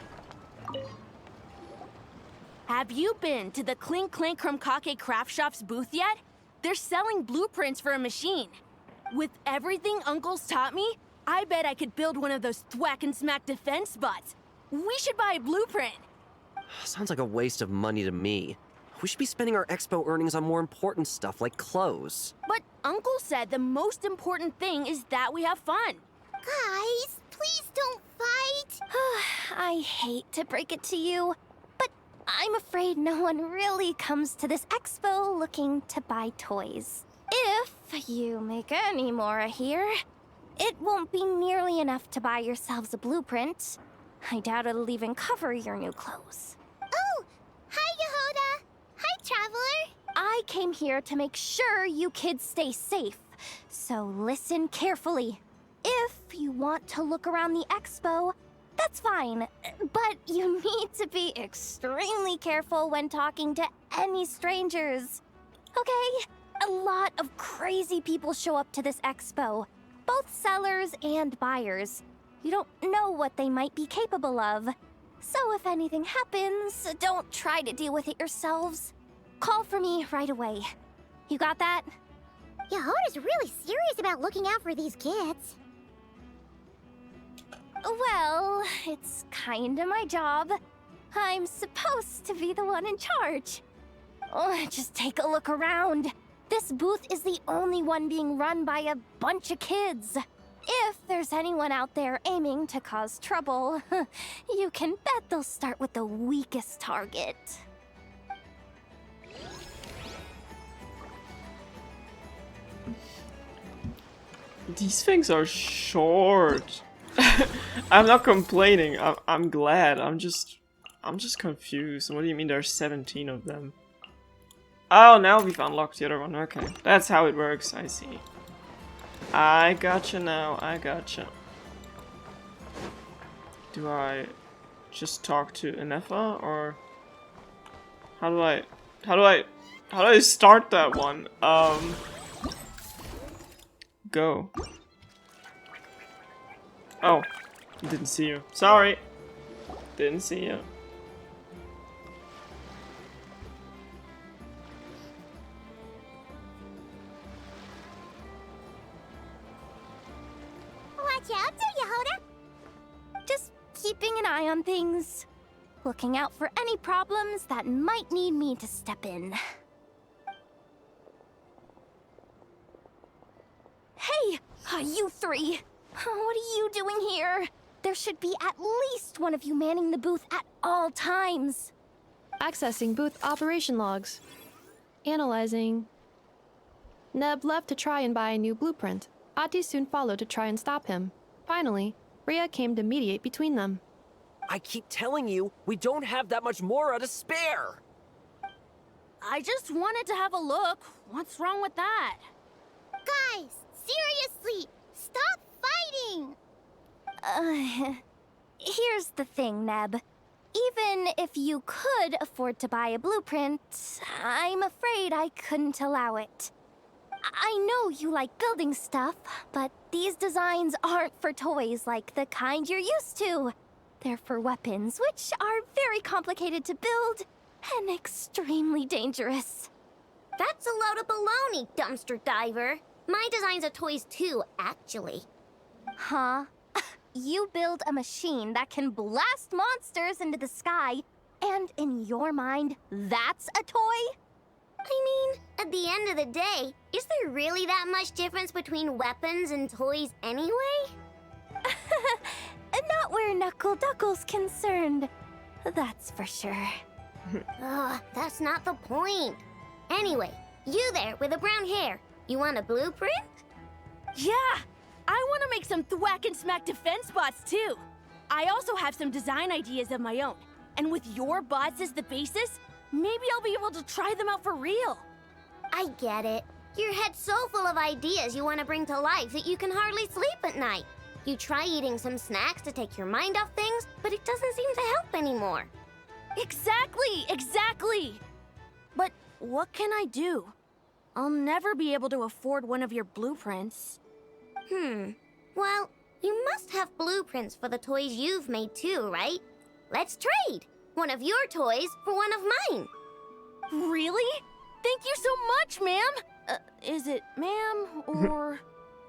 Have you been to the Clink Clink Krumkake Craft Shop's booth yet? They're selling blueprints for a machine. With everything Uncle's taught me, I bet I could build one of those thwack and smack defense bots. We should buy a blueprint. Sounds like a waste of money to me. We should be spending our expo earnings on more important stuff like clothes. But Uncle said the most important thing is that we have fun. Guys, please don't fight. I hate to break it to you, but I'm afraid no one really comes to this expo looking to buy toys. If you make any mora here, it won't be nearly enough to buy yourselves a blueprint. I doubt it'll even cover your new clothes. Oh! Hi, Yehoda! Hi, Traveler! I came here to make sure you kids stay safe, so listen carefully. If you want to look around the expo, that's fine, but you need to be extremely careful when talking to any strangers. Okay? A lot of crazy people show up to this expo, both sellers and buyers. You don't know what they might be capable of. So if anything happens, don't try to deal with it yourselves. Call for me right away. You got that? Yehoda's really serious about looking out for these kids. Well, it's kinda my job. I'm supposed to be the one in charge. Oh, just take a look around. This booth is the only one being run by a bunch of kids. If there's anyone out there aiming to cause trouble, you can bet they'll start with the weakest target. These things are short. I'm not complaining. I'm glad. I'm just confused. What do you mean there's 17 of them? Oh, now we've unlocked the other one. Okay, that's how it works. I see. I gotcha now. I gotcha. Do I just talk to Inefa, or how do I start that one? Go. Oh, didn't see you. Sorry. Didn't see you. Watch out there, Yehoda. Just keeping an eye on things. Looking out for any problems that might need me to step in. Hey, you three! What are you doing here? There should be at least one of you manning the booth at all times. Accessing booth operation logs. Analyzing. Neb left to try and buy a new blueprint. Ati soon followed to try and stop him. Finally, Rhea came to mediate between them. I keep telling you, we don't have that much Mora to spare! I just wanted to have a look. What's wrong with that? Guys, seriously, stop fighting! Here's the thing, Neb. Even if you could afford to buy a blueprint, I'm afraid I couldn't allow it. I know you like building stuff, but these designs aren't for toys like the kind you're used to. They're for weapons, which are very complicated to build and extremely dangerous. That's a load of baloney, dumpster diver. My designs are toys too, actually. Huh? You build a machine that can blast monsters into the sky, and in your mind, that's a toy? I mean, at the end of the day, is there really that much difference between weapons and toys anyway? Not where Knuckle Duckle's concerned. That's for sure. Ugh, that's not the point. Anyway, you there with the brown hair, you want a blueprint? Yeah! I want to make some thwack and smack defense bots too. I also have some design ideas of my own. And with your bots as the basis, maybe I'll be able to try them out for real. I get it. Your head's so full of ideas you want to bring to life that you can hardly sleep at night. You try eating some snacks to take your mind off things, but it doesn't seem to help anymore. Exactly! But what can I do? I'll never be able to afford one of your blueprints. Well, you must have blueprints for the toys you've made too, right? Let's trade! One of your toys for one of mine. Really? Thank you so much, ma'am! Is it ma'am, or...?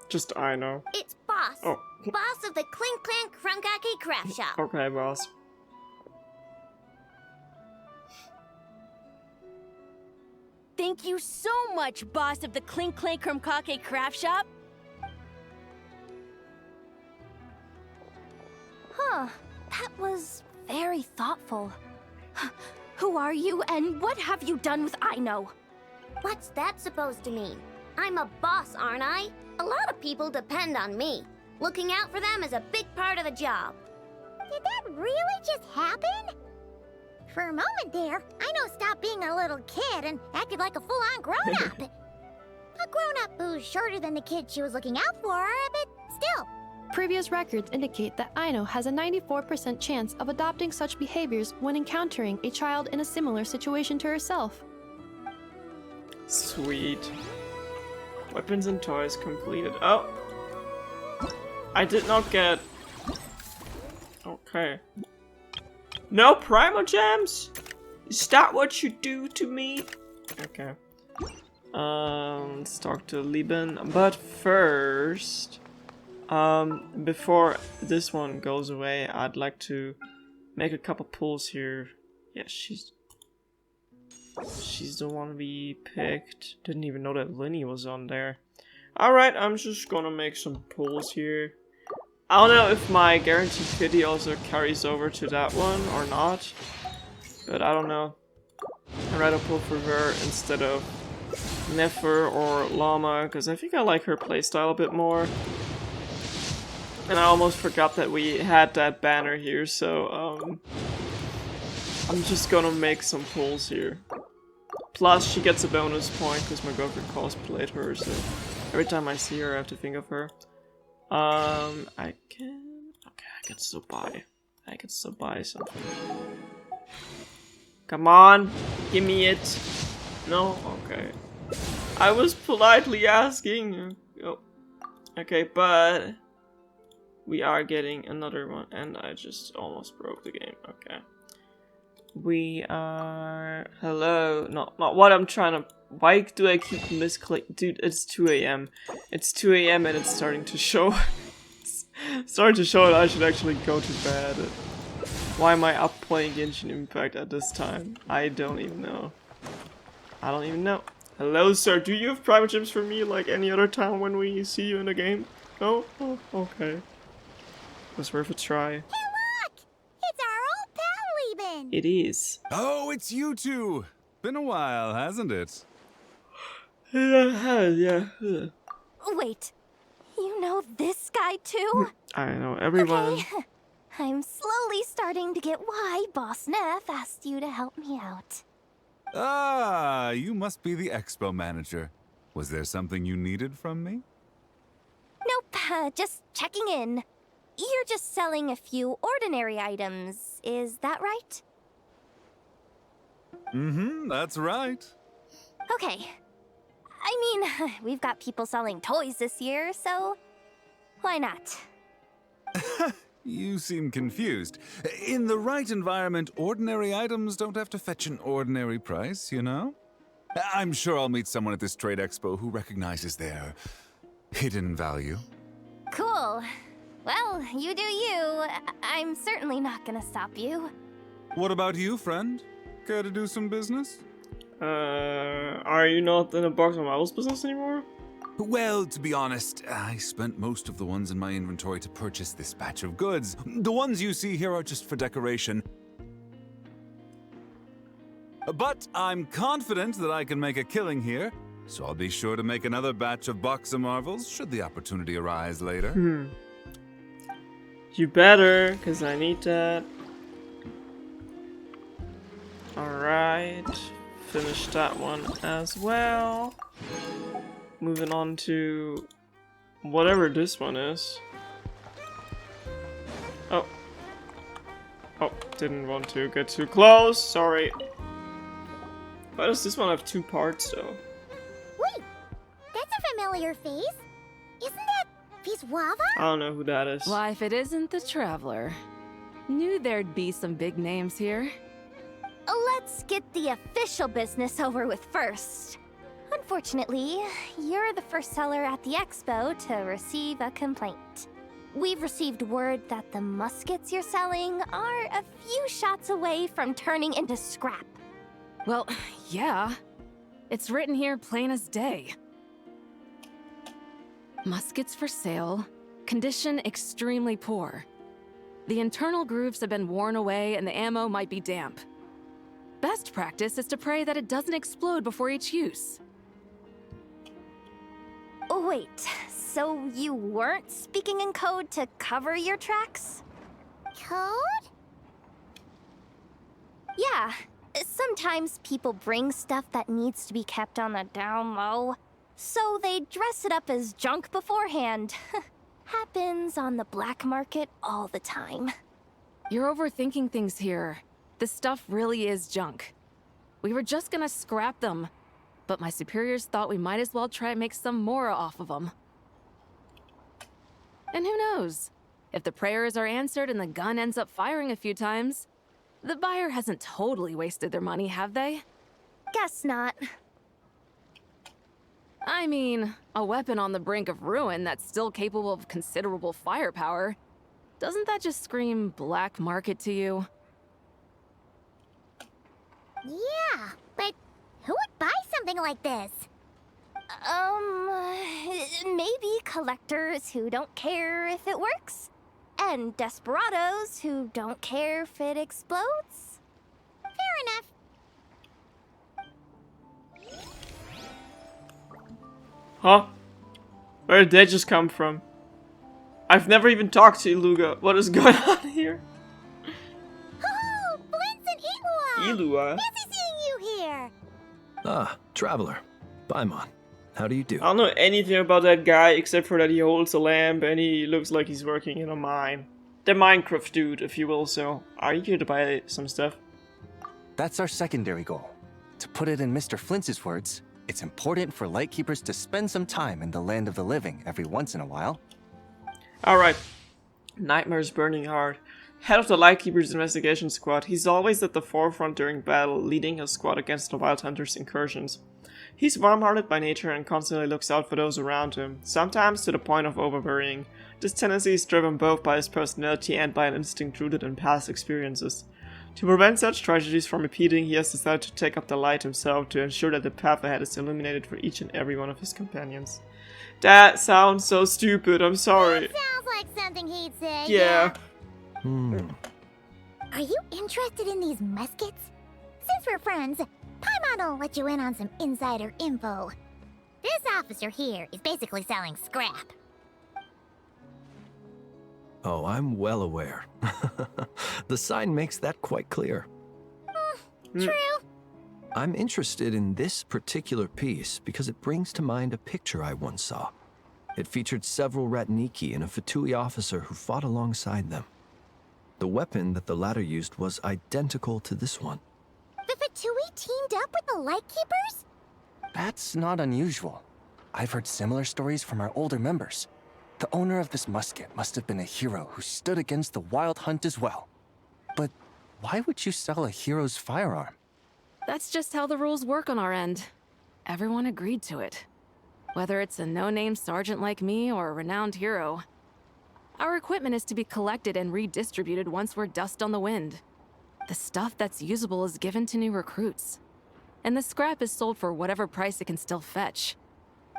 Just I know. It's Boss. Oh. Boss of the Clink Clank Krumkake Craft Shop. Okay, boss. Thank you so much, boss of the Clink Clank Krumkake Craft Shop. Huh, that was very thoughtful. Who are you, and what have you done with Aino? What's that supposed to mean? I'm a boss, aren't I? A lot of people depend on me. Looking out for them is a big part of the job. Did that really just happen? For a moment there, Aino stopped being a little kid and acted like a full-on grown-up. A grown-up who's shorter than the kid she was looking out for, but still. Previous records indicate that Aino has a 94% chance of adopting such behaviors when encountering a child in a similar situation to herself. Sweet. Weapons and toys completed. Oh! I did not get... Okay. No Primo Gems? Is that what you do to me? Okay. Let's talk to Lieben. But first... before this one goes away, I'd like to make a couple pulls here. Yeah, she's the one we picked. Didn't even know that Linny was on there. Alright, I'm just gonna make some pulls here. I don't know if my guaranteed kitty also carries over to that one or not. But I don't know. I'd rather pull for her instead of Nefer or Llama, because I think I like her playstyle a bit more. And I almost forgot that we had that banner here, so I'm just gonna make some pulls here. Plus, she gets a bonus point because my girlfriend cosplayed her, so every time I see her, I have to think of her. I can still buy. I can still buy something. Come on, give me it. No? Okay. I was politely asking. Oh. Okay, but we are getting another one, and I just almost broke the game. Okay. We are... Hello. Not what I'm trying to... Why do I keep misclick? Dude, it's 2 AM. It's 2 AM and it's starting to show... starting to show that I should actually go to bed. Why am I up playing Genshin Impact at this time? I don't even know. I don't even know. Hello, sir. Do you have private gems for me like any other time when we see you in the game? No? Oh, okay. Was worth a try. It is. Oh, it's you two! Been a while, hasn't it? Yeah. Wait, you know this guy too? I know, everyone. Okay. I'm slowly starting to get why Boss Neff asked you to help me out. Ah, you must be the expo manager. Was there something you needed from me? Nope, just checking in. You're just selling a few ordinary items, is that right? Mm-hmm, that's right. Okay. I mean, we've got people selling toys this year, so why not? You seem confused. In the right environment, ordinary items don't have to fetch an ordinary price, you know? I'm sure I'll meet someone at this trade expo who recognizes their hidden value. Cool. Well, you do you. I'm certainly not gonna stop you. What about you, friend? Care to do some business? Are you not in a box of models business anymore? Well, to be honest, I spent most of the ones in my inventory to purchase this batch of goods. The ones you see here are just for decoration. But I'm confident that I can make a killing here, so I'll be sure to make another batch of box of marvels should the opportunity arise later. You better, because I need that. Alright, finish that one as well. Moving on to whatever this one is. Oh, didn't want to get too close, sorry. Why does this one have 2 parts though? Wait, that's a familiar face. Isn't that Viswava? I don't know who that is. Why, if it isn't the Traveler. Knew there'd be some big names here. Let's get the official business over with first. Unfortunately, you're the first seller at the expo to receive a complaint. We've received word that the muskets you're selling are a few shots away from turning into scrap. Well, yeah. It's written here plain as day. Muskets for sale. Condition extremely poor. The internal grooves have been worn away and the ammo might be damp. Best practice is to pray that it doesn't explode before each use. Wait, so you weren't speaking in code to cover your tracks? Code? Yeah. Sometimes people bring stuff that needs to be kept on the down low, so they dress it up as junk beforehand. Happens on the black market all the time. You're overthinking things here. This stuff really is junk. We were just gonna scrap them. but my superiors thought we might as well try and make some more off of them. And who knows? If the prayers are answered and the gun ends up firing a few times, the buyer hasn't totally wasted their money, have they? Guess not. I mean, a weapon on the brink of ruin that's still capable of considerable firepower. Doesn't that just scream black market to you? Yeah, but who would buy something like this? Maybe collectors who don't care if it works. And desperados who don't care if it explodes. Fair enough. Huh? Where did they just come from? I've never even talked to Iluga. What is going on here? Oh, Blintz and Elua! Elua? Fancy seeing you here! Ah, Traveler. Paimon. How do you do? I don't know anything about that guy except for that he holds a lamp and he looks like he's working in a mine. The Minecraft dude, if you will, so are you here to buy some stuff? That's our secondary goal. To put it in Mr. Flintz's words, it's important for Lightkeepers to spend some time in the land of the living every once in a while. Alright. Nightmare's burning hard. Head of the Lightkeepers investigation squad, he's always at the forefront during battle, leading his squad against the Wild Hunters' incursions. He's warm-hearted by nature and constantly looks out for those around him, sometimes to the point of overworrying. This tendency is driven both by his personality and by an instinct rooted in past experiences. To prevent such tragedies from repeating, he has decided to take up the light himself to ensure that the path ahead is illuminated for each and every one of his companions. That sounds so stupid, I'm sorry. That sounds like something he'd say. Yeah. Are you interested in these muskets? Since we're friends, Paimon will let you in on some insider info. This officer here is basically selling scrap. Oh, I'm well aware. The sign makes that quite clear. True. I'm interested in this particular piece because it brings to mind a picture I once saw. It featured several Ratniki and a Fatui officer who fought alongside them. The weapon that the latter used was identical to this one. The Fatui teamed up with the Lightkeepers? That's not unusual. I've heard similar stories from our older members. The owner of this musket must have been a hero who stood against the Wild Hunt as well. But why would you sell a hero's firearm? That's just how the rules work on our end. Everyone agreed to it. Whether it's a no-name sergeant like me or a renowned hero. Our equipment is to be collected and redistributed once we're dust on the wind. The stuff that's usable is given to new recruits. And the scrap is sold for whatever price it can still fetch.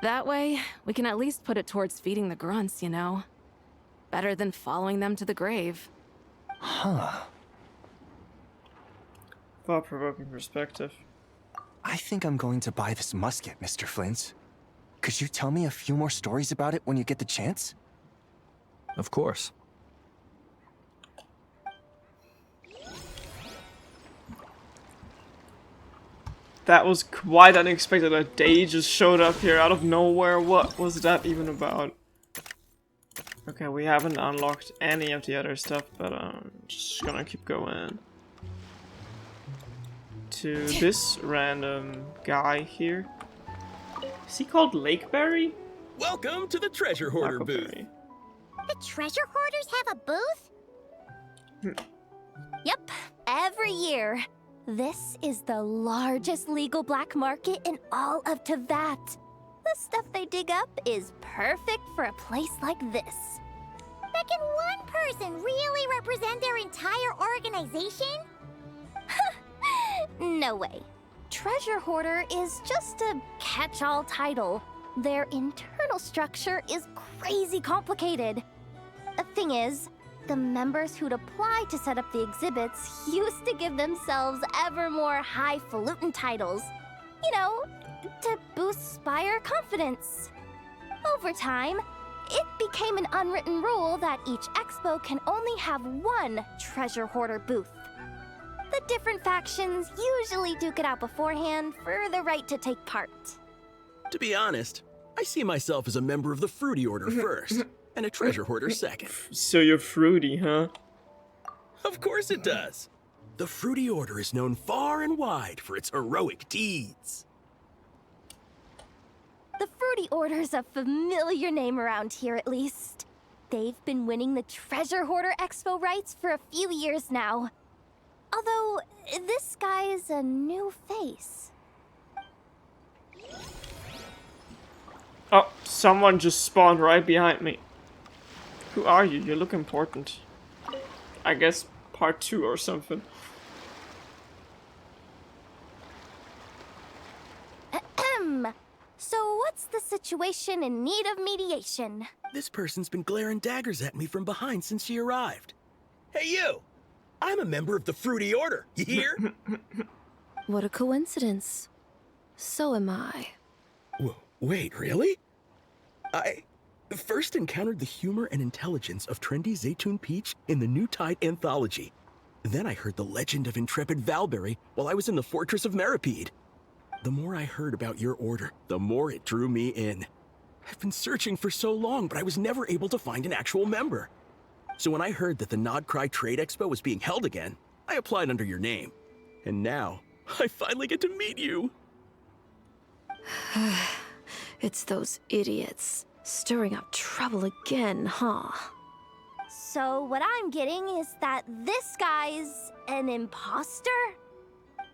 That way, we can at least put it towards feeding the grunts, you know? Better than following them to the grave. Huh. Thought-provoking perspective. I think I'm going to buy this musket, Mr. Flintz. Could you tell me a few more stories about it when you get the chance? Of course. That was quite unexpected that they just showed up here out of nowhere. What was that even about? Okay, we haven't unlocked any of the other stuff, but I'm just gonna keep going. To this random guy here. Is he called Lakeberry? Welcome to the Treasure Hoarder booth. The treasure hoarders have a booth? Yep, every year. This is the largest legal black market in all of Teyvat. The stuff they dig up is perfect for a place like this. But can one person really represent their entire organization? No way. Treasure Hoarder is just a catch-all title. Their internal structure is crazy complicated. The thing is, the members who'd apply to set up the exhibits used to give themselves ever more highfalutin titles. You know, to boost buyer confidence. Over time, it became an unwritten rule that each expo can only have one treasure hoarder booth. The different factions usually duke it out beforehand for the right to take part. To be honest, I see myself as a member of the Fruity Order first, and a treasure hoarder second. So you're fruity, huh? Of course it does. The Fruity Order is known far and wide for its heroic deeds. Fruity Order's a familiar name around here, at least. They've been winning the Treasure Hoarder Expo rights for a few years now. Although, this guy's a new face. Oh, someone just spawned right behind me. Who are you? You look important. I guess part 2 or something. Ahem. So what's the situation in need of mediation? This person's been glaring daggers at me from behind since she arrived. Hey, you! I'm a member of the Fruity Order, you hear? What a coincidence. So am I. Wait, really? I first encountered the humor and intelligence of trendy Zaytun Peach in the New Tide anthology. Then I heard the legend of intrepid Valberry while I was in the Fortress of Meripede. The more I heard about your order, the more it drew me in. I've been searching for so long, but I was never able to find an actual member. So when I heard that the Nodcry Trade Expo was being held again, I applied under your name. And now, I finally get to meet you. It's those idiots. Stirring up trouble again, huh? So what I'm getting is that this guy's an imposter?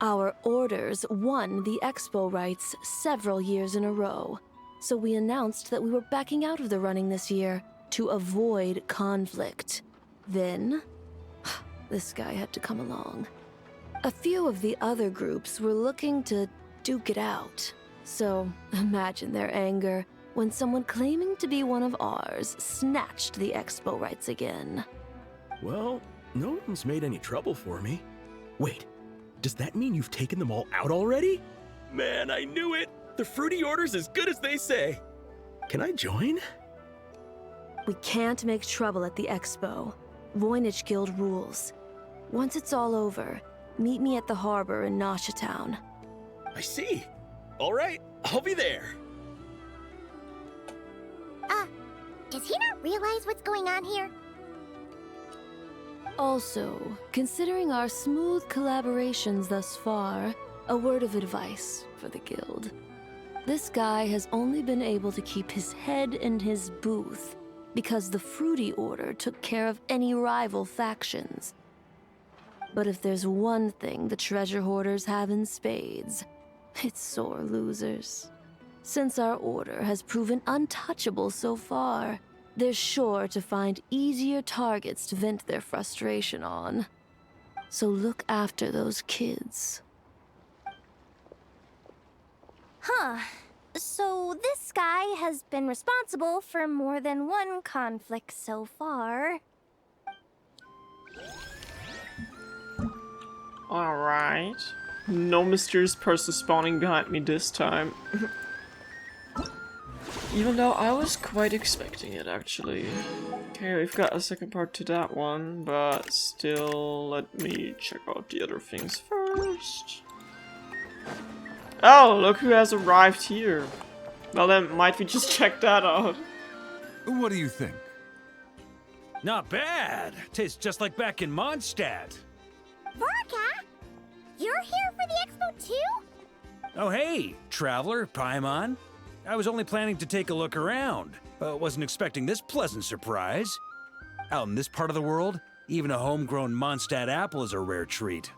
Our orders won the expo rights several years in a row, so we announced that we were backing out of the running this year to avoid conflict. Then, this guy had to come along. A few of the other groups were looking to duke it out, so imagine their anger when someone claiming to be one of ours snatched the expo rights again. Well, no one's made any trouble for me. Wait, does that mean you've taken them all out already? Man, I knew it! The Fruity Order's as good as they say. Can I join? We can't make trouble at the expo. Voynich Guild rules. Once it's all over, meet me at the harbor in Nasha Town. I see. All right, I'll be there. Does he not realize what's going on here? Also, considering our smooth collaborations thus far, a word of advice for the guild. This guy has only been able to keep his head in his booth because the Fruity Order took care of any rival factions. But if there's one thing the treasure hoarders have in spades, it's sore losers. Since our order has proven untouchable so far, they're sure to find easier targets to vent their frustration on. So look after those kids. Huh. So this guy has been responsible for more than one conflict so far. Alright. No mysterious person spawning behind me this time. Even though I was quite expecting it, actually. Okay, we've got a second part to that one, but still, let me check out the other things first. Oh, look who has arrived here. Well then, might we just check that out? What do you think? Not bad. Tastes just like back in Mondstadt. Vorka? You're here for the expo too? Oh hey, Traveler, Paimon. I was only planning to take a look around. Wasn't expecting this pleasant surprise. Out in this part of the world, even a homegrown Mondstadt apple is a rare treat.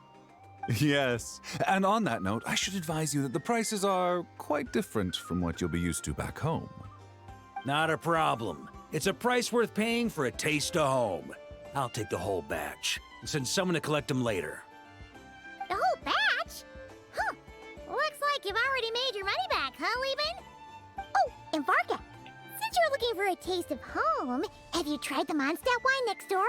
Yes, and on that note, I should advise you that the prices are quite different from what you'll be used to back home. Not a problem. It's a price worth paying for a taste of home. I'll take the whole batch and send someone to collect them later. The whole batch? Huh. Looks like you've already made your money back, huh, Leben? Oh, and Varka, since you're looking for a taste of home, have you tried the Mondstadt wine next door?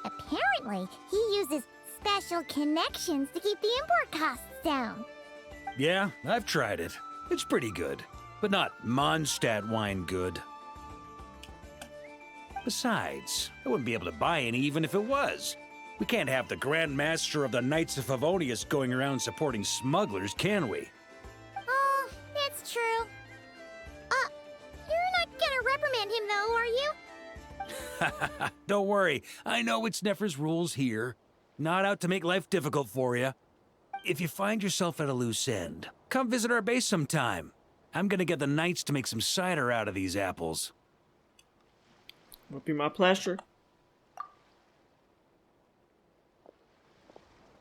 Apparently, he uses special connections to keep the import costs down. Yeah, I've tried it. It's pretty good, but not Mondstadt wine good. Besides, I wouldn't be able to buy any even if it was. We can't have the Grand Master of the Knights of Favonius going around supporting smugglers, can we? Oh, that's true. You're not gonna reprimand him though, are you? Don't worry, I know it's Nefer's rules here. Not out to make life difficult for you. If you find yourself at a loose end, come visit our base sometime. I'm gonna get the knights to make some cider out of these apples. Would be my pleasure.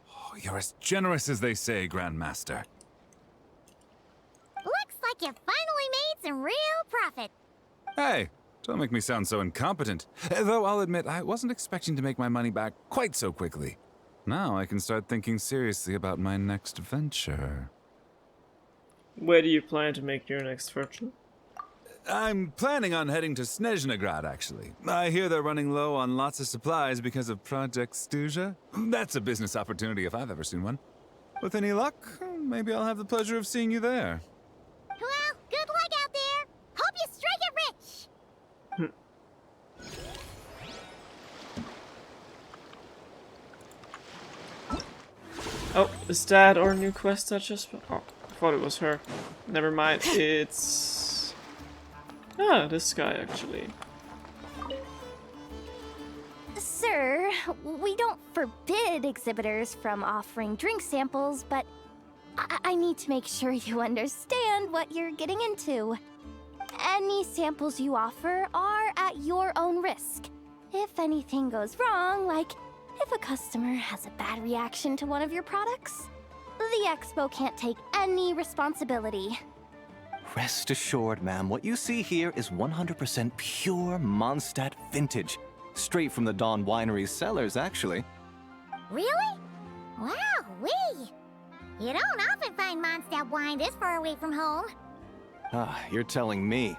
Oh, you're as generous as they say, Grandmaster. Looks like you finally made some real profit. Hey, don't make me sound so incompetent. Though I'll admit, I wasn't expecting to make my money back quite so quickly. Now I can start thinking seriously about my next venture. Where do you plan to make your next fortune? I'm planning on heading to Snezhnegrad, actually. I hear they're running low on lots of supplies because of Project Stuja. That's a business opportunity if I've ever seen one. With any luck, maybe I'll have the pleasure of seeing you there. Well, good luck out there. Hope you strike it rich. Oh, is that our new quest that just... Oh, I thought it was her. Never mind, it's... Ah, this guy actually. Sir, we don't forbid exhibitors from offering drink samples, but I need to make sure you understand what you're getting into. Any samples you offer are at your own risk. If anything goes wrong, like if a customer has a bad reaction to one of your products, the expo can't take any responsibility. Rest assured, ma'am, what you see here is 100% pure Mondstadt vintage. Straight from the Dawn Winery's cellars, actually. Really? Wow-wee. You don't often find Mondstadt wine this far away from home. Ah, you're telling me.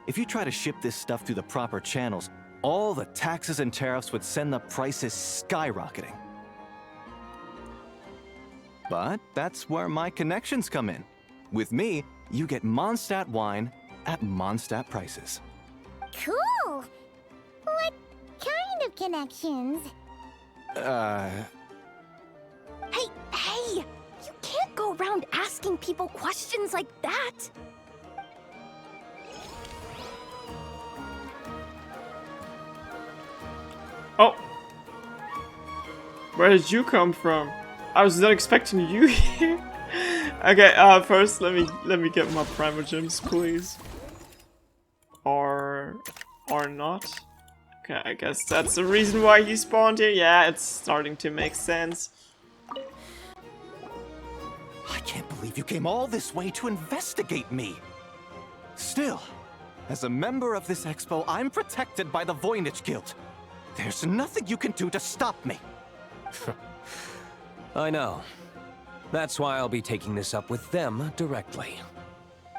If you try to ship this stuff through the proper channels, all the taxes and tariffs would send the prices skyrocketing. But that's where my connections come in. With me, you get Mondstadt wine at Mondstadt prices. Cool. What kind of connections? Hey, you can't go around asking people questions like that. Oh! Where did you come from? I was not expecting you here. Okay, first let me get my primal gems, please. Or not. Okay, I guess that's the reason why he spawned here. Yeah, it's starting to make sense. I can't believe you came all this way to investigate me. Still, as a member of this expo, I'm protected by the Voynich Guild. There's nothing you can do to stop me. I know. That's why I'll be taking this up with them directly.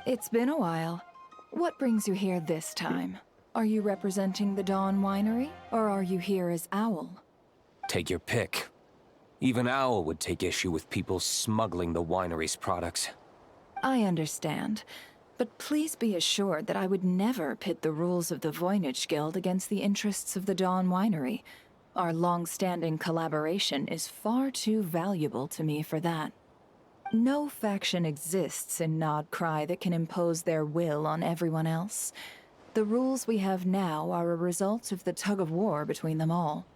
It's been a while. What brings you here this time? Are you representing the Dawn Winery, or are you here as Owl? Take your pick. Even Owl would take issue with people smuggling the winery's products. I understand, but please be assured that I would never pit the rules of the Voynich Guild against the interests of the Dawn Winery. Our long-standing collaboration is far too valuable to me for that. No faction exists in Nodcry that can impose their will on everyone else. The rules we have now are a result of the tug-of-war between them all.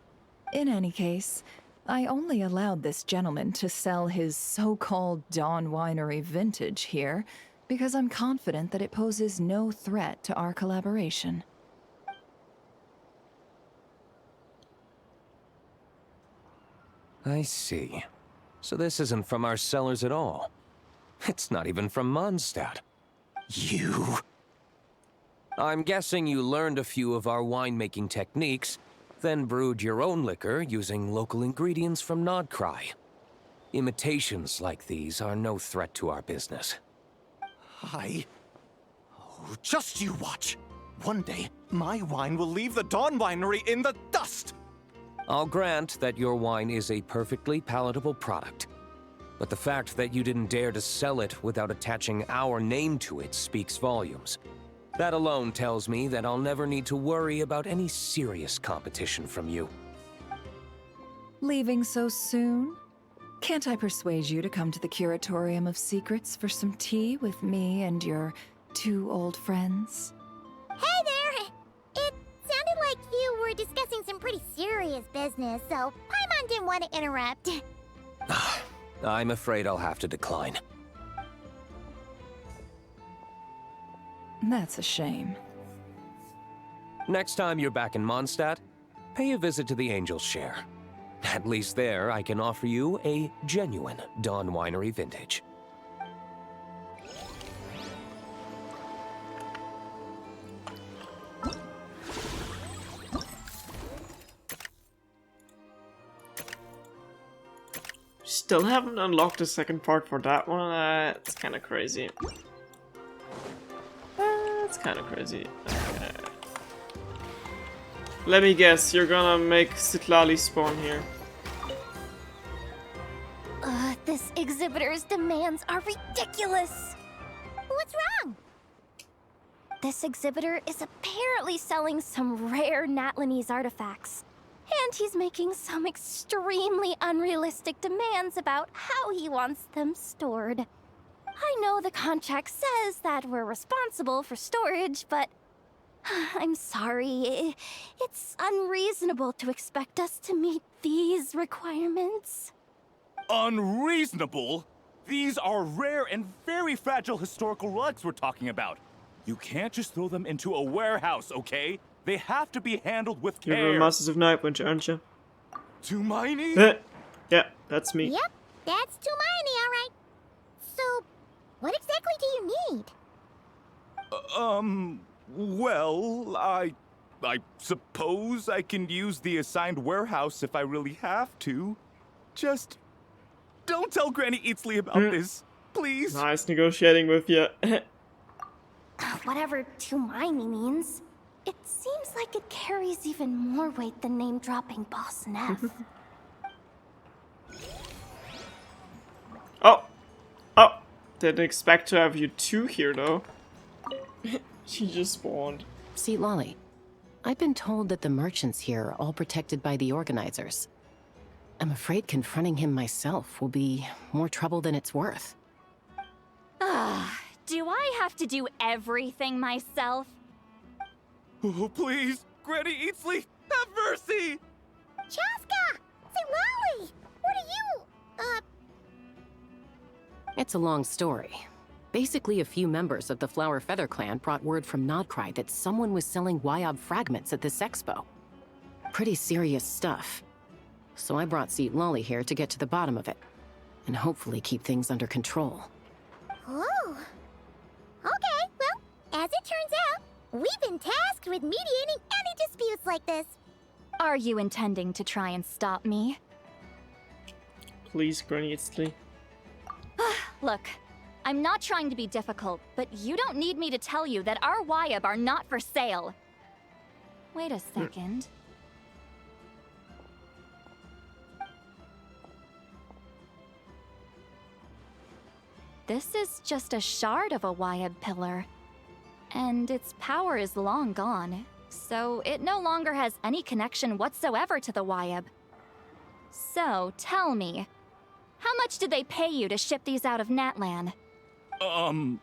In any case, I only allowed this gentleman to sell his so-called Dawn Winery vintage here because I'm confident that it poses no threat to our collaboration. I see. So this isn't from our cellars at all. It's not even from Mondstadt. You... I'm guessing you learned a few of our winemaking techniques, then brewed your own liquor using local ingredients from Nodcry. Imitations like these are no threat to our business. Oh, just you watch. One day, my wine will leave the Dawn Winery in the dust! I'll grant that your wine is a perfectly palatable product. But the fact that you didn't dare to sell it without attaching our name to it speaks volumes. That alone tells me that I'll never need to worry about any serious competition from you. Leaving so soon? Can't I persuade you to come to the Curatorium of Secrets for some tea with me and your two old friends? Hey there! It sounded like you were discussing some pretty serious business, so Paimon didn't want to interrupt. I'm afraid I'll have to decline. That's a shame. Next time you're back in Mondstadt, pay a visit to the Angel's Share. At least there, I can offer you a genuine Dawn Winery vintage. Still haven't unlocked the second part for that one. It's kind of crazy. That's kind of crazy. Okay. Let me guess, you're gonna make Citlali spawn here. This exhibitor's demands are ridiculous. What's wrong? This exhibitor is apparently selling some rare Natlanese artifacts. And he's making some extremely unrealistic demands about how he wants them stored. I know the contract says that we're responsible for storage, but I'm sorry. It's unreasonable to expect us to meet these requirements. Unreasonable? These are rare and very fragile historical relics we're talking about. You can't just throw them into a warehouse, okay? They have to be handled with care. You're the Masters of Nightwind, aren't you? Tumaini? Yeah, that's me. Yep, that's Tumaini, alright. So, what exactly do you need? Well, I suppose I can use the assigned warehouse if I really have to. Just don't tell Granny Eatsley about this, please. Nice negotiating with you. Whatever Tumaini means, it seems like it carries even more weight than name-dropping Boss Neff. Oh! Didn't expect to have you two here, though. She just spawned. See, Lolly, I've been told that the merchants here are all protected by the organizers. I'm afraid confronting him myself will be more trouble than it's worth. Do I have to do everything myself? Oh, please, Granny Eatsley, have mercy! Chaska! Say, Lolly! What are you, It's a long story. Basically, a few members of the Flower Feather clan brought word from Nodcry that someone was selling Wyob fragments at this expo. Pretty serious stuff. So I brought Seat Lolly here to get to the bottom of it, and hopefully keep things under control. Oh. Okay, well, as it turns out, we've been tasked with mediating any disputes like this. Are you intending to try and stop me? Please, Granny Eatsley. Look, I'm not trying to be difficult, but you don't need me to tell you that our Wyob are not for sale. Wait a second. This is just a shard of a Wyob pillar, and its power is long gone, so it no longer has any connection whatsoever to the Wyob. So, tell me, how much did they pay you to ship these out of Natlan?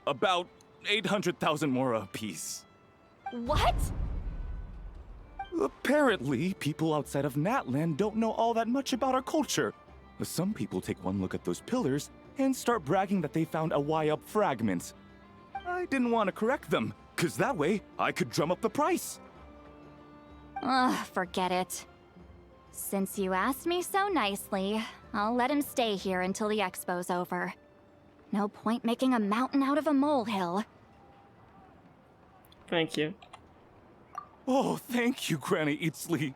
About 800,000 mora apiece. What? Apparently, people outside of Natlan don't know all that much about our culture. Some people take one look at those pillars and start bragging that they found a Wyob fragment. I didn't want to correct them, because that way I could drum up the price. Ugh, forget it. Since you asked me so nicely, I'll let him stay here until the expo's over. No point making a mountain out of a molehill. Thank you. Oh, thank you, Granny Eatsley.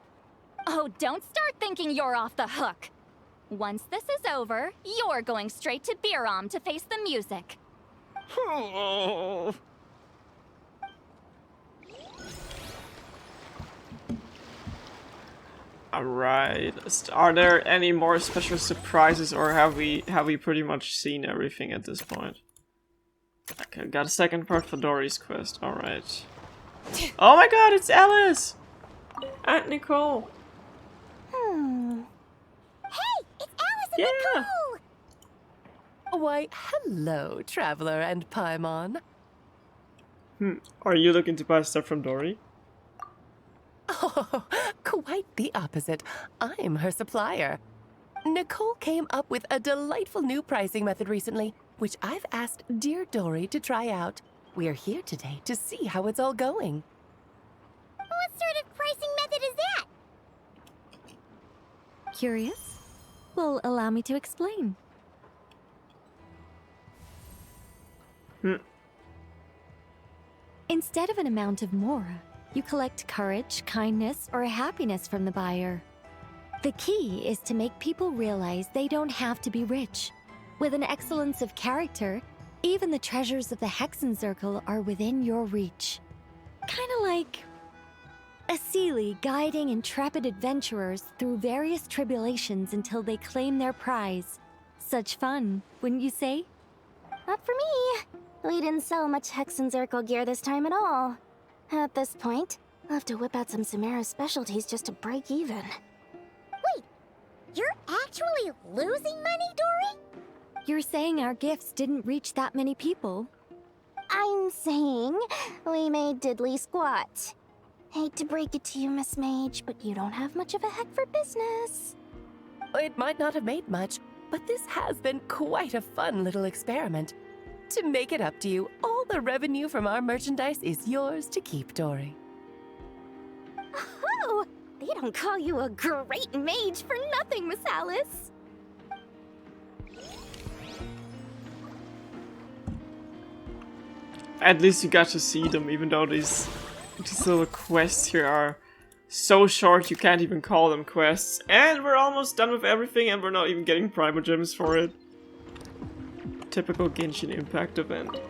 Oh, don't start thinking you're off the hook. Once this is over, you're going straight to Biram to face the music. Oh. Alright. Are there any more special surprises, or have we pretty much seen everything at this point? Okay, got a second part for Dory's quest. Alright. Oh my god, it's Alice! Aunt Nicole! Hey, it's Alice and Nicole! Why, hello, Traveler and Paimon. Are you looking to buy stuff from Dory? Oh, quite the opposite. I'm her supplier. Nicole came up with a delightful new pricing method recently, which I've asked dear Dory to try out. We're here today to see how it's all going. What sort of pricing method is that? Curious? Well, allow me to explain. Instead of an amount of mora, you collect courage, kindness, or happiness from the buyer. The key is to make people realize they don't have to be rich. With an excellence of character, even the treasures of the Hexen Circle are within your reach. Kinda like a Seelie guiding intrepid adventurers through various tribulations until they claim their prize. Such fun, wouldn't you say? Not for me. We didn't sell much Hexen Circle gear this time at all. At this point, I'll have to whip out some Samara specialties just to break even. Wait, you're actually losing money, Dory? You're saying our gifts didn't reach that many people? I'm saying we made diddly squat. Hate to break it to you, Miss Mage, but you don't have much of a heck for business. It might not have made much, but this has been quite a fun little experiment. To make it up to you, all the revenue from our merchandise is yours to keep, Dory. Oh, they don't call you a great mage for nothing, Miss Alice. At least you got to see them, even though these little quests here are so short you can't even call them quests. And we're almost done with everything and we're not even getting Primogems for it. Typical Genshin Impact event.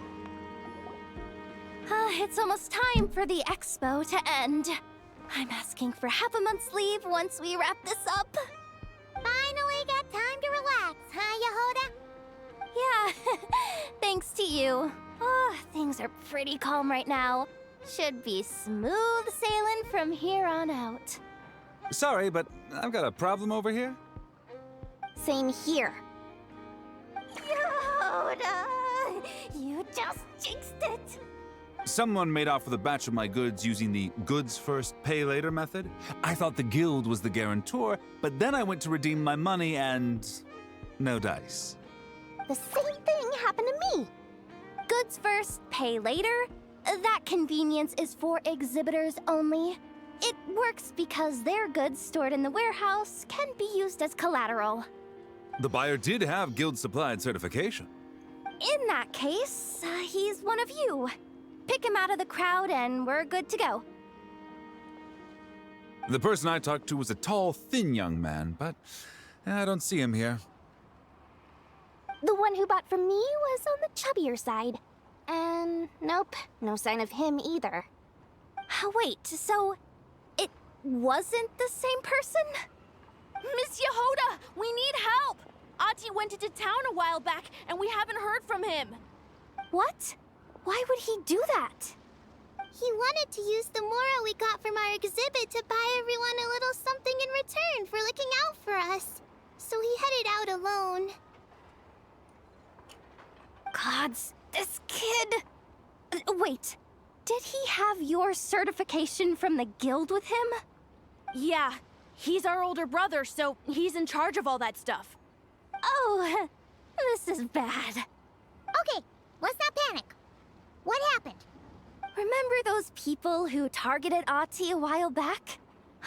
It's almost time for the expo to end. I'm asking for half a month's leave once we wrap this up. Finally got time to relax, huh, Yehoda? Yeah, thanks to you. Oh, things are pretty calm right now. Should be smooth sailing from here on out. Sorry, but I've got a problem over here. Same here. Yoda, you just jinxed it. Someone made off with a batch of my goods using the goods first, pay later method. I thought the guild was the guarantor, but then I went to redeem my money and no dice. The same thing happened to me. Goods first, pay later? That convenience is for exhibitors only. It works because their goods stored in the warehouse can be used as collateral. The buyer did have guild supplied certification. In that case, he's one of you. Pick him out of the crowd and we're good to go. The person I talked to was a tall, thin young man, but I don't see him here. The one who bought from me was on the chubbier side. And nope, no sign of him either. Wait, so it wasn't the same person? Miss Yehoda, we need help! Ati went into town a while back and we haven't heard from him. What? Why would he do that? He wanted to use the mora we got from our exhibit to buy everyone a little something in return for looking out for us. So he headed out alone. Gods, this kid... Wait, did he have your certification from the guild with him? Yeah, he's our older brother, so he's in charge of all that stuff. Oh, this is bad. Okay, let's not panic. What happened? Remember those people who targeted Ati a while back?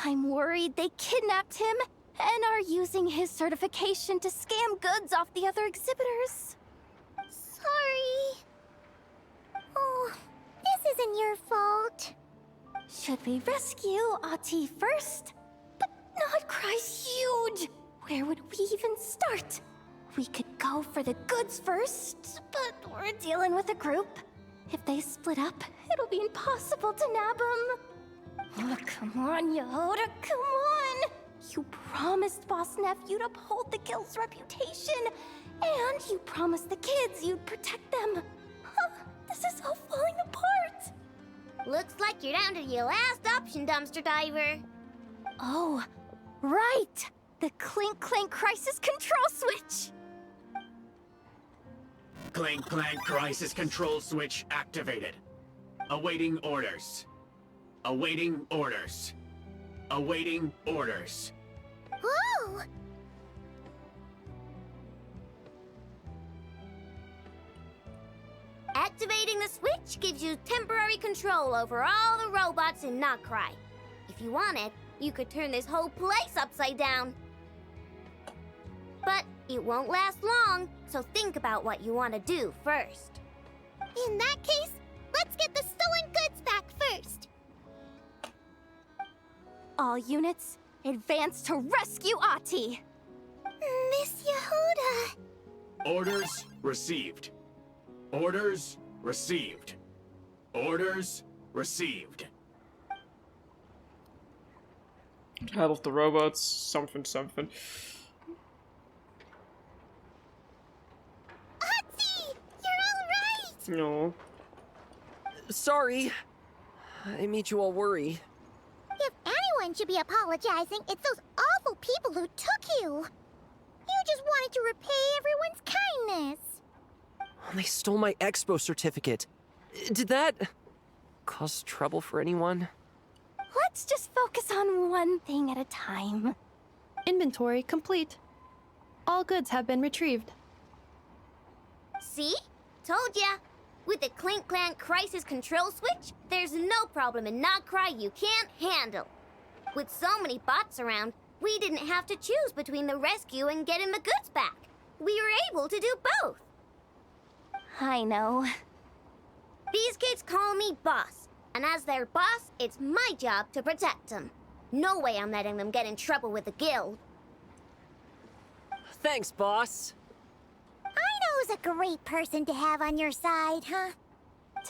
I'm worried they kidnapped him and are using his certification to scam goods off the other exhibitors. Sorry. Oh, this isn't your fault. Should we rescue Ati first? But Nodcry's huge! Where would we even start? We could go for the goods first, but we're dealing with a group. If they split up, it'll be impossible to nab them. Oh, come on, Yehoda, come on! You promised Boss Nephew to uphold the guild's reputation, and you promised the kids you'd protect them. This is all falling apart. Looks like you're down to your last option, dumpster diver. Oh, right! The Clink Clank Crisis Control Switch! Clank Clank Crisis Control Switch activated. Awaiting orders. Awaiting orders. Awaiting orders. Whoa! Activating the switch gives you temporary control over all the robots in Not Cry. If you wanted, you could turn this whole place upside down. But it won't last long, so think about what you want to do first. In that case, let's get the stolen goods back first. All units, advance to rescue Ahti! Miss Yehuda. Orders received. Orders received. Orders received. Head of the robots, something. Ahti! You're alright! No. Sorry. I made you all worry. If anyone should be apologizing, it's those awful people who took you. You just wanted to repay everyone's kindness. They stole my expo certificate. Did that cause trouble for anyone? Let's just focus on one thing at a time. Inventory complete. All goods have been retrieved. See? Told ya. With the Clink Clank Crisis Control Switch, there's no problem in Not Cry you can't handle. With so many bots around, we didn't have to choose between the rescue and getting the goods back. We were able to do both. I know. These kids call me boss, and as their boss, it's my job to protect them. No way I'm letting them get in trouble with the guild. Thanks, boss. Aino's a great person to have on your side, huh?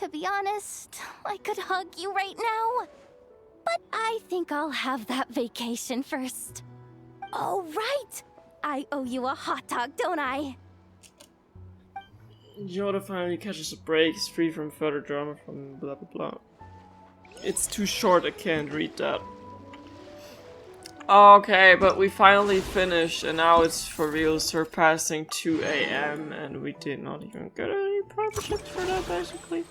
To be honest, I could hug you right now. But I think I'll have that vacation first. Oh, right! I owe you a hot dog, don't I? Yoda finally catches a break, is free from further drama from blah blah blah. It's too short, I can't read that. Okay, but we finally finished and now it's for real surpassing 2 AM and we did not even get any private ships for that basically.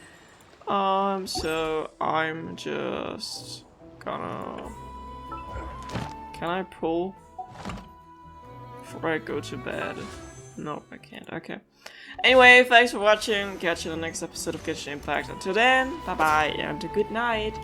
So I'm just gonna... Can I pull? Before I go to bed? No, I can't, okay. Anyway, thanks for watching, catch you in the next episode of Genshin Impact. Until then, bye bye and good night.